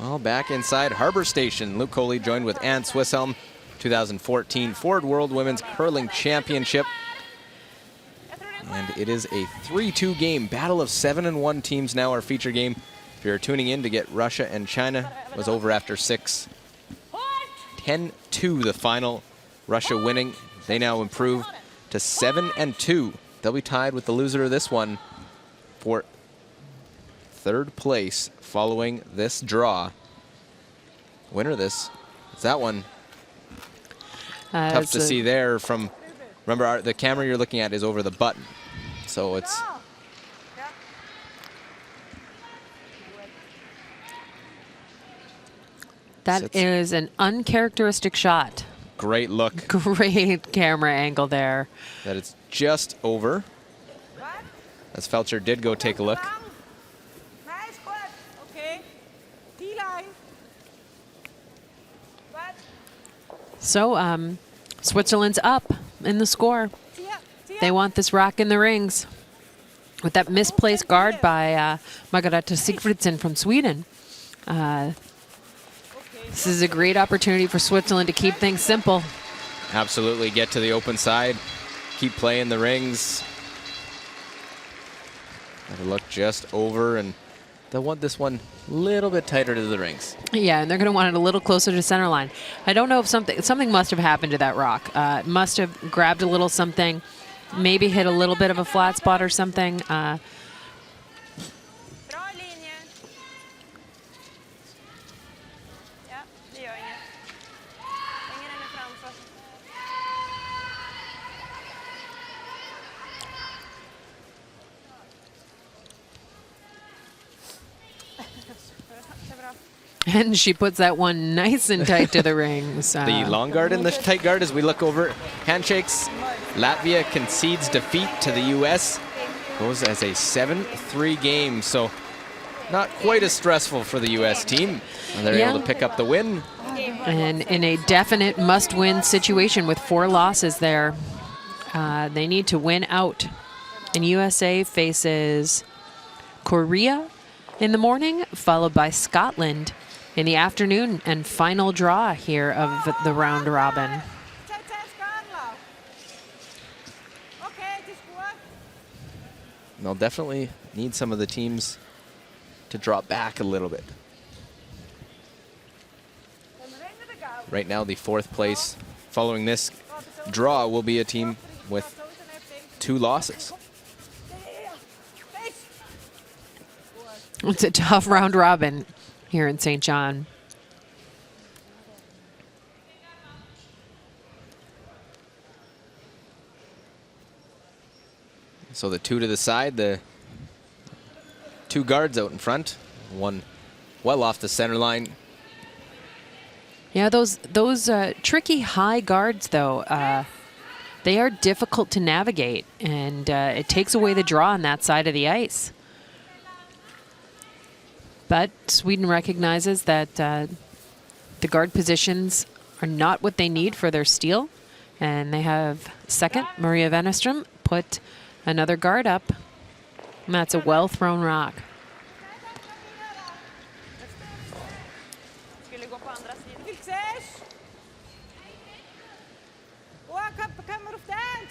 [SPEAKER 1] Well, back inside Harbor Station, Luke Coley joined with Ann Swisshelm, 2014 Ford World Women's Curling Championship. And it is a 3-2 game. Battle of 7-1 teams now our feature game. If you're tuning in to get Russia and China, it was over after 6. 10-2 the final. Russia winning. They now improve to 7-2. They'll be tied with the loser of this one for 3rd place following this draw. Winner of this is that one. Tough to see there from, remember the camera you're looking at is over the button. So it's
[SPEAKER 2] that is an uncharacteristic shot.
[SPEAKER 1] Great look.
[SPEAKER 2] Great camera angle there.
[SPEAKER 1] That it's just over. As Felcher did go take a look.
[SPEAKER 2] So Switzerland's up in the score. They want this rock in the rings. With that misplaced guard by Margareta Sigfridsson from Sweden. This is a great opportunity for Switzerland to keep things simple.
[SPEAKER 1] Absolutely, get to the open side, keep playing the rings. Have a look just over, and they'll want this one a little bit tighter to the rings.
[SPEAKER 2] Yeah, and they're going to want it a little closer to center line. I don't know if something must have happened to that rock. It must have grabbed a little something, maybe hit a little bit of a flat spot or something. And she puts that one nice and tight to the rings.
[SPEAKER 1] The long guard and the tight guard as we look over. Handshakes. Latvia concedes defeat to the U.S. Goes as a 7-3 game. So not quite as stressful for the U.S. team. And they're able to pick up the win.
[SPEAKER 2] And in a definite must-win situation with 4 losses there. They need to win out. And USA faces Korea in the morning, followed by Scotland in the afternoon, and final draw here of the round robin.
[SPEAKER 1] They'll definitely need some of the teams to drop back a little bit. Right now, the 4th place following this draw will be a team with 2 losses.
[SPEAKER 2] It's a tough round robin here in St. John.
[SPEAKER 1] So the 2 to the side, the 2 guards out in front, one well off the center line.
[SPEAKER 2] Yeah, those tricky high guards, though, they are difficult to navigate, and it takes away the draw on that side of the ice. But Sweden recognizes that the guard positions are not what they need for their steal. And they have second, Maria Wennerström, put another guard up. And that's a well-thrown rock.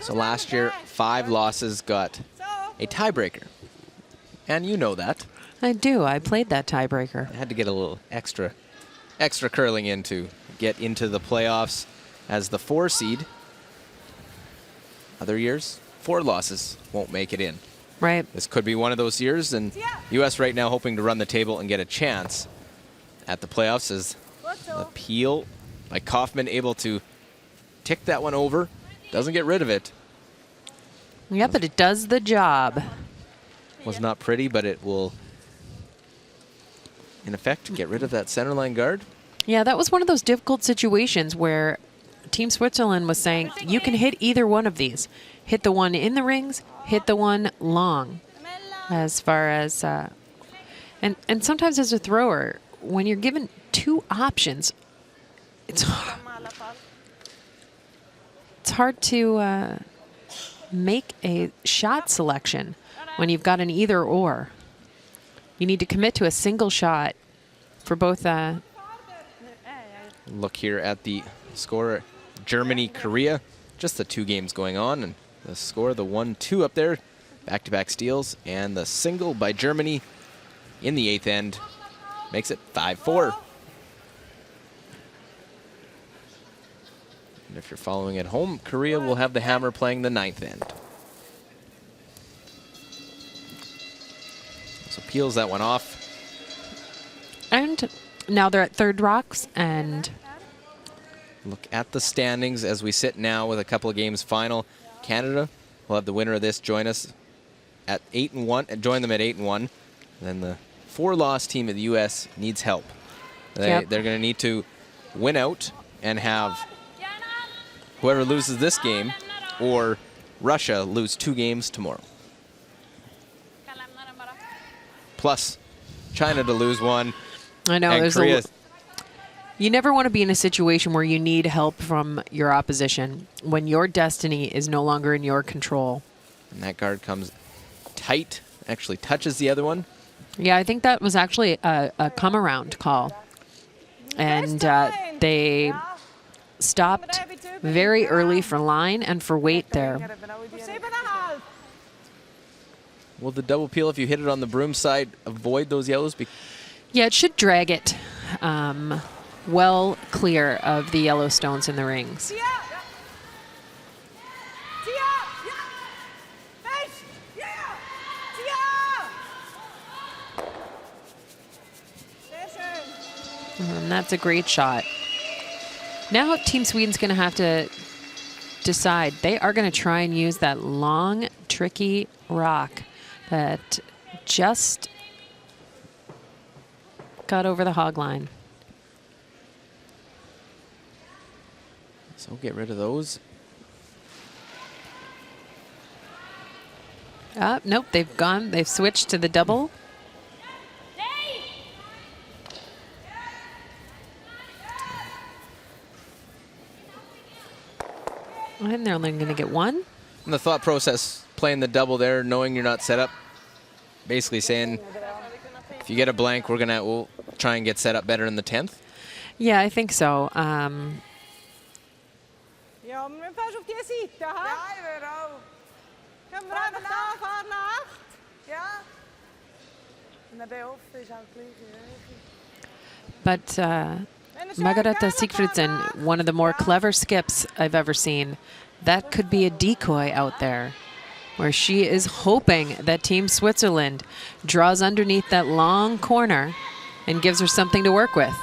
[SPEAKER 1] So last year, 5 losses got a tiebreaker. And you know that.
[SPEAKER 2] I do. I played that tiebreaker.
[SPEAKER 1] I had to get a little extra curling in to get into the playoffs as the 4 seed. Other years, 4 losses won't make it in.
[SPEAKER 2] Right.
[SPEAKER 1] This could be one of those years, and U.S. right now hoping to run the table and get a chance at the playoffs as the peel by Kaufman able to tick that one over. Doesn't get rid of it.
[SPEAKER 2] Yeah, but it does the job.
[SPEAKER 1] Was not pretty, but it will, in effect, get rid of that center line guard.
[SPEAKER 2] Yeah, that was one of those difficult situations where Team Switzerland was saying, you can hit either one of these. Hit the one in the rings, hit the one long. As far as, and sometimes as a thrower, when you're given 2 options, it's hard to make a shot selection when you've got an either or. You need to commit to a single shot for both.
[SPEAKER 1] Look here at the score. Germany-Korea. Just the 2 games going on. And the score, the 1-2 up there. Back-to-back steals. And the single by Germany in the 8th end makes it 5-4. And if you're following at home, Korea will have the hammer playing the 9th end. So peels that one off.
[SPEAKER 2] And now they're at third rocks, and
[SPEAKER 1] look at the standings as we sit now with a couple of games final. Canada will have the winner of this join us at 8-1, join them at 8-1. Then the 4-loss team of the U.S. needs help. They're going to need to win out and have whoever loses this game or Russia lose 2 games tomorrow. Plus China to lose 1.
[SPEAKER 2] I know
[SPEAKER 1] and
[SPEAKER 2] there's
[SPEAKER 1] Korea.
[SPEAKER 2] You never want to be in a situation where you need help from your opposition when your destiny is no longer in your control.
[SPEAKER 1] And that guard comes tight, actually touches the other one.
[SPEAKER 2] Yeah, I think that was actually a come-around call. And they stopped very early for line and for weight there.
[SPEAKER 1] Will the double peel, if you hit it on the broom side, avoid those yellows?
[SPEAKER 2] Yeah, it should drag it well clear of the yellow stones in the rings. And that's a great shot. Now Team Sweden's going to have to decide. They are going to try and use that long, tricky rock that just got over the hog line.
[SPEAKER 1] So get rid of those.
[SPEAKER 2] Nope, they've switched to the double. And they're only going to get 1.
[SPEAKER 1] And the thought process, playing the double there, knowing you're not set up, basically saying, if you get a blank, we'll try and get set up better in the 10th.
[SPEAKER 2] Yeah, I think so. But Margareta Sigfridsson, one of the more clever skips I've ever seen, that could be a decoy out there, where she is hoping that Team Switzerland draws underneath that long corner and gives her something to work with.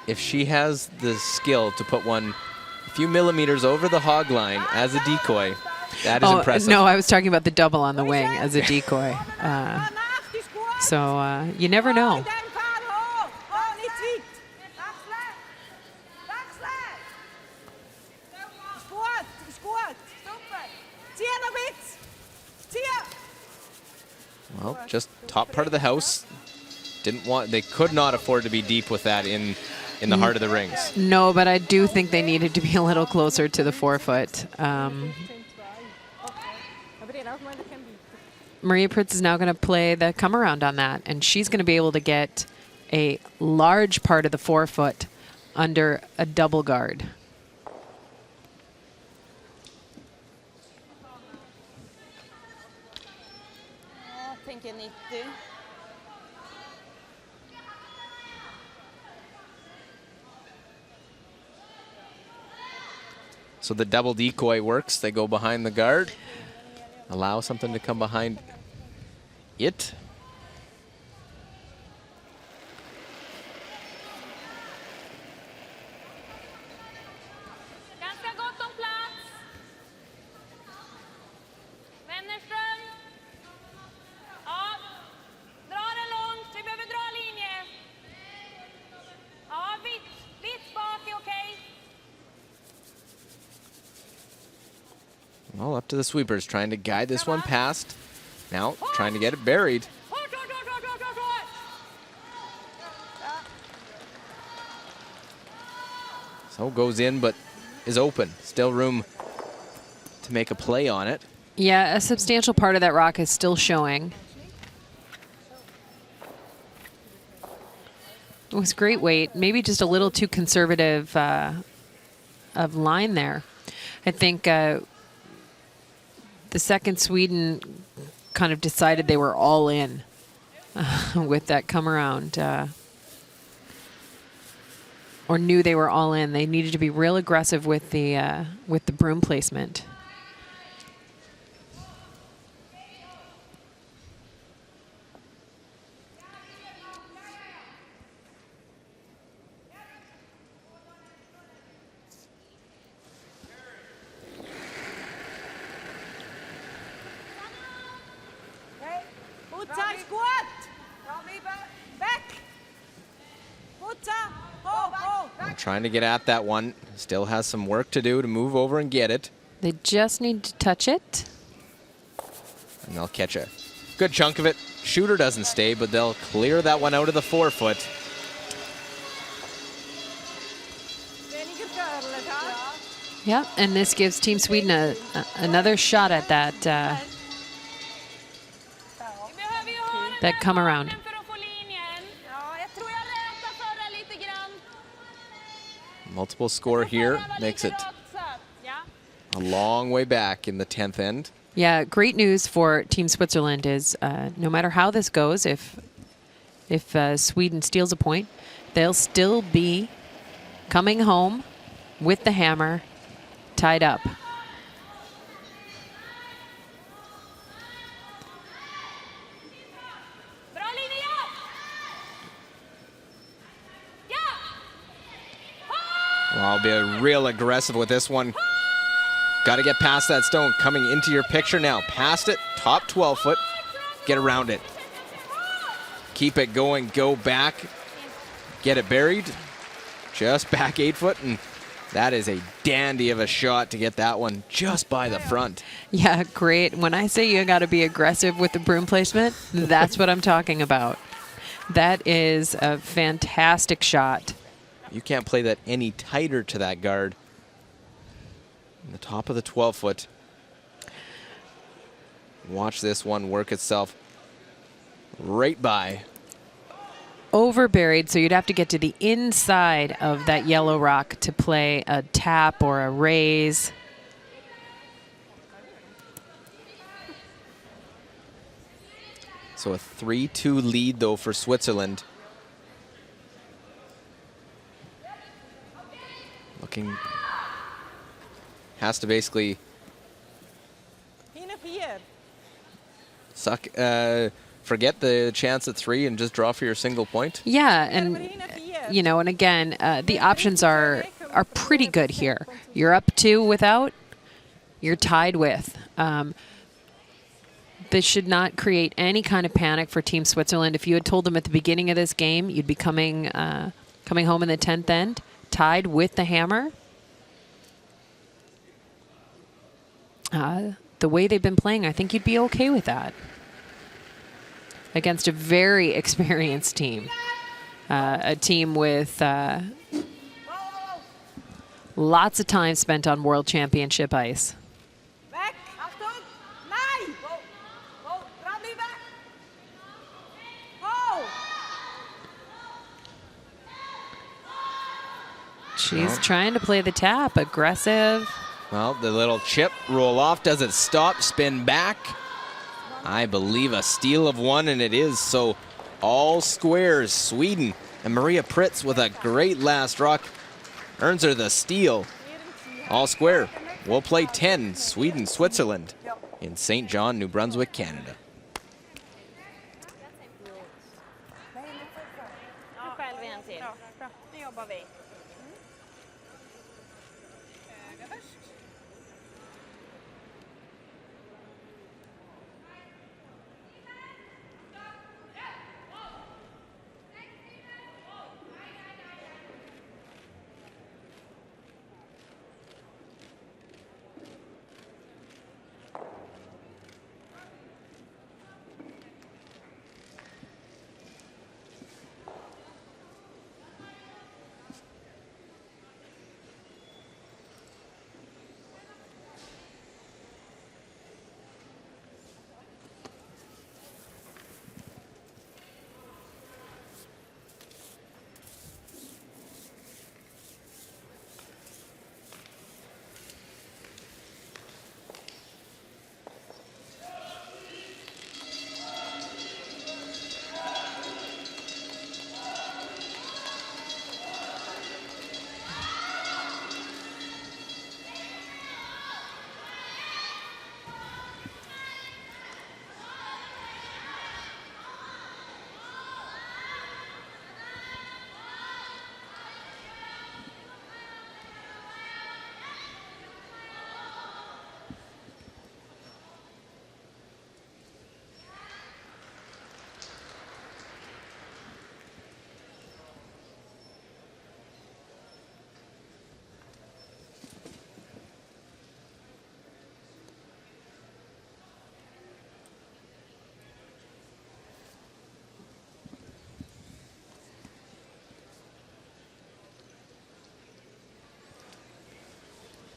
[SPEAKER 1] If she has the skill to put one a few millimeters over the hog line as a decoy, that is impressive.
[SPEAKER 2] No, I was talking about the double on the wing as a decoy. So you never know.
[SPEAKER 1] Well, just top part of the house. They could not afford to be deep with that in the heart of the rings.
[SPEAKER 2] No, but I do think they needed to be a little closer to the 4-foot. Maria Pritz is now going to play the come around on that, and she's going to be able to get a large part of the 4-foot under a double guard.
[SPEAKER 1] So the double decoy works. They go behind the guard, allow something to come behind it. Well, up to the sweepers, trying to guide this one past. Now, trying to get it buried. So goes in, but is open. Still room to make a play on it.
[SPEAKER 2] Yeah, a substantial part of that rock is still showing. was great weight. Maybe just a little too conservative of line there. I think the second Sweden kind of decided they were all in with that come around. Or knew they were all in. They needed to be real aggressive with the broom placement.
[SPEAKER 1] Trying to get at that one. Still has some work to do to move over and get it.
[SPEAKER 2] They just need to touch it.
[SPEAKER 1] And they'll catch a good chunk of it. Shooter doesn't stay, but they'll clear that one out of the forefoot.
[SPEAKER 2] Yeah, and this gives Team Sweden another shot at that that come around.
[SPEAKER 1] Multiple score here makes it a long way back in the 10th end.
[SPEAKER 2] Yeah, great news for Team Switzerland is no matter how this goes, if Sweden steals a point, they'll still be coming home with the hammer tied up.
[SPEAKER 1] Well, I'll be real aggressive with this one. Got to get past that stone. Coming into your picture now. Past it, top 12 foot. Get around it. Keep it going, go back. Get it buried. Just back 8 foot, and that is a dandy of a shot to get that one just by the front.
[SPEAKER 2] Yeah, great. When I say you got to be aggressive with the broom placement, that's what I'm talking about. That is a fantastic shot.
[SPEAKER 1] You can't play that any tighter to that guard. In the top of the 12 foot. Watch this one work itself right by.
[SPEAKER 2] Over buried, so you'd have to get to the inside of that yellow rock to play a tap or a raise.
[SPEAKER 1] So a 3-2 lead though for Switzerland. Looking, has to basically forget the chance at 3 and just draw for your single point.
[SPEAKER 2] Yeah, and you know, and again, the options are pretty good here. You're up 2 without, you're tied with. This should not create any kind of panic for Team Switzerland. If you had told them at the beginning of this game you'd be coming home in the 10th end, tied with the hammer. The way they've been playing, I think you'd be okay with that. Against a very experienced team. A team with lots of time spent on World Championship ice. She's trying to play the tap, aggressive.
[SPEAKER 1] Well, the little chip roll off. Does it stop? Spin back. I believe a steal of 1, and it is. So all squares. Sweden and Maria Pritz with a great last rock earns her the steal. All square. We'll play 10. Sweden, Switzerland in St. John, New Brunswick, Canada.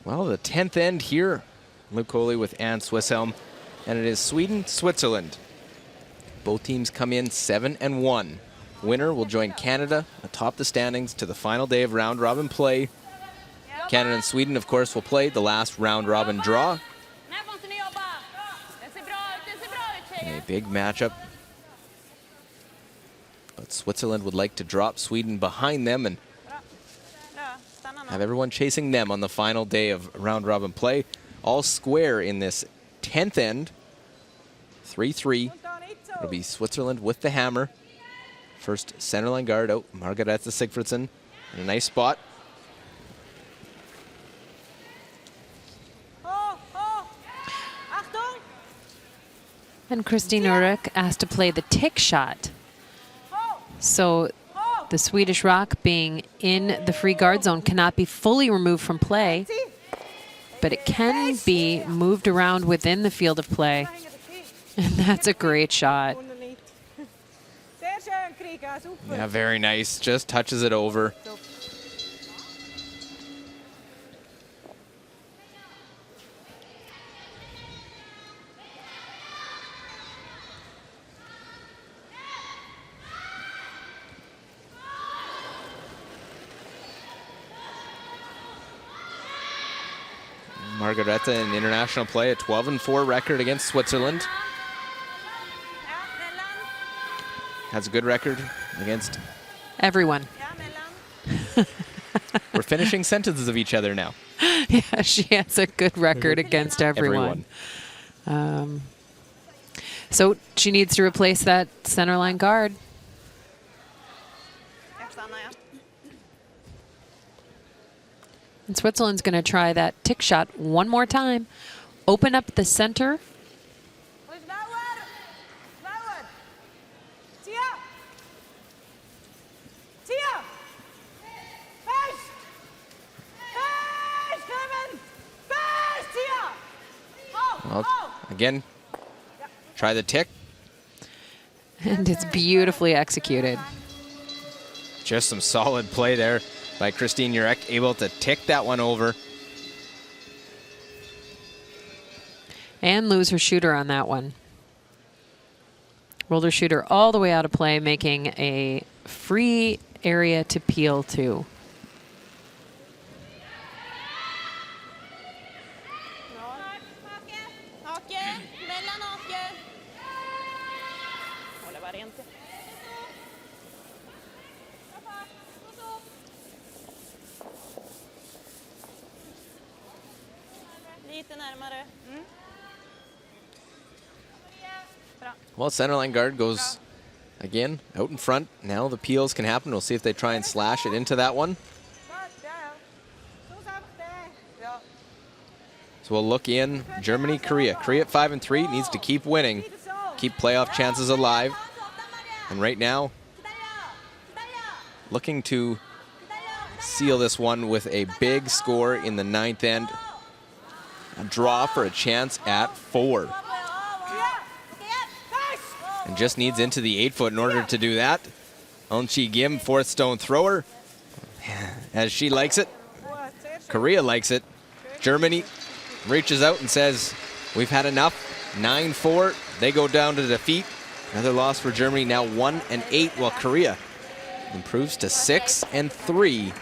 [SPEAKER 1] Well, the 10th end here. Luke Coley with Anne Swisshelm. And it is Sweden, Switzerland. Both teams come in 7-1. Winner will join Canada atop the standings to the final day of round robin play. Canada and Sweden, of course, will play the last round robin draw. A big matchup. But Switzerland would like to drop Sweden behind them and have everyone chasing them on the final day of round robin play. All square in this 10th end. 3-3. It'll be Switzerland with the hammer. First centerline guard out, Margareta Sigfridsson in a nice spot.
[SPEAKER 2] And Christine Urek asked to play the tick shot. So the Swedish rock being in the free guard zone cannot be fully removed from play, but it can be moved around within the field of play. And that's a great shot.
[SPEAKER 1] Yeah, very nice. Just touches it over. Margareta in international play, a 12-4 record against Switzerland. Has a good record against
[SPEAKER 2] everyone.
[SPEAKER 1] We're finishing sentences of each other now.
[SPEAKER 2] Yeah, she has a good record against everyone. So she needs to replace that centerline guard. And Switzerland's going to try that tick shot one more time. Open up the center.
[SPEAKER 1] Well, again, try the tick.
[SPEAKER 2] And it's beautifully executed.
[SPEAKER 1] Just some solid play there by Christine Urek, able to tick that one over.
[SPEAKER 2] And lose her shooter on that one. Rolled her shooter all the way out of play, making a free area to peel to.
[SPEAKER 1] Well, centerline guard goes again out in front. Now the peels can happen. We'll see if they try and slash it into that one. So we'll look in Germany, Korea. Korea at 5-3 needs to keep winning, keep playoff chances alive. And right now, looking to seal this one with a big score in the 9th end. A draw for a chance at 4. And just needs into the 8-foot in order to do that. Eunchi Kim, 4th stone thrower, as she likes it. Korea likes it. Germany reaches out and says, we've had enough. 9-4, they go down to defeat. Another loss for Germany, now 1-8, while Korea improves to 6-3.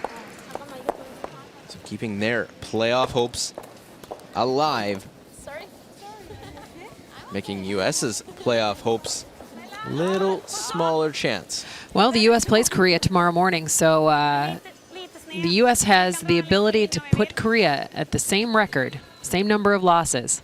[SPEAKER 1] So keeping their playoff hopes alive, making US's playoff hopes a little smaller chance.
[SPEAKER 2] Well, the U.S. plays Korea tomorrow morning, so the U.S. has the ability to put Korea at the same record, same number of losses.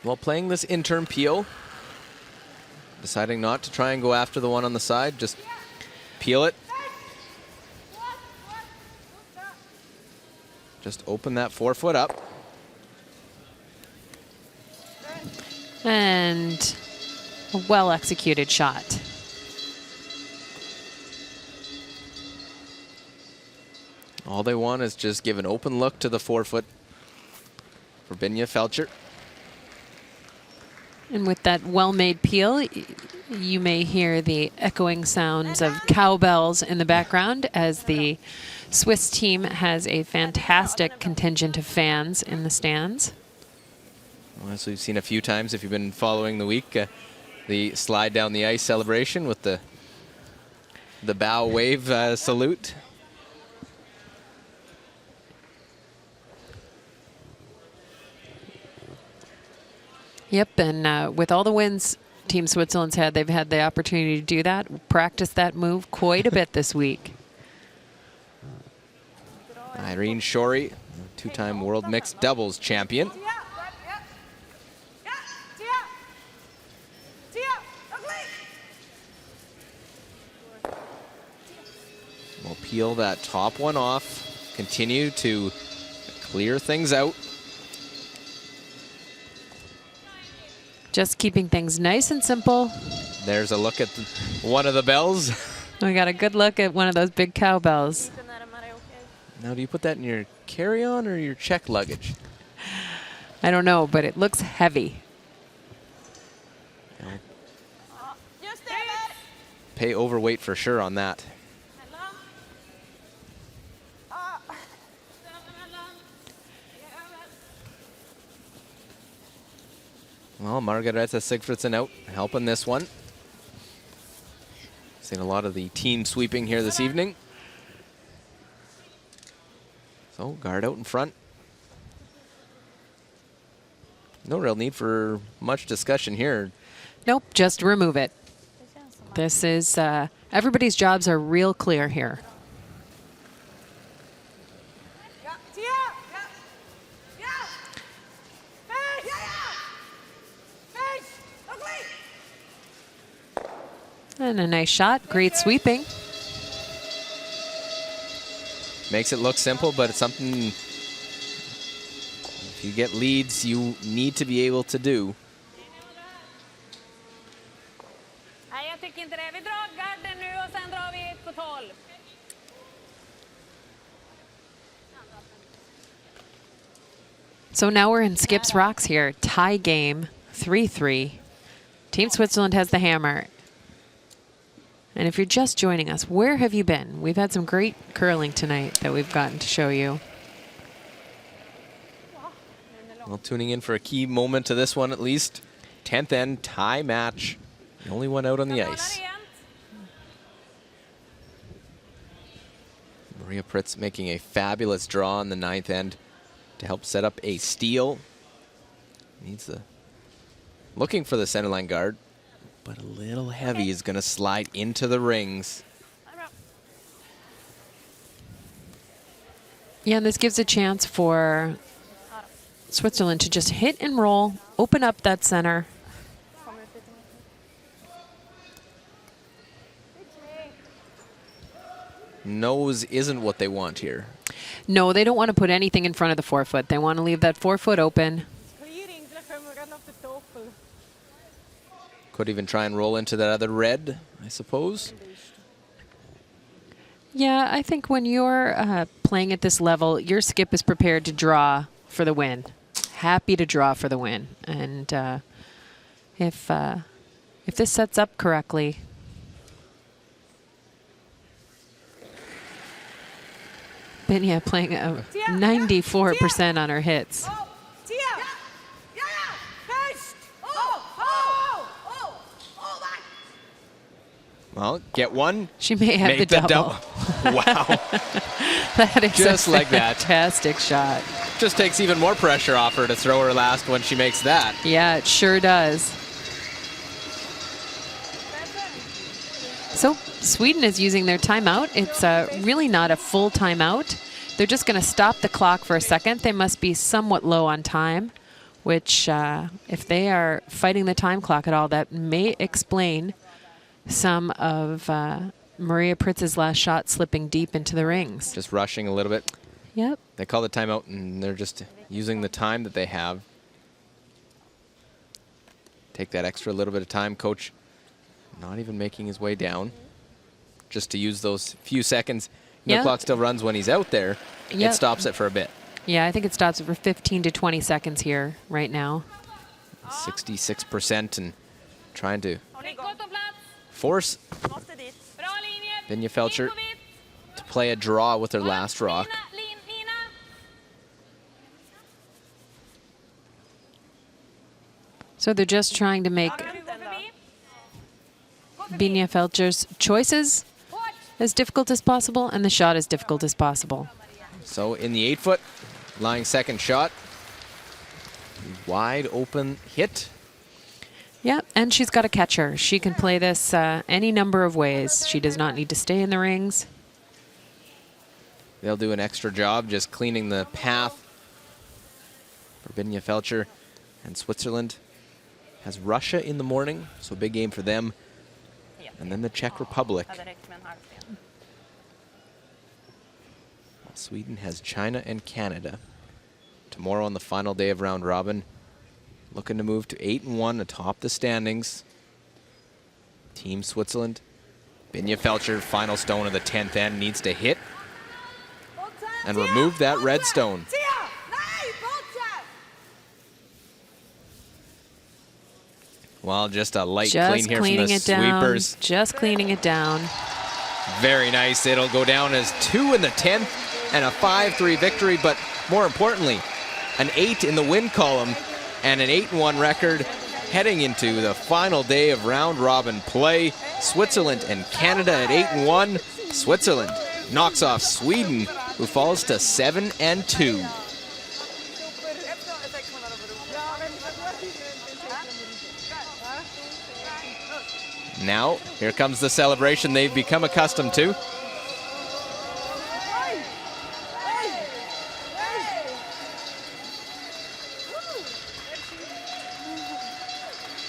[SPEAKER 1] While playing this intern peel, deciding not to try and go after the one on the side, just peel it. Just open that 4-foot up.
[SPEAKER 2] And a well-executed shot.
[SPEAKER 1] All they want is just give an open look to the forefoot for Binya Felcher.
[SPEAKER 2] And with that well-made peel, you may hear the echoing sounds of cowbells in the background as the Swiss team has a fantastic contingent of fans in the stands.
[SPEAKER 1] Well, as we've seen a few times, if you've been following the week, the slide down the ice celebration with the bow wave salute.
[SPEAKER 2] Yep, and with all the wins Team Switzerland's had, they've had the opportunity to do that, practice that move quite a bit this week.
[SPEAKER 1] Irene Shorey, two-time world mixed doubles champion. We'll peel that top one off, continue to clear things out.
[SPEAKER 2] Just keeping things nice and simple.
[SPEAKER 1] There's a look at one of the bells.
[SPEAKER 2] We got a good look at one of those big cowbells.
[SPEAKER 1] Now, do you put that in your carry-on or your check luggage?
[SPEAKER 2] I don't know, but it looks heavy.
[SPEAKER 1] Pay overweight for sure on that. Well, Margareta Sigfridsson out helping this one. Seen a lot of the team sweeping here this evening. So guard out in front. No real need for much discussion here.
[SPEAKER 2] Nope, just remove it. This is, everybody's jobs are real clear here. And a nice shot, great sweeping.
[SPEAKER 1] Makes it look simple, but it's something, if you get leads, you need to be able to do.
[SPEAKER 2] So now we're in Skips Rocks here. Tie game, 3-3. Team Switzerland has the hammer. And if you're just joining us, where have you been? We've had some great curling tonight that we've gotten to show you.
[SPEAKER 1] Well, tuning in for a key moment to this one at least. 10th end tie match. The only one out on the ice. Maria Pritz making a fabulous draw on the 9th end to help set up a steal. Needs the looking for the centerline guard, but a little heavy is going to slide into the rings.
[SPEAKER 2] Yeah, and this gives a chance for Switzerland to just hit and roll, open up that center.
[SPEAKER 1] Nose isn't what they want here.
[SPEAKER 2] No, they don't want to put anything in front of the forefoot. They want to leave that forefoot open.
[SPEAKER 1] Could even try and roll into that other red, I suppose.
[SPEAKER 2] Yeah, I think when you're playing at this level, your skip is prepared to draw for the win. Happy to draw for the win. And if this sets up correctly, Binya playing 94% on her hits.
[SPEAKER 1] Well, get one.
[SPEAKER 2] She may have
[SPEAKER 1] make
[SPEAKER 2] the double.
[SPEAKER 1] Wow.
[SPEAKER 2] That is
[SPEAKER 1] just
[SPEAKER 2] a
[SPEAKER 1] like that.
[SPEAKER 2] Fantastic shot.
[SPEAKER 1] Just takes even more pressure off her to throw her last when she makes that.
[SPEAKER 2] Yeah, it sure does. So Sweden is using their timeout. It's really not a full timeout. They're just going to stop the clock for a second. They must be somewhat low on time, which if they are fighting the time clock at all, that may explain some of Maria Pritz's last shot slipping deep into the rings.
[SPEAKER 1] Just rushing a little bit.
[SPEAKER 2] Yep.
[SPEAKER 1] They call the timeout, and they're just using the time that they have. Take that extra little bit of time. Coach not even making his way down, just to use those few seconds.
[SPEAKER 2] Yeah.
[SPEAKER 1] The clock still runs when he's out there.
[SPEAKER 2] Yep.
[SPEAKER 1] It stops it for a bit.
[SPEAKER 2] Yeah, I think it stops it for 15 to 20 seconds here right now.
[SPEAKER 1] 66% and trying to
[SPEAKER 4] Nico på plats.
[SPEAKER 1] force
[SPEAKER 4] Måste dit. Bra linje.
[SPEAKER 1] Binja Felcher
[SPEAKER 4] In på vitt.
[SPEAKER 1] to play a draw with their last rock.
[SPEAKER 4] Lina.
[SPEAKER 2] So they're just trying to make
[SPEAKER 4] Du går förbi.
[SPEAKER 2] Binja Felcher's choices as difficult as possible and the shot as difficult as possible.
[SPEAKER 1] So in the 8-foot, lying second shot. Wide open hit.
[SPEAKER 2] Yeah, and she's got a catcher. She can play this any number of ways. She does not need to stay in the rings.
[SPEAKER 1] They'll do an extra job just cleaning the path for Binja Felcher. And Switzerland has Russia in the morning, so big game for them. And then the Czech Republic.
[SPEAKER 4] Hade räckt med en halvsten.
[SPEAKER 1] Sweden has China and Canada. Tomorrow on the final day of round robin. Looking to move to 8-1 atop the standings. Team Switzerland. Binja Felcher, final stone of the 10th end, needs to hit and remove that red stone. Well, just a light clean
[SPEAKER 2] Just
[SPEAKER 1] here from
[SPEAKER 2] cleaning
[SPEAKER 1] the
[SPEAKER 2] it down.
[SPEAKER 1] sweepers.
[SPEAKER 2] Just cleaning it down.
[SPEAKER 1] Very nice. It'll go down as 2 in the 10th and a 5-3 victory, but more importantly, an 8 in the win column and an 8-1 record heading into the final day of round robin play. Switzerland and Canada at 8-1. Switzerland knocks off Sweden, who falls to 7-2. Now, here comes the celebration they've become accustomed to.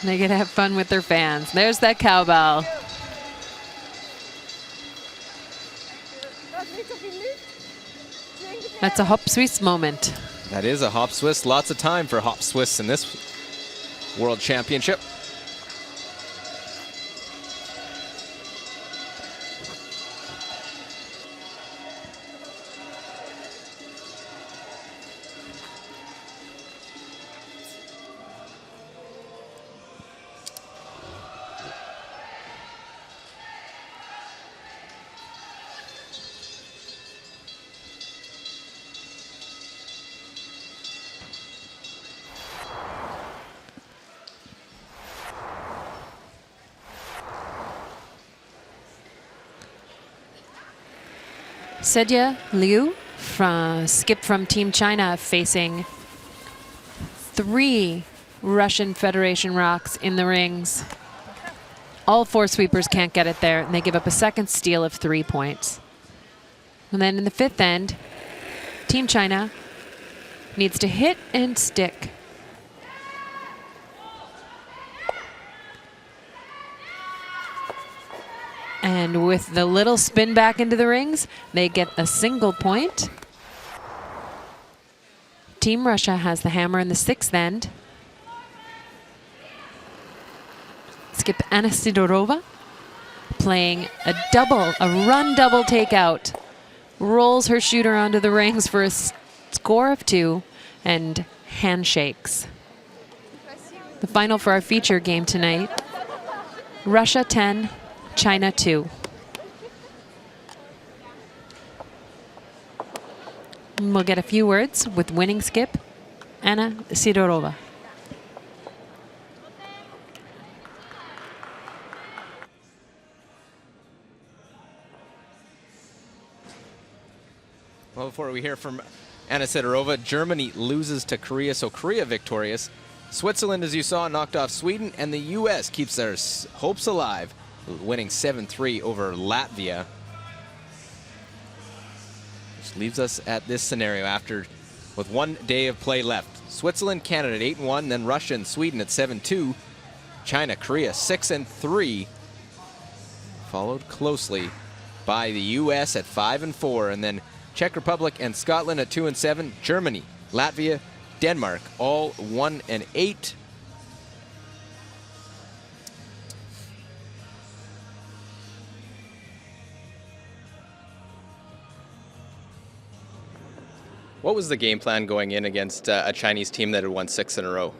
[SPEAKER 2] They get to have fun with their fans. There's that cowbell. That's a hop Swiss moment.
[SPEAKER 1] That is a hop Swiss. Lots of time for hop Swiss in this World Championship.
[SPEAKER 2] Sedya Liu, skip from Team China, facing 3 Russian Federation rocks in the rings. All 4 sweepers can't get it there, and they give up a second steal of 3 points. And then in the 5th end, Team China needs to hit and stick. And with the little spin back into the rings, they get a single point. Team Russia has the hammer in the 6th end. Skip Anna Sidorova playing a run double takeout. Rolls her shooter onto the rings for a score of 2 and handshakes. The final for our feature game tonight, Russia 10, China 2. And we'll get a few words with winning skip, Anna Sidorova.
[SPEAKER 1] Well, before we hear from Anna Sidorova, Germany loses to Korea, so Korea victorious. Switzerland, as you saw, knocked off Sweden, and the U.S. keeps their hopes alive, winning 7-3 over Latvia. Which leaves us at this scenario with 1 day of play left. Switzerland, Canada at 8-1, then Russia and Sweden at 7-2. China, Korea 6-3, followed closely by the U.S. at 5-4, and then Czech Republic and Scotland at 2-7. Germany, Latvia, Denmark, all 1-8. What was the game plan going in against a Chinese team that had won 6 in a row?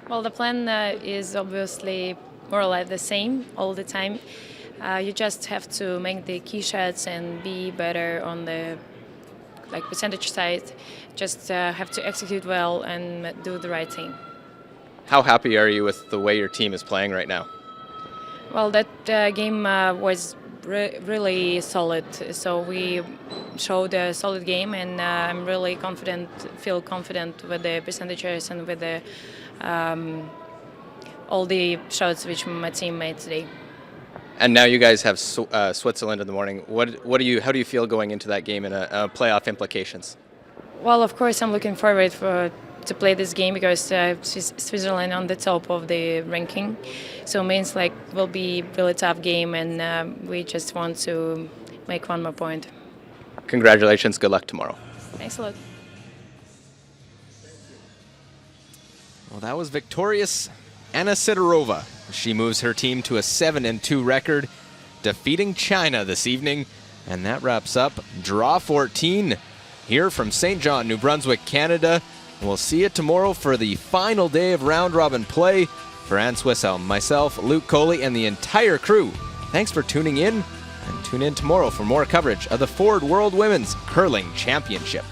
[SPEAKER 7] Well, the plan is obviously more or less the same all the time. You just have to make the key shots and be better on the percentage side. Just have to execute well and do the right thing.
[SPEAKER 1] How happy are you with the way your team is playing right now?
[SPEAKER 7] Well, that game was really solid. So we showed a solid game, and I'm really feel confident with the percentages and with the all the shots which my team made today.
[SPEAKER 1] And now you guys have Switzerland in the morning. How do you feel going into that game and playoff implications?
[SPEAKER 7] Well, of course, I'm looking forward to play this game because Switzerland on the top of the ranking, so it means will be really tough game, and we just want to make one more point.
[SPEAKER 1] Congratulations. Good luck tomorrow.
[SPEAKER 7] Thanks a lot.
[SPEAKER 1] Well, that was victorious Anna Sidorova. She moves her team to a 7-2 record, defeating China this evening. And that wraps up Draw 14 here from St. John, New Brunswick, Canada. We'll see you tomorrow for the final day of round-robin play. For Anne Swisshelm, myself, Luke Coley, and the entire crew, thanks for tuning in. And tune in tomorrow for more coverage of the Ford World Women's Curling Championship.